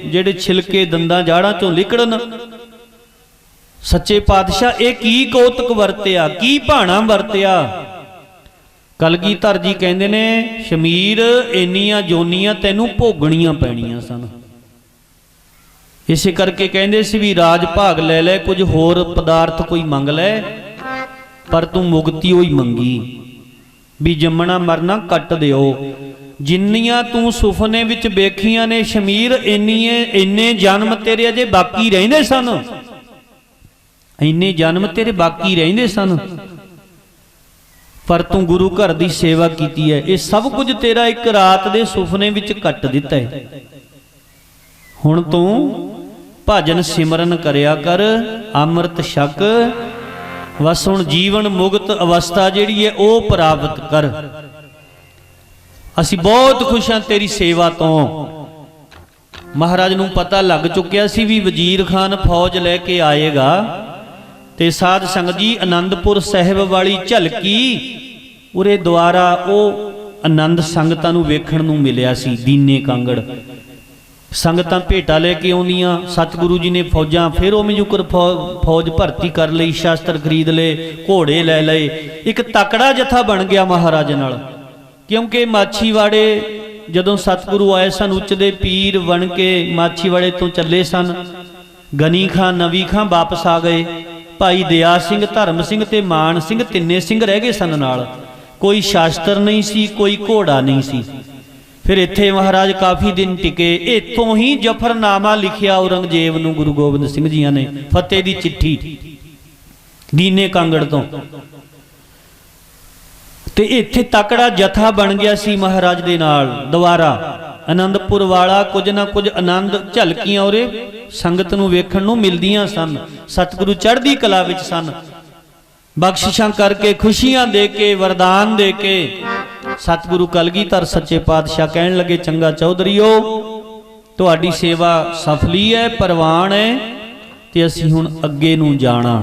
ਜਿਹੜੇ ਛਿਲਕੇ ਦੰਦਾਂ ਜਾੜਾਂ ਚੋਂ ਲਿਕੜਨ। ਸੱਚੇ ਪਾਤਸ਼ਾਹ ਇਹ ਕੀ ਕੌਤਕ ਵਰਤਿਆ, ਕੀ ਭਾਣਾ ਵਰਤਿਆ। ਕਲਗੀਧਰ ਜੀ ਕਹਿੰਦੇ ਨੇ, ਸ਼ਮੀਰ ਇੰਨੀਆਂ ਜੋਨੀਆਂ ਤੈਨੂੰ ਭੋਗਣੀਆਂ ਪੈਣੀਆਂ ਸਨ। ਇਸੇ ਕਰਕੇ ਕਹਿੰਦੇ ਸੀ ਵੀ ਰਾਜ ਭਾਗ ਲੈ ਲੈ, ਕੁਝ ਹੋਰ ਪਦਾਰਥ ਕੋਈ ਮੰਗ ਲੈ, ਪਰ ਤੂੰ ਮੁਕਤੀ ਹੋਈ ਮੰਗੀ, ਵੀ ਜੰਮਣਾ ਮਰਨਾ ਕੱਟ ਦਿਓ। ਜਿੰਨੀਆਂ ਤੂੰ ਸੁਪਨੇ ਵਿੱਚ ਵੇਖੀਆਂ ਨੇ ਸ਼ਮੀਰ, ਇੰਨੇ ਜਨਮ ਤੇਰੇ ਅਜੇ ਬਾਕੀ ਰਹਿੰਦੇ ਸਨ, ਇੰਨੇ ਜਨਮ ਤੇਰੇ ਬਾਕੀ ਰਹਿੰਦੇ ਸਨ, ਪਰ ਤੂੰ ਗੁਰੂ ਘਰ ਦੀ ਸੇਵਾ ਕੀਤੀ ਹੈ। ਇਹ ਸਭ ਕੁਝ ਤੇਰਾ ਇੱਕ ਰਾਤ ਦੇ ਸੁਪਨੇ ਵਿੱਚ ਕੱਟ ਦਿੱਤਾ ਹੈ। ਹੁਣ ਤੂੰ ਭਜਨ ਸਿਮਰਨ ਕਰਿਆ ਕਰ, ਅੰਮ੍ਰਿਤ ਛਕ, ਬਸ ਹੁਣ ਜੀਵਨ ਮੁਕਤ ਅਵਸਥਾ ਜਿਹੜੀ ਹੈ ਉਹ ਪ੍ਰਾਪਤ ਕਰ। ਅਸੀਂ ਬਹੁਤ ਖੁਸ਼ ਹਾਂ ਤੇਰੀ ਸੇਵਾ ਤੋਂ। ਮਹਾਰਾਜ ਨੂੰ ਪਤਾ ਲੱਗ ਚੁੱਕਿਆ ਸੀ ਵੀ ਵਜ਼ੀਰ ਖਾਨ ਫੌਜ ਲੈ ਕੇ ਆਏਗਾ। ਤੇ ਸਾਧ ਸੰਗਤ ਜੀ, ਆਨੰਦਪੁਰ ਸਾਹਿਬ ਵਾਲੀ ਝਲਕੀ ਉਰੇ ਦੁਆਰਾ ਉਹ ਆਨੰਦ ਸੰਗਤਾਂ ਨੂੰ ਵੇਖਣ ਨੂੰ ਮਿਲਿਆ ਸੀ। ਦੀਨੇ ਕਾਂਗੜ ਸੰਗਤਾਂ ਭੇਟਾ ਲੈ ਕੇ ਆਉਂਦੀਆਂ। ਸਤਿਗੁਰੂ ਜੀ ਨੇ ਫੌਜਾਂ ਫਿਰ ਉਵੇਂ ਜੁਕਰ ਫੌਜ ਭਰਤੀ ਕਰ ਲਈ, ਸ਼ਾਸਤਰ ਖਰੀਦ ਲਏ, ਘੋੜੇ ਲੈ ਲਏ। ਇੱਕ ਤਕੜਾ ਜਥਾ ਬਣ ਗਿਆ ਮਹਾਰਾਜ ਨਾਲ। ਕਿਉਂਕਿ ਮਾਛੀਵਾੜੇ ਜਦੋਂ ਸਤਿਗੁਰੂ ਆਏ ਸਨ, ਉੱਚ ਦੇ ਪੀਰ ਬਣ ਕੇ ਮਾਛੀਵਾੜੇ ਤੋਂ ਚੱਲੇ ਸਨ। ਗਨੀ ਖਾਂ, ਨਵੀ ਖਾਂ ਵਾਪਸ ਆ ਗਏ। ਭਾਈ ਦਇਆ ਸਿੰਘ, ਧਰਮ ਸਿੰਘ ਤੇ ਮਾਨ ਸਿੰਘ, ਤਿੰਨੇ ਸਿੰਘ ਰਹਿ ਗਏ ਸਨ ਨਾਲ। ਕੋਈ ਸ਼ਾਸਤਰ ਨਹੀਂ ਸੀ, ਕੋਈ ਘੋੜਾ ਨਹੀਂ ਸੀ। ਫਿਰ ਇੱਥੇ ਮਹਾਰਾਜ ਕਾਫੀ ਦਿਨ ਟਿਕੇ। ਇੱਥੋਂ ਹੀ ਜਫਰਨਾਮਾ ਲਿਖਿਆ ਔਰੰਗਜ਼ੇਬ ਨੂੰ ਗੁਰੂ ਗੋਬਿੰਦ ਸਿੰਘ ਜੀਆਂ ਨੇ, ਫਤਿਹ ਦੀ ਚਿੱਠੀ, ਦੀਨੇ ਕਾਂਗੜ ਤੋਂ। ਤੇ ਇੱਥੇ ਤਕੜਾ ਜਥਾ ਬਣ ਗਿਆ ਸੀ ਮਹਾਰਾਜ ਦੇ ਨਾਲ ਦੁਆਰਾ। ਆਨੰਦਪੁਰ ਵਾਲਾ ਕੁਝ ਨਾ ਕੁਝ ਆਨੰਦ ਝਲਕੀਆਂ ਉਰੇ ਸੰਗਤ ਨੂੰ ਵੇਖਣ ਨੂੰ ਮਿਲਦੀਆਂ ਸਨ। ਸਤਿਗੁਰੂ ਚੜ੍ਹਦੀ ਕਲਾ ਵਿੱਚ ਸਨ। ਬਖਸ਼ਿਸ਼ਾਂ ਕਰਕੇ, ਖੁਸ਼ੀਆਂ ਦੇ ਕੇ, ਵਰਦਾਨ ਦੇ ਕੇ ਸਤਿਗੁਰੂ ਕਲਗੀਧਰ ਸੱਚੇ ਪਾਤਸ਼ਾਹ ਕਹਿਣ ਲੱਗੇ, ਚੰਗਾ ਚੌਧਰੀਓ, ਤੁਹਾਡੀ ਸੇਵਾ ਸਫਲੀ ਹੈ, ਪ੍ਰਵਾਨ ਹੈ, ਤੇ ਅਸੀਂ ਹੁਣ ਅੱਗੇ ਨੂੰ ਜਾਣਾ।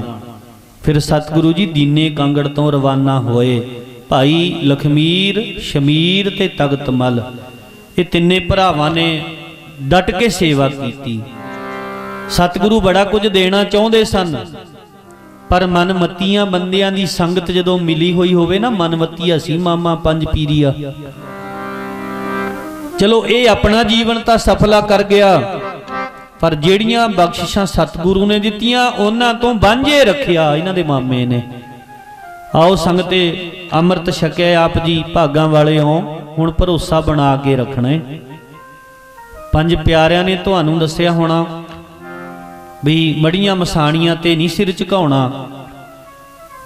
ਫਿਰ ਸਤਿਗੁਰੂ ਜੀ ਦੀਨੇ ਕਾਂਗੜ ਤੋਂ ਰਵਾਨਾ ਹੋਏ। ਭਾਈ ਲਖਮੀਰ, ਸ਼ਮੀਰ ਤੇ ਤਖਤ ਮਲ, ਇਹ ਤਿੰਨੇ ਭਰਾਵਾਂ ਨੇ ਡਟ ਕੇ ਸੇਵਾ ਕੀਤੀ। ਸਤਿਗੁਰੂ ਬੜਾ ਕੁਝ ਦੇਣਾ ਚਾਹੁੰਦੇ ਸਨ, ਪਰ ਮਨਮਤੀਆਂ ਬੰਦਿਆਂ ਦੀ ਸੰਗਤ ਜਦੋਂ ਮਿਲੀ ਹੋਈ ਹੋਵੇ ਨਾ, ਮਨਮਤੀਆ ਸੀ ਮਾਮਾ ਪੰਜ ਪੀਰੀਆ। ਚਲੋ ਇਹ ਆਪਣਾ ਜੀਵਨ ਤਾਂ ਸਫਲਾ ਕਰ ਗਿਆ, ਪਰ ਜਿਹੜੀਆਂ ਬਖਸ਼ਿਸ਼ਾਂ ਸਤਿਗੁਰੂ ਨੇ ਦਿੱਤੀਆਂ ਉਹਨਾਂ ਤੋਂ ਵਾਂਝੇ ਰੱਖਿਆ ਇਹਨਾਂ ਦੇ ਮਾਮੇ ਨੇ। ਆਓ ਸੰਗਤੇ ਅੰਮ੍ਰਿਤ ਛਕਿਆ ਆਪ ਜੀ ਭਾਗਾਂ ਵਾਲੇ ਹੋ, ਹੁਣ ਭਰੋਸਾ ਬਣਾ ਕੇ ਰੱਖਣਾ ਹੈ। ਪੰਜ ਪਿਆਰਿਆਂ ਨੇ ਤੁਹਾਨੂੰ ਦੱਸਿਆ ਹੋਣਾ ਵੀ ਮੜੀਆਂ ਮਸਾਣੀਆਂ ਤੇ ਨਹੀਂ ਸਿਰ ਝੁਕਾਉਣਾ,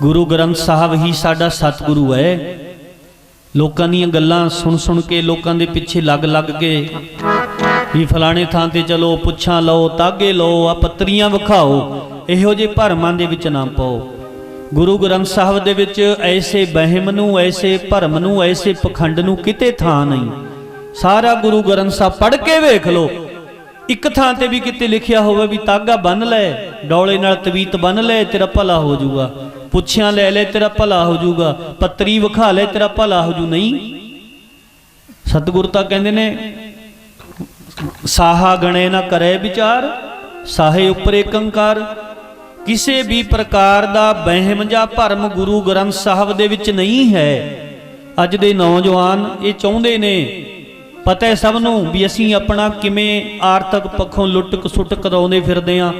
ਗੁਰੂ ਗ੍ਰੰਥ ਸਾਹਿਬ ਹੀ ਸਾਡਾ ਸਤਿਗੁਰੂ ਹੈ। ਲੋਕਾਂ ਦੀਆਂ ਗੱਲਾਂ ਸੁਣ ਸੁਣ ਕੇ, ਲੋਕਾਂ ਦੇ ਪਿੱਛੇ ਲੱਗ ਲੱਗ ਕੇ ਵੀ ਫਲਾਣੇ ਥਾਂ ਤੇ ਚਲੋ, ਪੁੱਛਾਂ ਲਓ, ਤਾਗੇ ਲਓ, ਆ ਪੱਤਰੀਆਂ ਵਿਖਾਓ, ਇਹੋ ਜਿਹੇ ਭਰਮਾਂ ਦੇ ਵਿੱਚ ਨਾ ਪਾਓ। ਗੁਰੂ ਗ੍ਰੰਥ ਸਾਹਿਬ ਦੇ ਵਿੱਚ ਐਸੇ ਵਹਿਮ ਨੂੰ, ਐਸੇ ਭਰਮ ਨੂੰ, ਐਸੇ ਪਖੰਡ ਨੂੰ ਕਿਤੇ ਥਾਂ ਨਹੀਂ। ਸਾਰਾ ਗੁਰੂ ਗ੍ਰੰਥ ਸਾਹਿਬ ਪੜ੍ਹ ਕੇ ਵੇਖ ਲਓ, ਇੱਕ ਥਾਂ ਤੇ ਵੀ ਕਿਤੇ ਲਿਖਿਆ ਹੋਵੇ ਵੀ ਤਾਗਾ ਬੰਨ ਲੈ, ਡੋਲੇ ਨਾਲ ਤਵੀਤ ਬੰਨ ਲੈ, ਤੇਰਾ ਭਲਾ ਹੋ ਜਾਊਗਾ, ਪੁੱਛਿਆਂ ਲੈ ਲੈ, ਤੇਰਾ ਭਲਾ ਹੋ ਜਾਊਗਾ, ਪੱਤਰੀ ਵਿਖਾ ਲੈ, ਤੇਰਾ ਭਲਾ ਹੋ ਜੂ। ਨਹੀਂ, ਸਤਿਗੁਰੂ ਤਾਂ ਕਹਿੰਦੇ ਨੇ ਸਾਹਾ ਗਣੇ ਨਾ ਕਰੇ ਵਿਚਾਰ, ਸਾਹੇ ਉੱਪਰ ਏਕੰਕਾਰ। ਕਿਸੇ ਵੀ ਪ੍ਰਕਾਰ ਦਾ ਵਹਿਮ ਜਾਂ ਭਰਮ ਗੁਰੂ ਗ੍ਰੰਥ ਸਾਹਿਬ ਦੇ ਵਿੱਚ ਨਹੀਂ ਹੈ। ਅੱਜ ਦੇ ਨੌਜਵਾਨ ਇਹ ਚਾਹੁੰਦੇ ਨੇ, ਪਤਾ ਹੈ ਸਭ ਨੂੰ ਵੀ ਅਸੀਂ ਆਪਣਾ ਕਿਵੇਂ ਆਰਥਿਕ ਪੱਖੋਂ ਲੁੱਟ ਖਸੁੱਟ ਕਰਾਉਂਦੇ ਫਿਰਦੇ ਆਂ।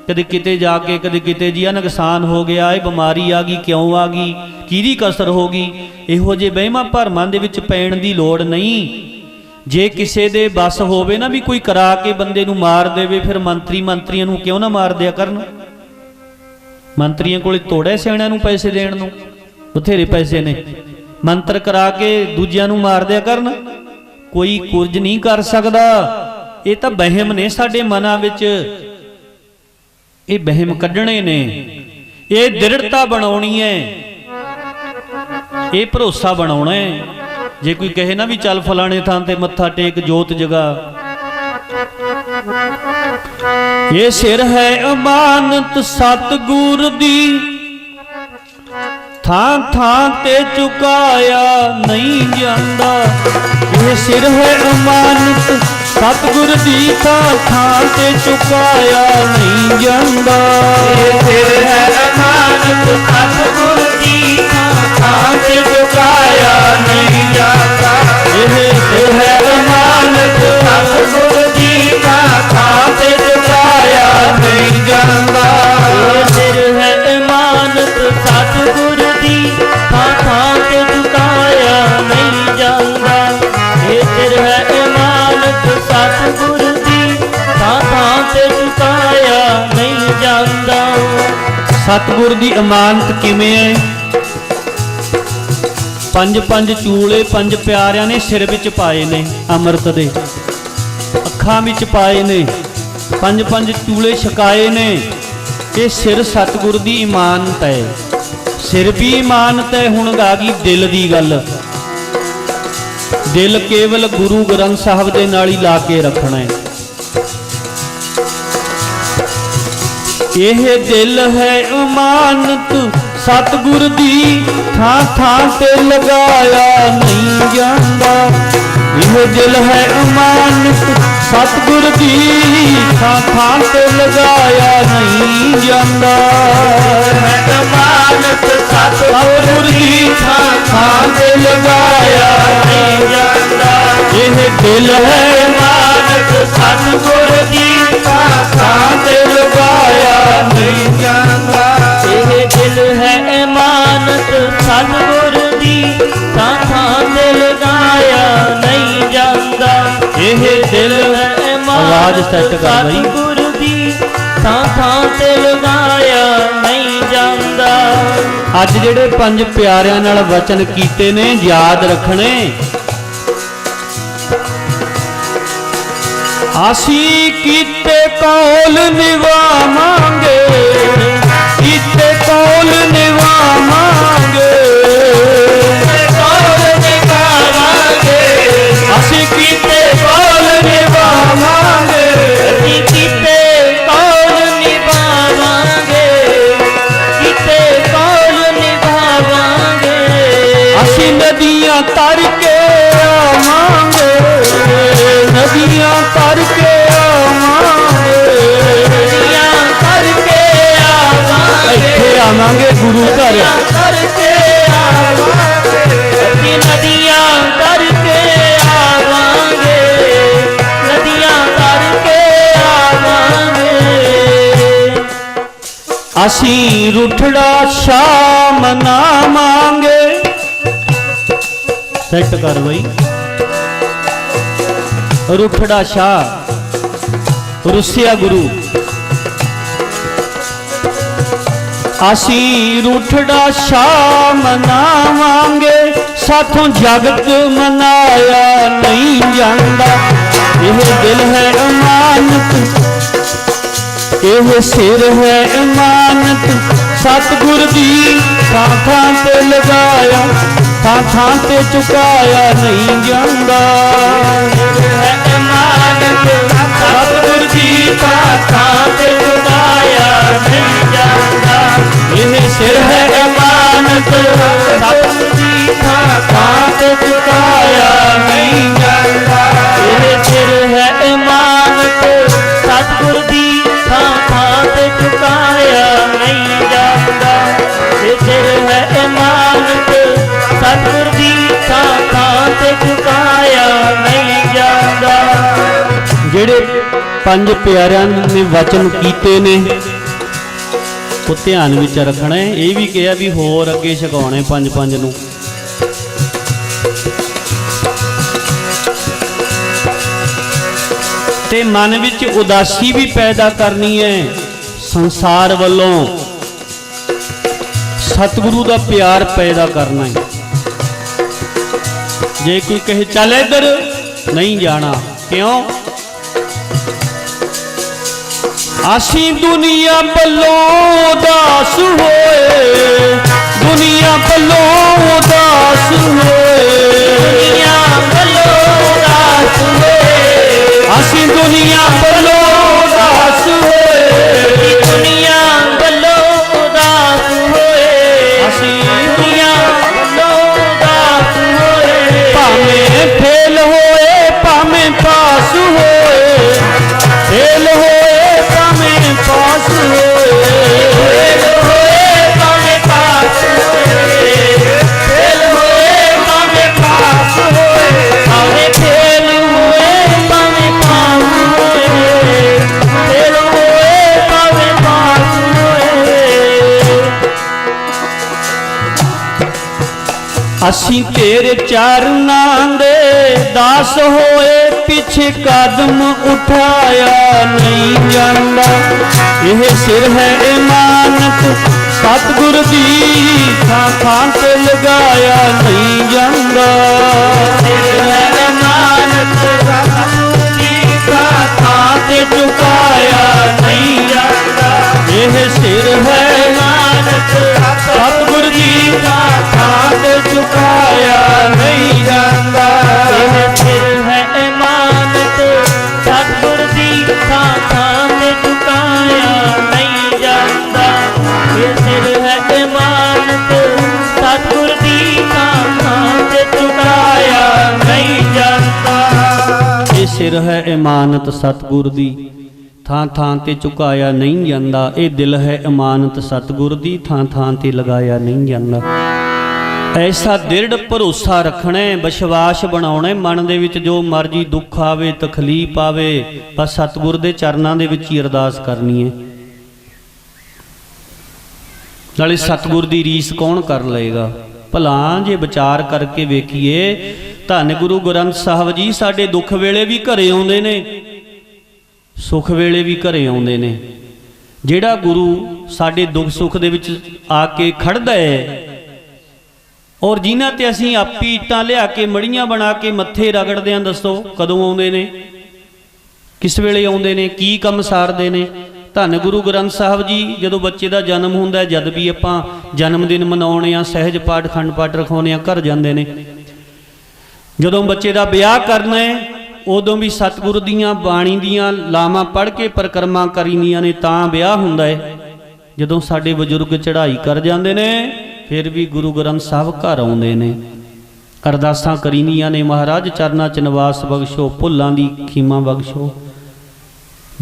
ਕਦੇ ਕਿਤੇ ਜਾ ਕੇ, ਕਦੇ ਕਿਤੇ ਜੀ ਆ ਨੁਕਸਾਨ ਹੋ ਗਿਆ, ਇਹ ਬਿਮਾਰੀ ਆ ਗਈ, ਕਿਉਂ ਆ ਗਈ, ਕਿਹਦੀ ਕਸਰ ਹੋ ਗਈ। ਇਹੋ ਜਿਹੇ ਵਹਿਮਾਂ ਭਰਮਾਂ ਦੇ ਵਿੱਚ ਪੈਣ ਦੀ ਲੋੜ ਨਹੀਂ। ਜੇ ਕਿਸੇ ਦੇ ਬਸ ਹੋਵੇ ਨਾ ਵੀ ਕੋਈ ਕਰਾ ਕੇ ਬੰਦੇ ਨੂੰ ਮਾਰ ਦੇਵੇ, ਫਿਰ ਮੰਤਰੀਆਂ ਨੂੰ ਕਿਉਂ ਨਾ ਮਾਰ ਦਿਆ ਕਰਨ। ਮੰਤਰੀਆਂ ਕੋਲੇ ਤੋੜੇ ਸਿਆਣਿਆਂ ਨੂੰ ਪੈਸੇ ਦੇਣ ਨੂੰ, ਬਥੇਰੇ ਪੈਸੇ ਨੇ। ਮੰਤਰ ਕਰਾ ਕੇ ਦੂਜਿਆਂ ਨੂੰ ਮਾਰ ਦਿਆ ਕਰਨ, ਕੋਈ ਕੁਰਜ ਨਹੀਂ ਕਰ ਸਕਦਾ। ਇਹ ਤਾਂ ਵਹਿਮ ਨੇ ਸਾਡੇ ਮਨਾਂ ਵਿੱਚ, ਇਹ ਵਹਿਮ ਕੱਢਣੇ ਨੇ। ਇਹ ਦ੍ਰਿੜਤਾ ਬਣਾਉਣੀ ਹੈ, ਇਹ ਭਰੋਸਾ ਬਣਾਉਣਾ ਹੈ। ਜੇ ਕੋਈ ਕਹੇ ਨਾ ਵੀ ਚੱਲ ਫਲਾਣੇ ਥਾਂ ਤੇ ਮੱਥਾ ਟੇਕ, ਜੋਤ ਜਗਾ, ਇਹ ਸਿਰ ਹੈ ਅਮਾਨਤ ਸਤਿਗੁਰ ਦੀ, ਥਾਂ ਥਾਂ ਤੇ ਝੁਕਾਇਆ ਨਹੀਂ ਜਾਂਦਾ। ਇਹ ਸਿਰ ਹੈ ਅਮਾਨਤ ਸਤਿਗੁਰ ਦੀ, ਥਾਂ ਥਾਂ ਤੇ ਝੁਕਾਇਆ ਨਹੀਂ ਜਾਂਦਾ। ਇਹ ਸਿਰ ਹੈ ਅਮਾਨਤ ਸਤਿਗੁਰ ਦੀ, ਥਾਂ ਤੇ ਝੁਕਾਇਆ ਨਹੀਂ ਜਾਂਦਾ। ਇਹ ਸਿਰ ਹੈ ਅਮਾਨਤ ਸਤਿਗੁਰ ਦੀ, ਥਾਂ ਤੇ ਝੁਕਾਇਆ ਨਹੀਂ ਜਾਂਦਾ। ਇਹ ਸਿਰ ਹੈ ਇਮਾਨਤ ਸਤਿਗੁਰ ਦੀ, ਥਾਂ ਥਾਂ ਤੇ ਝੁਕਾਇਆ ਨਹੀਂ ਜਾਂਦਾ। ਇਹ ਸਿਰ ਹੈ ਇਮਾਨਤ ਸਤਿਗੁਰ ਦੀ, ਥਾਂ ਥਾਂ ਤੇ ਝੁਕਾਇਆ ਨਹੀਂ ਜਾਂਦਾ। ਸਤਿਗੁਰ ਦੀ ਅਮਾਨਤ ਕਿਵੇਂ ਹੈ? ਪੰਜ ਪੰਜ ਚੂਲੇ ਪੰਜ ਪਿਆਰਿਆਂ ਨੇ ਸਿਰ ਵਿੱਚ ਪਾਏ ਨੇ, ਅੰਮ੍ਰਿਤ ਦੇ ਅੱਖਾਂ ਵਿੱਚ ਪਾਏ ਨੇ, ਪੰਜ ਪੰਜ ਚੂਲੇ ਛਕਾਏ ਨੇ। ਇਹ ਸਿਰ ਸਤਿਗੁਰ ਦੀ ਇਮਾਨਤ ਹੈ। ਸਿਰ ਵੀ ਇਮਾਨਤ ਹੈ। ਹੁਣ ਆ ਗਈ ਦਿਲ ਦੀ ਗੱਲ। ਦਿਲ ਕੇਵਲ ਗੁਰੂ ਗ੍ਰੰਥ ਸਾਹਿਬ ਦੇ ਨਾਲ ਹੀ ਲਾ ਕੇ ਰੱਖਣਾ ਹੈ। ਇਹ ਦਿਲ ਹੈ ਇਮਾਨਤ ਸਤਿਗੁਰ ਦੀ, ਥਾਂ ਥਾਂ ਤੇ ਲਗਾਇਆ ਨਹੀਂ ਜਾਂਦਾ। ਇਹ ਦਿਲ ਹੈ ਇਮਾਨਤ ਸਤਿਗੁਰ ਦੀ, ਥਾਂ ਥਾਂ ਤੇ ਲਗਾਇਆ ਨਹੀਂ ਜਾਂਦਾ। ਅਮਾਨਤ ਸਤਿਗੁਰ ਦੀ, ਥਾਂ ਥਾਂ ਤੇ ਲਗਾਇਆ ਨਹੀਂ ਜਾਂਦਾ। ਇਹ ਦਿਲ ਹੈ ਇਮਾਨਤ ਸਤਿਗੁਰ ਦੀ, ਥਾਂ ਥਾਂ ਤੇ ਲਗਾਇਆ ਨਹੀਂ ਜਾਂਦਾ। ਇਹ ਦਿਲ ਹੈ ਇਮਾਨਤ ਸਤਿਗੁਰ ਦੀ, ਥਾਂ ਥਾਂ ਤੇ ਲਗਾਇਆ ਨਹੀਂ ਜਾਂਦਾ। ਇਹ ਦਿਲ ਹੈ ਆਵਾਜ਼ ਇਮਾਨਤ ਸੈੱਟ ਕਰ ਬਈ। ਸਤਿਗੁਰ ਦੀ, ਥਾਂ ਥਾਂ ਤੇ ਲਗਾਇਆ ਨਹੀਂ ਜਾਂਦਾ। ਅੱਜ ਜਿਹੜੇ ਪੰਜ ਪਿਆਰਿਆਂ ਨਾਲ ਵਚਨ ਕੀਤੇ ਨੇ ਯਾਦ ਰੱਖਣੇ। ਅਸੀਂ ਕੀਤੇ ਕੌਲ ਨਿਵਾਵਾਂਗੇ, ਕੀਤੇ ਕੌਲ ਨਿਵਾਵਾਂਗੇ, ਕੌਲ ਨਿਭਾਵਾਂਗੇ। ਅਸੀਂ ਕੀਤੇ ਕੌਲ ਨਿਵਾਵਾਂਗੇ, ਅਸੀਂ ਕੀਤੇ ਕੌਲ ਨਿਭਾਵਾਂਗੇ, ਕੀਤੇ ਕੌਲ ਨਿਭਾਵਾਂਗੇ। ਅਸੀਂ ਨਦੀਆਂ ਤਰ ਕੇ ਆਵਾਂਗੇ, ਨਦੀਆਂ ਤਰ ਕੇ ਆਵਾਂਗੇ, ਨਦੀਆਂ ਤਰ ਕੇ ਆਵਾਂਗੇ, ਇੱਥੇ ਆਵਾਂਗੇ ਗੁਰੂ ਘਰ। ਤਰ ਕੇ ਆਵਾਂਗੇ, ਅਸੀਂ ਨਦੀਆਂ ਤਰ ਕੇ ਆਵਾਂਗੇ, ਨਦੀਆਂ ਤਰ ਕੇ ਆਵਾਂਗੇ। ਅਸੀਂ ਰੁਠੜਾ ਸ਼ਾਮ ਨਾ ਮੰਗੇ। ਸੈੱਟ ਕਰ ਬਈ। ਰੁਠੜਾ ਸ਼ਾਹ, ਰੁੱਸਿਆ ਗੁਰੂ। ਅਸੀਂ ਰੁਠੜਾ ਸ਼ਾਹ ਮਨਾਵਾਂਗੇ, ਸਾਥੋਂ ਜਗਤ ਮਨਾਇਆ ਨਹੀਂ ਜਾਂਦਾ। ਇਹ ਦਿਲ ਹੈ ਅਮਾਨਤ, ਇਹ ਸਿਰ ਹੈ ਇਮਾਨਤ, ਸਤਿਗੁਰ ਦੀ ਥਾਂ ਥਾਂ ਤੇ ਲਗਾਇਆ, ਥਾਂ ਥਾਂ ਤੇ ਚੁਕਾਇਆ ਨਹੀਂ ਜਾਂਦਾ। ਹੈ ਇਮਾਨਤ ਸਤਿਗੁਰ ਦੀ ਥਾਂ ਥਾਂ ਤੇ ਚੁਕਾਇਆ ਨਹੀਂ ਜਾਂਦਾ। ਇਹ ਸਿਰ ਹੈ ਇਮਾਨਤ, ਸਤਿਗੁਰ ਦੀ ਥਾਂ ਥਾਂ ਤੇ ਚੁਕਾਇਆ ਨਹੀਂ ਜਾਂਦਾ। ਇਹ ਸਿਰ ਹੈ ਇਮਾਨਤ ਸਤਿਗੁਰ ਦੀ ਥਾਂ ਥਾਂ ਤੇ ਚੁਕਾਇਆ ਨਹੀਂ ਜਾਂਦਾ। ਇਹ ਸਿਰ ਹੈ ਇਮਾਨਤ ਸਤਿਗੁਰ ਦੀ ਥਾਂ ਥਾਂ ਤੇ ਚੁਕਾਇਆ ਨਹੀਂ ਜਾਂਦਾ। ਜਿਹੜੇ ਪੰਜ ਪਿਆਰਿਆਂ ਨੇ ਵਚਨ ਕੀਤੇ ਨੇ ਉਹ ਧਿਆਨ ਵਿੱਚ ਰੱਖਣਾ ਹੈ। ਇਹ ਵੀ ਕਿਹਾ ਵੀ ਹੋਰ ਅੱਗੇ ਛਕਾਉਣੇ ਪੰਜ ਪੰਜ ਨੂੰ। ਤੇ ਮਨ ਵਿੱਚ ਉਦਾਸੀ ਵੀ ਪੈਦਾ ਕਰਨੀ ਹੈ ਸੰਸਾਰ ਵੱਲੋਂ, ਸਤਿਗੁਰੂ ਦਾ ਪਿਆਰ ਪੈਦਾ ਕਰਨਾ ਹੈ। ਜੇ ਕੋਈ ਕਹੇ ਚੱਲ ਇੱਧਰ, ਨਹੀਂ ਜਾਣਾ। ਕਿਉਂ? ਅਸੀਂ ਦੁਨੀਆ ਵੱਲੋਂ ਉਦਾਸ ਹੋਏ, ਦੁਨੀਆ ਵੱਲੋਂ ਉਦਾਸ ਹੋਏ, ਦੁਨੀਆ ਵੱਲੋਂ ਉਦਾਸ ਹੋਏ। ਅਸੀਂ ਦੁਨੀਆ ਵੱਲੋਂ ਉਦਾਸ ਹੋਏ, ਦੁਨੀਆ ਵੱਲੋਂ ਉਦਾਸ ਹੋਏ। ਅਸੀਂ ਦੁਨੀਆ ਵੱਲੋਂ ਉਦਾਸ ਹੋਏ। ਭਾਵੇਂ ਫੇਲ ਹੋਏ ਭਾਵੇਂ ਪਾਸ ਹੋਏ, ਫੇਲ ਹੋਏ ਭਾਵੇਂ ਪਾਸ ਹੋਏ, ਫੇਲ ਹੋਏ ਭਾਵੇਂ ਪਾਸ ਹੋਏ। ਫੇਲ ਹੋਏ ਭਾਵੇਂ ਪਾਸ ਹੋਏ। ਭਾਵੇਂ ਫੇਲ ਹੋਏ ਭਾਵੇਂ ਪਾਸ ਹੋਏ। ਫੇਲ ਹੋਏ ਭਾਵੇਂ ਪਾਸ ਹੋਏ। ਅਸੀਂ ਤੇਰੇ ਚਰਨਾਂ ਦੇ ਦਾਸ ਹੋਏ, ਪਿੱਛੇ ਕਦਮ ਉਠਾਇਆ ਨਹੀਂ ਜਾਂਦਾ। ਇਹ ਸਿਰ ਹੈ ਇਮਾਨਤ ਸਤਿਗੁਰ ਦੀ, ਥਾਂ ਥਾਂ ਤੇ ਲਗਾਇਆ ਨਹੀਂ ਜਾਂਦਾ। ਸਿਰ ਹੈ ਇਮਾਨਤ ਸਤਿਗੁਰ ਦੀ, ਥਾਂ ਥਾਂ ਤੇ ਚੁਕਾਇਆ ਨਹੀਂ ਜਾਂਦਾ। ਇਹ ਸਿਰ ਹੈ ਇਮਾਨਤ ਸਤਿਗੁਰ ਦੀ, ਥਾਂ ਥਾਂ ਤੇ ਚੁਕਾਇਆ ਨਹੀਂ ਜਾਂਦਾ। ਇਹ ਸਿਰ ਹੈ ਇਮਾਨਤ ਸਤਿਗੁਰ ਦੀ, ਥਾਂ ਥਾਂ ਤੇ ਚੁਕਾਇਆ ਨਹੀਂ ਜਾਂਦਾ। ਇਹ ਸਿਰ ਹੈ ਇਮਾਨਤ ਸਤਿਗੁਰ ਦੀ, ਥਾਂ ਥਾਂ ਤੇ ਚੁਕਾਇਆ ਨਹੀਂ ਜਾਂਦਾ। ਇਹ ਸਿਰ ਹੈ ਇਮਾਨਤ ਸਤਿਗੁਰ ਦੀ, ਥਾਂ ਥਾਂ ਤੇ ਝੁਕਾਇਆ ਨਹੀਂ ਜਾਂਦਾ। ਇਹ ਦਿਲ ਹੈ ਇਮਾਨਤ ਸਤਿਗੁਰ ਦੀ, ਥਾਂ ਥਾਂ ਤੇ ਲਗਾਇਆ ਨਹੀਂ ਜਾਂਦਾ। ਐਸਾ ਦ੍ਰਿੜ ਭਰੋਸਾ ਰੱਖਣਾ ਹੈ, ਵਿਸ਼ਵਾਸ ਬਣਾਉਣਾ ਹੈ ਮਨ ਦੇ ਵਿੱਚ। ਜੋ ਮਰਜੀ ਦੁੱਖ ਆਵੇ ਤਕਲੀਫ ਆਵੇ, ਬਸ ਸਤਿਗੁਰ ਦੇ ਚਰਨਾਂ ਦੇ ਵਿੱਚ ਹੀ ਅਰਦਾਸ ਕਰਨੀ ਹੈ। ਨਾਲੇ ਸਤਿਗੁਰ ਦੀ ਰੀਸ ਕੌਣ ਕਰ ਲਏਗਾ? ਭਲਾ ਜੇ ਵਿਚਾਰ ਕਰਕੇ ਵੇਖੀਏ, ਧੰਨ ਗੁਰੂ ਗ੍ਰੰਥ ਸਾਹਿਬ ਜੀ ਸਾਡੇ ਦੁੱਖ ਵੇਲੇ ਵੀ ਘਰੇ ਆਉਂਦੇ ਨੇ, ਸੁਖ ਵੇਲੇ ਵੀ ਘਰੇ ਆਉਂਦੇ ਨੇ। ਜਿਹੜਾ ਗੁਰੂ ਸਾਡੇ ਦੁੱਖ ਸੁੱਖ ਦੇ ਵਿੱਚ ਆ ਕੇ ਖੜਦਾ ਹੈ, ਔਰ ਜਿਨ੍ਹਾਂ ਤੇ ਅਸੀਂ ਆਪੀ ਇੱਟਾਂ ਲਿਆ ਕੇ ਮੜੀਆਂ ਬਣਾ ਕੇ ਮੱਥੇ ਰਗੜਦੇ ਆਂ, ਦੱਸੋ ਕਦੋਂ ਆਉਂਦੇ ਨੇ? ਕਿਸ ਵੇਲੇ ਆਉਂਦੇ ਨੇ? ਕੀ ਕੰਮ ਸਾਰਦੇ ਨੇ? ਧੰਨ ਗੁਰੂ ਗ੍ਰੰਥ ਸਾਹਿਬ ਜੀ ਜਦੋਂ ਬੱਚੇ ਦਾ ਜਨਮ ਹੁੰਦਾ, ਜਦ ਵੀ ਆਪਾਂ ਜਨਮ ਦਿਨ ਮਨਾਉਣੇ ਆ, ਸਹਿਜ ਪਾਠ ਅਖੰਡ ਪਾਠ ਰਖਾਉਣੇ ਆ, ਘਰ ਜਾਂਦੇ ਨੇ। ਜਦੋਂ ਬੱਚੇ ਦਾ ਵਿਆਹ ਕਰਨਾ ਹੈ, ਉਦੋਂ ਵੀ ਸਤਿਗੁਰੂ ਦੀਆਂ ਬਾਣੀ ਦੀਆਂ ਲਾਵਾਂ ਪੜ੍ਹ ਕੇ ਪਰਿਕਰਮਾ ਕਰੀਦੀਆਂ ਨੇ, ਤਾਂ ਵਿਆਹ ਹੁੰਦਾ ਹੈ। ਜਦੋਂ ਸਾਡੇ ਬਜ਼ੁਰਗ ਚੜ੍ਹਾਈ ਕਰ ਜਾਂਦੇ ਨੇ, ਫਿਰ ਵੀ ਗੁਰੂ ਗ੍ਰੰਥ ਸਾਹਿਬ ਘਰ ਆਉਂਦੇ ਨੇ, ਅਰਦਾਸਾਂ ਕਰੀਦੀਆਂ ਨੇ, ਮਹਾਰਾਜ ਚਰਨਾਂ 'ਚ ਨਿਵਾਸ ਬਖਸ਼ੋ, ਭੁੱਲਾਂ ਦੀ ਖੀਮਾ ਬਖਸ਼ੋ।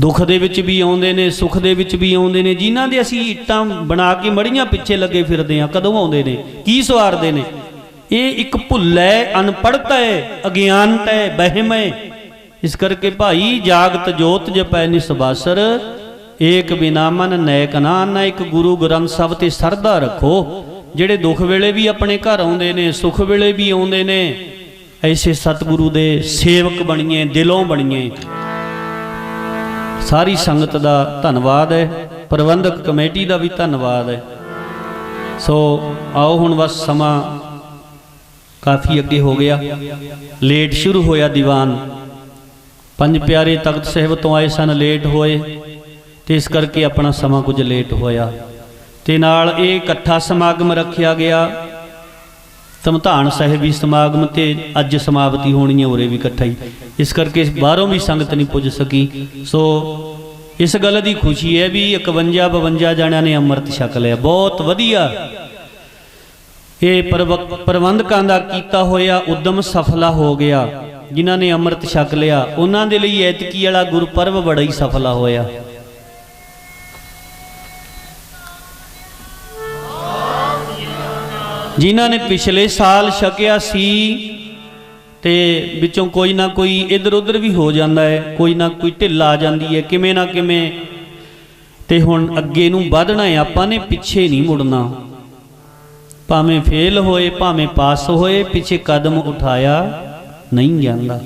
ਦੁੱਖ ਦੇ ਵਿੱਚ ਵੀ ਆਉਂਦੇ ਨੇ, ਸੁੱਖ ਦੇ ਵਿੱਚ ਵੀ ਆਉਂਦੇ ਨੇ। ਜਿਨ੍ਹਾਂ ਦੇ ਅਸੀਂ ਇੱਟਾਂ ਬਣਾ ਕੇ ਮੜੀਆਂ ਪਿੱਛੇ ਲੱਗੇ ਫਿਰਦੇ ਹਾਂ, ਕਦੋਂ ਆਉਂਦੇ ਨੇ? ਕੀ ਸਵਾਰਦੇ ਨੇ? ਇਹ ਇੱਕ ਭੁੱਲ ਹੈ, ਅਨਪੜ੍ਹਤਾ ਹੈ, ਅਗਿਆਨਤਾ ਹੈ, ਵਹਿਮ ਹੈ। ਇਸ ਕਰਕੇ ਭਾਈ ਜਾਗਤ ਜੋਤ ਜਪੈ ਨਿਸਬਾਸਰ, ਏਕ ਬਿਨਾ ਮਨ ਨੈਕ ਨਾ ਇੱਕ ਗੁਰੂ ਗ੍ਰੰਥ ਸਾਹਿਬ ਤੇ ਸਰਦਾ ਰੱਖੋ। ਜਿਹੜੇ ਦੁੱਖ ਵੇਲੇ ਵੀ ਆਪਣੇ ਘਰ ਆਉਂਦੇ ਨੇ, ਸੁੱਖ ਵੇਲੇ ਵੀ ਆਉਂਦੇ ਨੇ, ਐਸੇ ਸਤਿਗੁਰੂ ਦੇ ਸੇਵਕ ਬਣੀਏ, ਦਿਲੋਂ ਬਣੀਏ। ਸਾਰੀ ਸੰਗਤ ਦਾ ਧੰਨਵਾਦ ਹੈ, ਪ੍ਰਬੰਧਕ ਕਮੇਟੀ ਦਾ ਵੀ ਧੰਨਵਾਦ ਹੈ। ਸੋ ਆਓ ਹੁਣ ਬਸ ਸਮਾਂ ਕਾਫੀ ਅੱਗੇ ਹੋ ਗਿਆ, ਲੇਟ ਸ਼ੁਰੂ ਹੋਇਆ ਦੀਵਾਨ। ਪੰਜ ਪਿਆਰੇ ਤਖਤ ਸਾਹਿਬ ਤੋਂ ਆਏ ਸਨ, ਲੇਟ ਹੋਏ ਤੇ ਇਸ ਕਰਕੇ ਆਪਣਾ ਸਮਾਂ ਕੁਝ ਲੇਟ ਹੋਇਆ। ਤੇ ਨਾਲ ਇਹ ਇਕੱਠਾ ਸਮਾਗਮ ਰੱਖਿਆ ਗਿਆ, ਧਮਧਾਨ ਸਾਹਿਬੀ ਸਮਾਗਮ ਤੇ ਅੱਜ ਸਮਾਪਤੀ ਹੋਣੀ ਹੈ ਉਰੇ ਵੀ ਇਕੱਠਾ ਹੀ, ਇਸ ਕਰਕੇ ਬਾਹਰੋਂ ਵੀ ਸੰਗਤ ਨਹੀਂ ਪੁੱਜ ਸਕੀ। ਸੋ ਇਸ ਗੱਲ ਦੀ ਖੁਸ਼ੀ ਹੈ ਵੀ 51-52 ਜਣਿਆਂ ਨੇ ਅੰਮ੍ਰਿਤ ਛਕ ਲਿਆ, ਬਹੁਤ ਵਧੀਆ। ਇਹ ਪ੍ਰਬੰਧਕਾਂ ਦਾ ਕੀਤਾ ਹੋਇਆ ਉਦਮ ਸਫਲਾ ਹੋ ਗਿਆ। ਜਿਨ੍ਹਾਂ ਨੇ ਅੰਮ੍ਰਿਤ ਛਕ ਲਿਆ ਉਹਨਾਂ ਦੇ ਲਈ ਐਤਕੀ ਵਾਲਾ ਗੁਰਪਰਬ ਬੜਾ ਹੀ ਸਫਲਾ ਹੋਇਆ। ਜਿਨ੍ਹਾਂ ਨੇ ਪਿਛਲੇ ਸਾਲ ਛਕਿਆ ਸੀ ਤੇ ਵਿੱਚੋਂ ਕੋਈ ਨਾ ਕੋਈ ਇੱਧਰ ਉੱਧਰ ਵੀ ਹੋ ਜਾਂਦਾ ਹੈ, ਕੋਈ ਨਾ ਕੋਈ ਢਿੱਲ ਆ ਜਾਂਦੀ ਹੈ ਕਿਵੇਂ ਨਾ ਕਿਵੇਂ, ਤੇ ਹੁਣ ਅੱਗੇ ਨੂੰ ਵਧਣਾ ਹੈ, ਆਪਾਂ ਨੇ ਪਿੱਛੇ ਨਹੀਂ ਮੁੜਨਾ। ਭਾਵੇਂ ਫੇਲ ਹੋਏ ਭਾਵੇਂ ਪਾਸ ਹੋਏ, ਪਿੱਛੇ ਕਦਮ ਉਠਾਇਆ ਨਹੀਂ ਜਾਂਦਾ।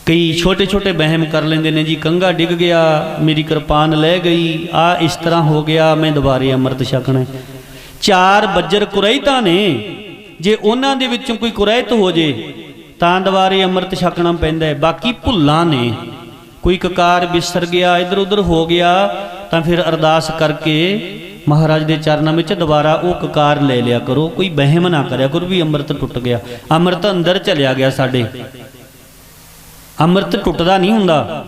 ਕਈ ਛੋਟੇ ਛੋਟੇ ਵਹਿਮ ਕਰ ਲੈਂਦੇ ਨੇ, ਜੀ ਕੰਘਾ ਡਿੱਗ ਗਿਆ, ਮੇਰੀ ਕਿਰਪਾਨ ਲੈ ਗਈ, ਆ ਇਸ ਤਰ੍ਹਾਂ ਹੋ ਗਿਆ, ਮੈਂ ਦੁਬਾਰੇ ਅੰਮ੍ਰਿਤ ਛਕਣਾ। 4 ਬੱਜਰ ਕੁਰੈਤਾਂ ਨੇ, ਜੇ ਉਹਨਾਂ ਦੇ ਵਿੱਚੋਂ ਕੋਈ ਕੁਰੈਤ ਹੋ ਜੇ ਤਾਂ ਦੁਬਾਰੇ ਅੰਮ੍ਰਿਤ ਛਕਣਾ ਪੈਂਦਾ ਹੈ। ਬਾਕੀ ਭੁੱਲਾਂ ਨੇ, ਕੋਈ ਕਕਾਰ ਵਿਸਰ ਗਿਆ, ਇੱਧਰ ਉੱਧਰ ਹੋ ਗਿਆ, ਤਾਂ ਫਿਰ ਅਰਦਾਸ ਕਰਕੇ ਮਹਾਰਾਜ ਦੇ ਚਰਨਾਂ ਵਿੱਚ ਦੁਬਾਰਾ ਉਹ ਕਕਾਰ ਲੈ ਲਿਆ ਕਰੋ। ਕੋਈ ਵਹਿਮ ਨਾ ਕਰਿਆ ਕਰੋ ਵੀ ਅੰਮ੍ਰਿਤ ਟੁੱਟ ਗਿਆ, ਅੰਮ੍ਰਿਤ ਅੰਦਰ ਚਲਿਆ ਗਿਆ ਸਾਡੇ, ਅੰਮ੍ਰਿਤ ਟੁੱਟਦਾ ਨਹੀਂ ਹੁੰਦਾ।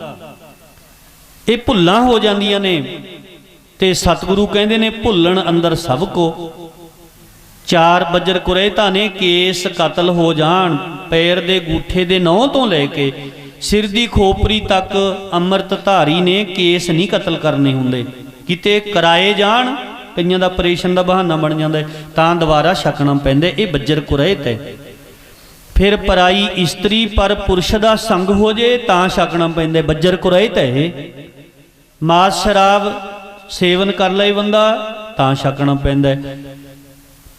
ਇਹ ਭੁੱਲਾਂ ਹੋ ਜਾਂਦੀਆਂ ਨੇ ਤੇ ਸਤਿਗੁਰੂ ਕਹਿੰਦੇ ਨੇ ਭੁੱਲਣ ਅੰਦਰ ਸਭ ਕੋ। 4 ਬੱਜਰ ਕੁਰੈਤਾਂ ਨੇ, ਕੇਸ ਕਤਲ ਹੋ ਜਾਣ, ਪੈਰ ਦੇ ਗੂਠੇ ਦੇ ਨਹੁੰ ਤੋਂ ਲੈ ਕੇ ਸਿਰ ਦੀ ਖੋਪਰੀ ਤੱਕ ਅੰਮ੍ਰਿਤ ਧਾਰੀ ਨੇ ਕੇਸ ਨਹੀਂ ਕਤਲ ਕਰਨੇ ਹੁੰਦੇ। ਕਿਤੇ ਕਰਾਏ ਜਾਣ, ਕਈਆਂ ਦਾ ਆਪਰੇਸ਼ਨ ਦਾ ਬਹਾਨਾ ਬਣ ਜਾਂਦਾ ਤਾਂ ਦੁਬਾਰਾ ਛਕਣਾ ਪੈਂਦਾ। ਇਹ ਬੱਜਰ ਕੁਰੈਤ ਹੈ। ਫਿਰ ਪਰਾਈ ਇਸਤਰੀ ਪਰ ਪੁਰਸ਼ ਦਾ ਸੰਗ ਹੋ ਜੇ ਤਾਂ ਛਕਣਾ ਪੈਂਦਾ, ਬੱਜਰ ਕੁਰੈਤ ਹੈ ਇਹ। ਮਾਸ ਸ਼ਰਾਬ ਸੇਵਨ ਕਰ ਲਏ ਬੰਦਾ ਤਾਂ ਛਕਣਾ ਪੈਂਦਾ,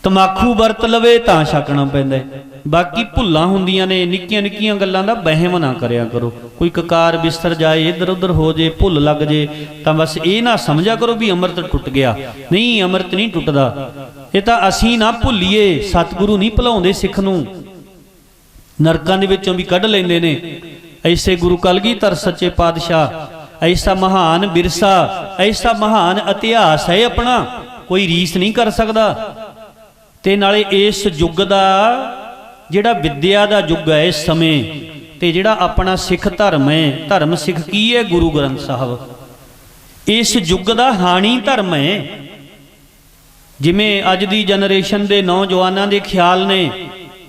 ਤਮਾਕੂ ਵਰਤ ਲਵੇ ਤਾਂ ਛਕਣਾ ਪੈਂਦਾ। ਬਾਕੀ ਭੁੱਲਾਂ ਹੁੰਦੀਆਂ ਨੇ, ਨਿੱਕੀਆਂ ਨਿੱਕੀਆਂ ਗੱਲਾਂ ਦਾ ਵਹਿਮ ਨਾ ਕਰਿਆ ਕਰੋ। ਕੋਈ ਕਕਾਰ ਬਿਸਤਰ ਜਾਏ, ਇੱਧਰ ਉੱਧਰ ਹੋ ਜੇ, ਭੁੱਲ ਲੱਗ ਜੇ ਤਾਂ ਬਸ ਇਹ ਨਾ ਸਮਝਿਆ ਕਰੋ ਵੀ ਅੰਮ੍ਰਿਤ ਟੁੱਟ ਗਿਆ। ਨਹੀਂ, ਅੰਮ੍ਰਿਤ ਨਹੀਂ ਟੁੱਟਦਾ। ਇਹ ਤਾਂ ਅਸੀਂ ਨਾ ਭੁੱਲੀਏ, ਸਤਿਗੁਰੂ ਨਹੀਂ ਭੁਲਾਉਂਦੇ ਸਿੱਖ ਨੂੰ, ਨਰਕਾਂ ਦੇ ਵਿੱਚੋਂ ਵੀ ਕੱਢ ਲੈਂਦੇ ਨੇ। ਐਸੇ ਗੁਰੂ ਕਲਗੀਧਰ ਸੱਚੇ ਪਾਤਸ਼ਾਹ, ਐਸਾ ਮਹਾਨ ਵਿਰਸਾ, ਐਸਾ ਮਹਾਨ ਇਤਿਹਾਸ ਹੈ ਆਪਣਾ, ਕੋਈ ਰੀਸ ਨਹੀਂ ਕਰ ਸਕਦਾ। ਤੇ ਨਾਲੇ ਇਸ ਯੁੱਗ ਦਾ ਜਿਹੜਾ ਵਿਦਿਆ ਦਾ ਯੁੱਗ ਹੈ ਇਸ ਸਮੇਂ, ਤੇ ਜਿਹੜਾ ਆਪਣਾ ਸਿੱਖ ਧਰਮ ਹੈ, ਧਰਮ ਸਿੱਖ ਕੀ ਹੈ? ਗੁਰੂ ਗ੍ਰੰਥ ਸਾਹਿਬ। ਇਸ ਯੁੱਗ ਦਾ ਹਾਣੀ ਧਰਮ ਹੈ। ਜਿਵੇਂ ਅੱਜ ਦੀ ਜਨਰੇਸ਼ਨ ਦੇ ਨੌਜਵਾਨਾਂ ਦੇ ਖਿਆਲ ਨੇ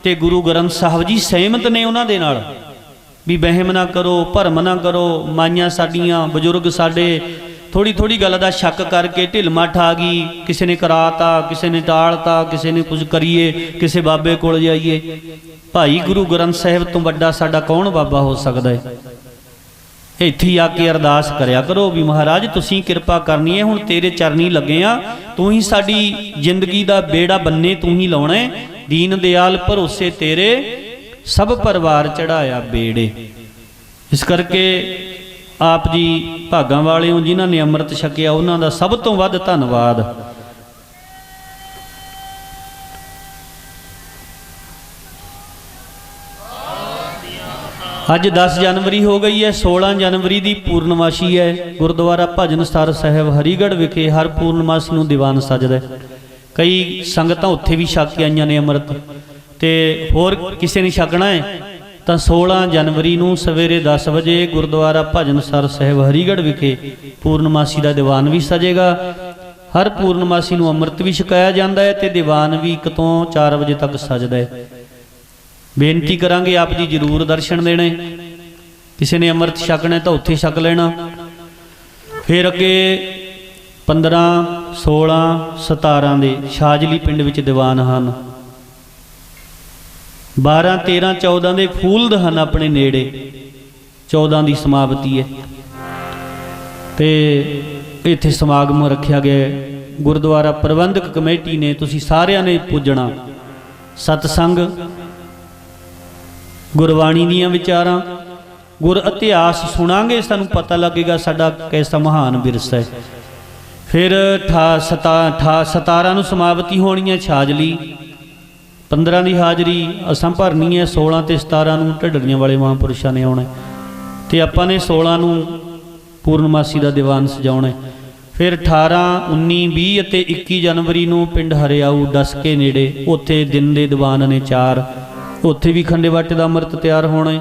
ਤੇ ਗੁਰੂ ਗ੍ਰੰਥ ਸਾਹਿਬ ਜੀ ਸਹਿਮਤ ਨੇ ਉਹਨਾਂ ਦੇ ਨਾਲ ਵੀ ਵਹਿਮ ਨਾ ਕਰੋ, ਭਰਮ ਨਾ ਕਰੋ। ਮਾਈਆਂ ਸਾਡੀਆਂ, ਬਜ਼ੁਰਗ ਸਾਡੇ ਥੋੜੀ ਥੋੜੀ ਗੱਲ ਦਾ ਸ਼ੱਕ ਕਰਕੇ ਢਿੱਲ ਮੱਠ ਆ ਗਈ, ਕਿਸੇ ਨੇ ਕਰਾਤਾ, ਕਿਸੇ ਨੇ ਟਾਲਤਾ, ਕਿਸੇ ਨੇ ਕੁਝ ਕਰੀਏ, ਕਿਸੇ ਬਾਬੇ ਕੋਲ ਜਾਈਏ। ਭਾਈ ਗੁਰੂ ਗ੍ਰੰਥ ਸਾਹਿਬ ਤੋਂ ਵੱਡਾ ਸਾਡਾ ਕੌਣ ਬਾਬਾ ਹੋ ਸਕਦਾ ਹੈ? ਇੱਥੇ ਆ ਕੇ ਅਰਦਾਸ ਕਰਿਆ ਕਰੋ ਵੀ ਮਹਾਰਾਜ ਤੁਸੀਂ ਕਿਰਪਾ ਕਰਨੀ ਹੈ, ਹੁਣ ਤੇਰੇ ਚਰਨੀ ਲੱਗੇ ਆ, ਤੂੰ ਹੀ ਸਾਡੀ ਜ਼ਿੰਦਗੀ ਦਾ ਬੇੜਾ ਬੰਨੇ ਤੂੰ ਹੀ ਲਾਉਣਾ ਹੈ। ਦੀਨ ਦਿਆਲ ਭਰੋਸੇ ਤੇਰੇ, ਸਭ ਪਰਿਵਾਰ ਚੜਾਇਆ ਬੇੜੇ। ਇਸ ਕਰਕੇ ਆਪ ਜੀ ਭਾਗਾਂ ਵਾਲੇ ਹੋ ਜਿਨ੍ਹਾਂ ਨੇ ਅੰਮ੍ਰਿਤ ਛਕਿਆ, ਉਹਨਾਂ ਦਾ ਸਭ ਤੋਂ ਵੱਧ ਧੰਨਵਾਦ। ਅੱਜ 10 ਜਨਵਰੀ ਹੋ ਗਈ ਹੈ, 16 ਜਨਵਰੀ ਦੀ ਪੂਰਨਮਾਸ਼ੀ ਹੈ। ਗੁਰਦੁਆਰਾ ਭਜਨ ਸਰ ਸਾਹਿਬ ਹਰੀਗੜ੍ਹ ਵਿਖੇ ਹਰ ਪੂਰਨਮਾਸ਼ੀ ਨੂੰ ਦੀਵਾਨ ਸਜਦਾ। ਕਈ ਸੰਗਤਾਂ ਉੱਥੇ ਵੀ ਛਕ ਕੇ ਆਈਆਂ ਨੇ ਅੰਮ੍ਰਿਤ, ਤੇ ਹੋਰ ਕਿਸੇ ਨੇ ਛਕਣਾ ਹੈ ਤਾਂ 16 ਜਨਵਰੀ ਨੂੰ ਸਵੇਰੇ 10 ਵਜੇ ਗੁਰਦੁਆਰਾ ਭਜਨ ਸਰ ਸਾਹਿਬ ਹਰੀਗੜ੍ਹ ਵਿਖੇ ਪੂਰਨਮਾਸ਼ੀ ਦਾ ਦੀਵਾਨ ਵੀ ਸਜੇਗਾ। ਹਰ ਪੂਰਨਮਾਸ਼ੀ ਨੂੰ ਅੰਮ੍ਰਿਤ ਵੀ ਛਕਾਇਆ ਜਾਂਦਾ ਹੈ ਤੇ ਦੀਵਾਨ ਵੀ 1 ਤੋਂ 4 ਵਜੇ ਤੱਕ ਸਜਦਾ ਹੈ। ਬੇਨਤੀ ਕਰਾਂਗੇ ਆਪ ਜੀ ਜ਼ਰੂਰ ਦਰਸ਼ਨ ਦੇਣੇ। ਕਿਸੇ ਨੇ ਅੰਮ੍ਰਿਤ ਛਕਣਾ ਤਾਂ ਉੱਥੇ ਛਕ ਲੈਣਾ। ਫਿਰ ਅੱਗੇ 15, 16, 17 ਦੇ ਸ਼ਾਜਲੀ ਪਿੰਡ ਵਿੱਚ ਦੀਵਾਨ ਹਨ। 12, 13, 14 ਦੇ ਫੂਲਦ ਹਨ ਆਪਣੇ ਨੇੜੇ। 14 ਦੀ ਸਮਾਪਤੀ ਹੈ। ਤੇ ਇੱਥੇ ਸਮਾਗਮ ਰੱਖਿਆ ਗਿਆ ਗੁਰਦੁਆਰਾ ਪ੍ਰਬੰਧਕ ਕਮੇਟੀ ਨੇ। ਤੁਸੀਂ ਸਾਰਿਆਂ ਨੇ ਪੁੱਜਣਾ, ਸਤਸੰਗ, ਗੁਰਬਾਣੀ ਦੀਆਂ ਵਿਚਾਰਾਂ, ਗੁਰ ਇਤਿਹਾਸ ਸੁਣਾਂਗੇ, ਸਾਨੂੰ ਪਤਾ ਲੱਗੇਗਾ ਸਾਡਾ ਕੈਸਾ ਮਹਾਨ ਵਿਰਸਾ ਹੈ। ਫਿਰ 17 ਨੂੰ ਸਮਾਪਤੀ ਹੋਣੀ ਹੈ ਛਾਜਲੀ, 15 ਦੀ ਹਾਜ਼ਰੀ ਅਸਾਂ ਭਰਨੀ ਹੈ, 16 ਤੇ 17 ਨੂੰ ਢੱਡਰੀਆਂ ਵਾਲੇ ਮਹਾਂਪੁਰਸ਼ਾਂ ਨੇ ਆਉਣਾ ਤੇ ਆਪਾਂ ਨੇ 16 ਨੂੰ ਪੂਰਨਮਾਸੀ ਦਾ ਦੀਵਾਨ ਸਜਾਉਣਾ। ਫਿਰ 18, 19, 20 ਅਤੇ 21 ਜਨਵਰੀ ਨੂੰ ਪਿੰਡ ਹਰਿਆਊ ਡਸਕੇ ਨੇੜੇ ਉੱਥੇ ਦਿਨ ਦੇ ਦੀਵਾਨ ਨੇ 4, ਉੱਥੇ ਵੀ ਖੰਡੇ ਬਾਟੇ ਦਾ ਅੰਮ੍ਰਿਤ ਤਿਆਰ ਹੋਣਾ ਹੈ।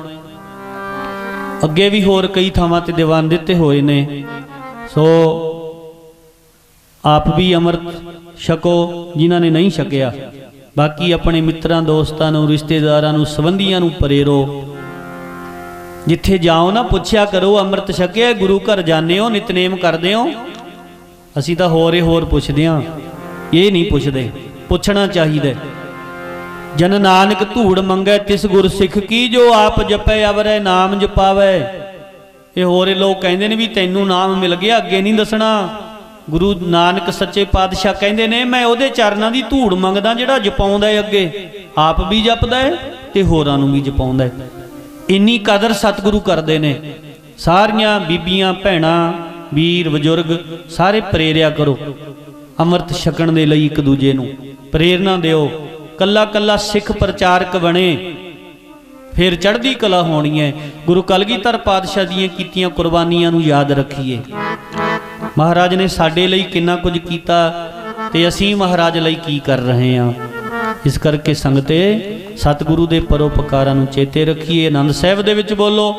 ਅੱਗੇ ਵੀ ਹੋਰ ਕਈ ਥਾਵਾਂ ਤੇ ਦੀਵਾਨ ਦਿੱਤੇ ਹੋਏ ਨੇ, ਸੋ ਆਪ ਵੀ ਅੰਮ੍ਰਿਤ ਛਕੋ ਜਿਨ੍ਹਾਂ ਨੇ ਨਹੀਂ ਛਕਿਆ। ਬਾਕੀ ਆਪਣੇ ਮਿੱਤਰਾਂ ਦੋਸਤਾਂ ਨੂੰ, ਰਿਸ਼ਤੇਦਾਰਾਂ ਨੂੰ, ਸੰਬੰਧੀਆਂ ਨੂੰ ਪ੍ਰੇਰੋ। ਜਿੱਥੇ ਜਾਓ ਨਾ ਪੁੱਛਿਆ ਕਰੋ ਅੰਮ੍ਰਿਤ ਛਕਿਆ? ਗੁਰੂ ਘਰ ਜਾਂਦੇ ਹੋ, ਨਿਤਨੇਮ ਕਰਦੇ ਹੋ? ਅਸੀਂ ਤਾਂ ਹੋਰ ਪੁੱਛਦੇ ਹਾਂ, ਇਹ ਨਹੀਂ ਪੁੱਛਦੇ। ਪੁੱਛਣਾ ਚਾਹੀਦਾ। ਜਨ ਨਾਨਕ ਧੂੜ ਮੰਗੈ ਤਿਸ ਗੁਰ ਸਿੱਖ ਕੀ, ਜੋ ਆਪ ਜਪੈ ਅਵਰੈ ਨਾਮ ਜਪਾਵੈ। ਇਹ ਹੋਰੇ ਲੋਕ ਕਹਿੰਦੇ ਨੇ ਵੀ ਤੈਨੂੰ ਨਾਮ ਮਿਲ ਗਿਆ, ਅੱਗੇ ਨਹੀਂ ਦੱਸਣਾ। ਗੁਰੂ ਨਾਨਕ ਸੱਚੇ ਪਾਤਸ਼ਾਹ ਕਹਿੰਦੇ ਨੇ ਮੈਂ ਉਹਦੇ ਚਰਨਾਂ ਦੀ ਧੂੜ ਮੰਗਦਾ ਜਿਹੜਾ ਜਪਾਉਂਦਾ ਹੈ, ਅੱਗੇ ਆਪ ਵੀ ਜਪਦਾ ਹੈ ਤੇ ਹੋਰਾਂ ਨੂੰ ਵੀ ਜਪਾਉਂਦਾ ਹੈ। ਇੰਨੀ ਕਦਰ ਸਤਿਗੁਰੂ ਕਰਦੇ ਨੇ। ਸਾਰੀਆਂ ਬੀਬੀਆਂ, ਭੈਣਾਂ, ਵੀਰ, ਬਜ਼ੁਰਗ ਸਾਰੇ ਪ੍ਰੇਰਿਆ ਕਰੋ ਅੰਮ੍ਰਿਤ ਛਕਣ ਦੇ ਲਈ, ਇੱਕ ਦੂਜੇ ਨੂੰ ਪ੍ਰੇਰਨਾ ਦਿਓ। ਕੱਲਾ ਕੱਲਾ ਸਿੱਖ ਪ੍ਰਚਾਰਕ ਬਣੇ ਫਿਰ ਚੜ੍ਹਦੀ ਕਲਾ ਹੋਣੀ ਹੈ। ਗੁਰੂ ਕਲਗੀਧਰ ਪਾਤਸ਼ਾਹ ਦੀਆਂ ਕੀਤੀਆਂ ਕੁਰਬਾਨੀਆਂ ਨੂੰ ਯਾਦ ਰੱਖੀਏ। ਮਹਾਰਾਜ ਨੇ ਸਾਡੇ ਲਈ ਕਿੰਨਾ ਕੁਝ ਕੀਤਾ ਤੇ ਅਸੀਂ ਮਹਾਰਾਜ ਲਈ ਕੀ ਕਰ ਰਹੇ ਹਾਂ। ਇਸ ਕਰਕੇ ਸੰਗਤੇ ਸਤਿਗੁਰੂ ਦੇ ਪਰਉਪਕਾਰਾਂ ਨੂੰ ਚੇਤੇ ਰੱਖੀਏ। ਆਨੰਦ ਸਾਹਿਬ ਦੇ ਵਿੱਚ ਬੋਲੋ,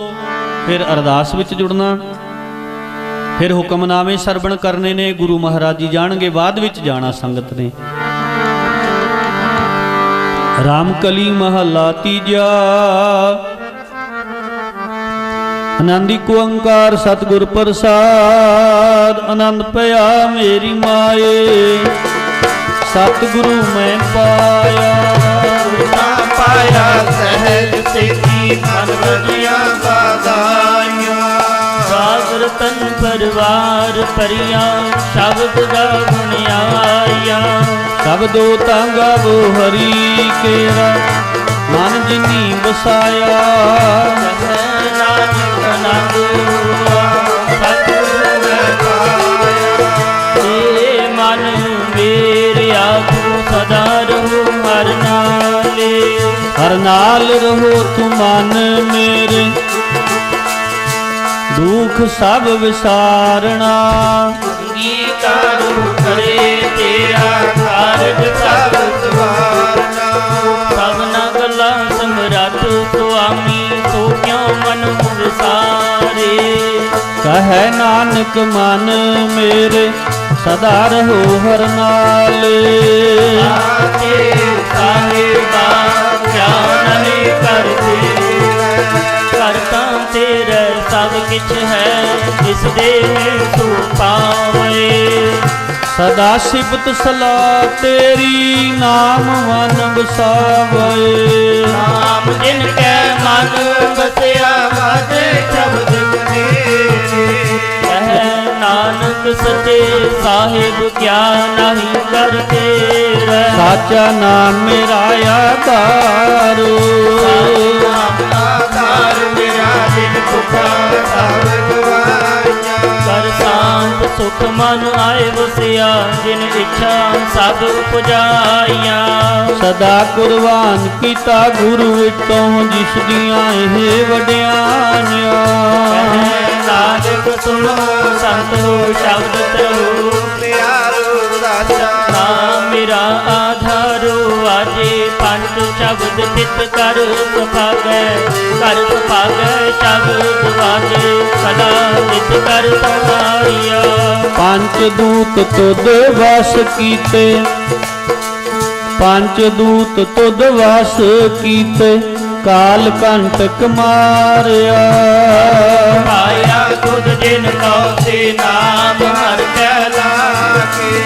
ਫਿਰ ਅਰਦਾਸ ਵਿੱਚ ਜੁੜਨਾ, ਫਿਰ ਹੁਕਮਨਾਮੇ ਸਰਵਣ ਕਰਨੇ ਨੇ। ਗੁਰੂ ਮਹਾਰਾਜ ਜੀ ਜਾਣਗੇ, ਬਾਅਦ ਵਿੱਚ ਜਾਣਾ ਸੰਗਤ ਨੇ। ਰਾਮਕਲੀ ਮਹੱਲਾ ਤੀਜਾ। ਆਨੰਦ ਏਕ ਓੰਕਾਰ ਸਤਿਗੁਰ ਪ੍ਰਸਾਦ, ਆਨੰਦ ਭਇਆ ਮੇਰੀ ਮਾਏ। ਸਤਿਗੁਰੂ ਮੈਂ ਪਾਇਆ ਸਹਿਜ ਸੇਤੀ ਮਨ ਵਜੀਆਂ ਬਾਜ਼ਾਈਆਂ। ਸਾਗਰ ਤਨ ਪਰਵਾਰ ਭਰੀਆਂ ਸ਼ਬਦ ਗਾਵਣ ਆਇਆ। ਸ਼ਬਦੋ ਤਾਂ ਗਾਵੋ ਹਰੀ ਕੇਰਾ ਮਨ ਜਿਨੀ ਵਸਾਇਆ। ਨਾਨਕ ਆਨੰਦ ਸਤਿਗੁਰੂ ਮੈਂ ਪਾਇਆ। ਏ ਮਨ ਮੇਰਿਆ ਤੂੰ ਸਦਾ ਰਹੋ ਹਰ ਨਾਲੇ। ਹਰ ਨਾਲ ਰਹੋ ਤੂੰ ਮਨ ਮੇਰੇ, ਦੁਖ ਸਭ ਵਿਸਾਰਣਾ। ਅੰਗੀਕਾਰੂ ਕਰੇ ਤੇਰਾ ਕਾਰਜ ਸਭ ਸਵਾਰਨਾ। ਸਭਨਾ ਗੱਲਾਂ ਸਮਰੱਥ ਸੁਆਮੀ, ਤੂੰ ਕਿਉਂ ਮਨ ਵਿਸਾਰੇ। ਕਹੈ ਨਾਨਕ ਮਨ ਮੇਰੇ ਸਦਾ ਰਹੋ ਹਰ ਨਾਲੇ। ਆਤੇ ਸਾਹਿਬਾ ਕਿਆ ਨਹੀਂ ਕਰਦੇ, ਕਰਤਾ ਤੇਰਾ ਸਭ ਕਿਛ ਹੈ, ਜਿਸ ਦੇ ਤੂੰ ਪਾਵੇ। ਸਦਾ ਸਿਫਤ ਸਲਾਹ ਤੇਰੀ, ਨਾਮ ਮਨ ਵਸਾਵੇ। ਨਾਮ ਜਿਨ ਕੈ ਮਨ ਬਸਿਆ, ਵਾਜੇ ਸ਼ਬਦ ਕਨੇਰੇ। ਕਹਿ ਨਾਨਕ ਸੱਚੇ ਸਾਹਿਬ ਕਿਆ ਨਹੀਂ ਕਰਦੇ। ਸਾਚਾ ਨਾਮ ਮੇਰਾ ਆਧਾਰੋ। ਨਾਮ ਆਧਾਰ ਮੇਰਾ ਦਿਨ ਪੁਕਾਰ ਸਭ ਗਵਾਈਆਂ। ਕਰ ਸ਼ਾਂਤ ਸੁਖ ਮਨ ਆਏ ਵਸਿਆ, ਜਿਨ ਇੱਛਾ ਸਭ ਪੁਜਾਈਆਂ। ਸਦਾ ਕੁਰਬਾਨ ਕੀਤਾ ਗੁਰੂ ਵਿਟੋਂ, ਜਿਸ ਦੀਆਂ ਇਹ ਵਡਿਆਈਆਂ। ਨਾਨਕ ਸੁਣੋ ਸੰਤੋ ਸ਼ਬਦ ਤੋ, ਪਿਆਰੋ ਰਾਜਾ ਨਾਮ ਮੇਰਾ ਆਧਾਰੋ। ਆਜੇ ਪੰਜ ਸ਼ਬਦ ਚਿਤ ਕਰ ਸੁਭਾਗੈ, ਕਰ ਸੁਭਾਗੈ ਸ਼ਬਦ ਵਾਜੇ। ਕਲਾ ਨਿਤ ਕਰ ਸਮਾਈਆ। ਪੰਜ ਦੂਤ ਤੁਧ ਵਸ ਕੀਤੇ, ਪੰਜ ਦੂਤ ਤੁਧ ਵਸ ਕੀਤੇ, ਕਾਲ ਕੰਟਕ ਮਾਰਿਆ। ਪਾਇਆ ਤੁਧ ਜਿਨ ਕਉ ਤੇ ਨਾਮ ਹਰ ਕੈ ਲਾਗੇ।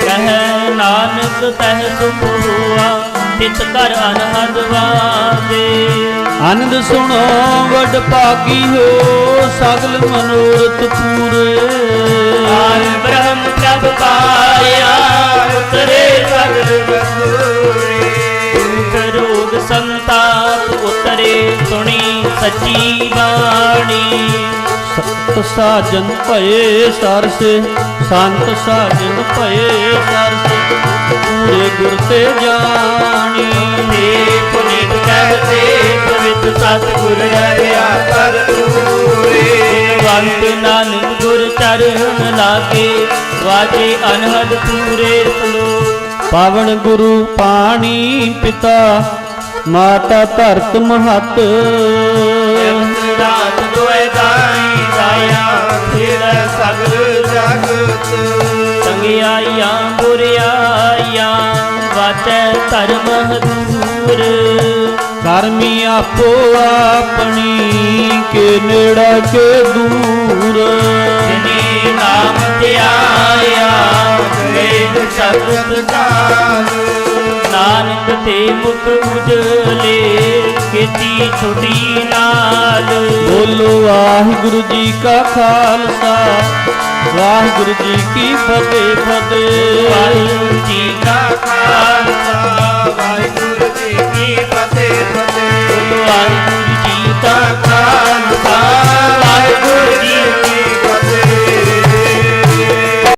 ਕਹਿ ਨਾਨਕ ਤਹ ਸੁਖ ਹੁਆ, ਤਿਤ ਕਰ ਅਨਹਦ ਵਾਦੇ। ਆਨੰਦ ਸੁਣੋ ਵਡ ਭਾਗੀ ਹੋ, ਸਗਲ ਮਨੋਰਥ ਪੂਰੇ ਆਨ ਬ੍ਰਹਮ ਪ੍ਰਭ ਪਾਇਆ ਉਤਰੇ ਸਗਲ ਬਸੂਰੇ ਦੁਖ ਰੋਗ ਸੰਤਾਪ ਉਤਰੇ ਸੁਣੀ ਸੱਚੀ ਬਾਣੀ ਸੰਤ ਸਾਜਨ ਭਏ ਸਰਸੇ ਸੰਤ ਸਾਜਨ ਭਏ ਸਰਸੇ ਪੂਰੇ ਗੁਰ ਤੇ ਜਾਣੀ ਤੇ ਪੁਨੀਤ ਕਹਤੇ ਪਵਿੱਤ ਸਤਿਗੁਰ ਰਹਿਆ ਕਰ ਤੂਰੇ ਵੰਤ ਨਾਨਕ ਗੁਰ ਚਰਨ ਲਾਗੇ ਵਾਜੇ ਅਨਹਦ ਪੂਰੇ ਸਲੋ ਪਾਵਨ ਗੁਰੂ ਪਾਣੀ ਪਿਤਾ ਮਾਤਾ ਧਰਤ ਮਹਤ ਰਾਤ ਦੋਏ ਦਾਈ ਦਾਇਆ ਫਿਰ ਸਗਲ ਜਗਤ ਚੰਗਿਆਈਆਂ ਬੁਰਿਆਈਆਂ ਵਾਚੈ ਧਰਮ ਹਦੂਰ ਕਰਮੀ ਆਪੋ ਆਪਣੀ ਕੇ ਨੇੜਾ ਕੇ ਦੂਰ ਜਿਨੇ ਨਾਮ ਧਿਆਇਆ ਵੇਦ ਸ਼ਬਦ ਕਾਲ ਨਾਨਕ ਤੇ ਮੁਖ ਉਜਲੇ ਕੀਤੀ ਛੋਟੀ ਨਾਲ ਬੋਲੋ ਵਾਹਿਗੁਰੂ ਜੀ ਕਾ ਖਾਲਸਾ ਵਾਹਿਗੁਰੂ ਜੀ ਕੀ ਫਤਿਹ ਫਤਿਹ ਵਾਹਿਗੁਰੂ ਜੀ ਕਾ ਖਾਲਸਾ ਵਾਹਿਗੁਰੂ ਜੀ ਕੀ ਫਤਿਹ ਫਤਿਹ ਵਾਹਿਗੁਰੂ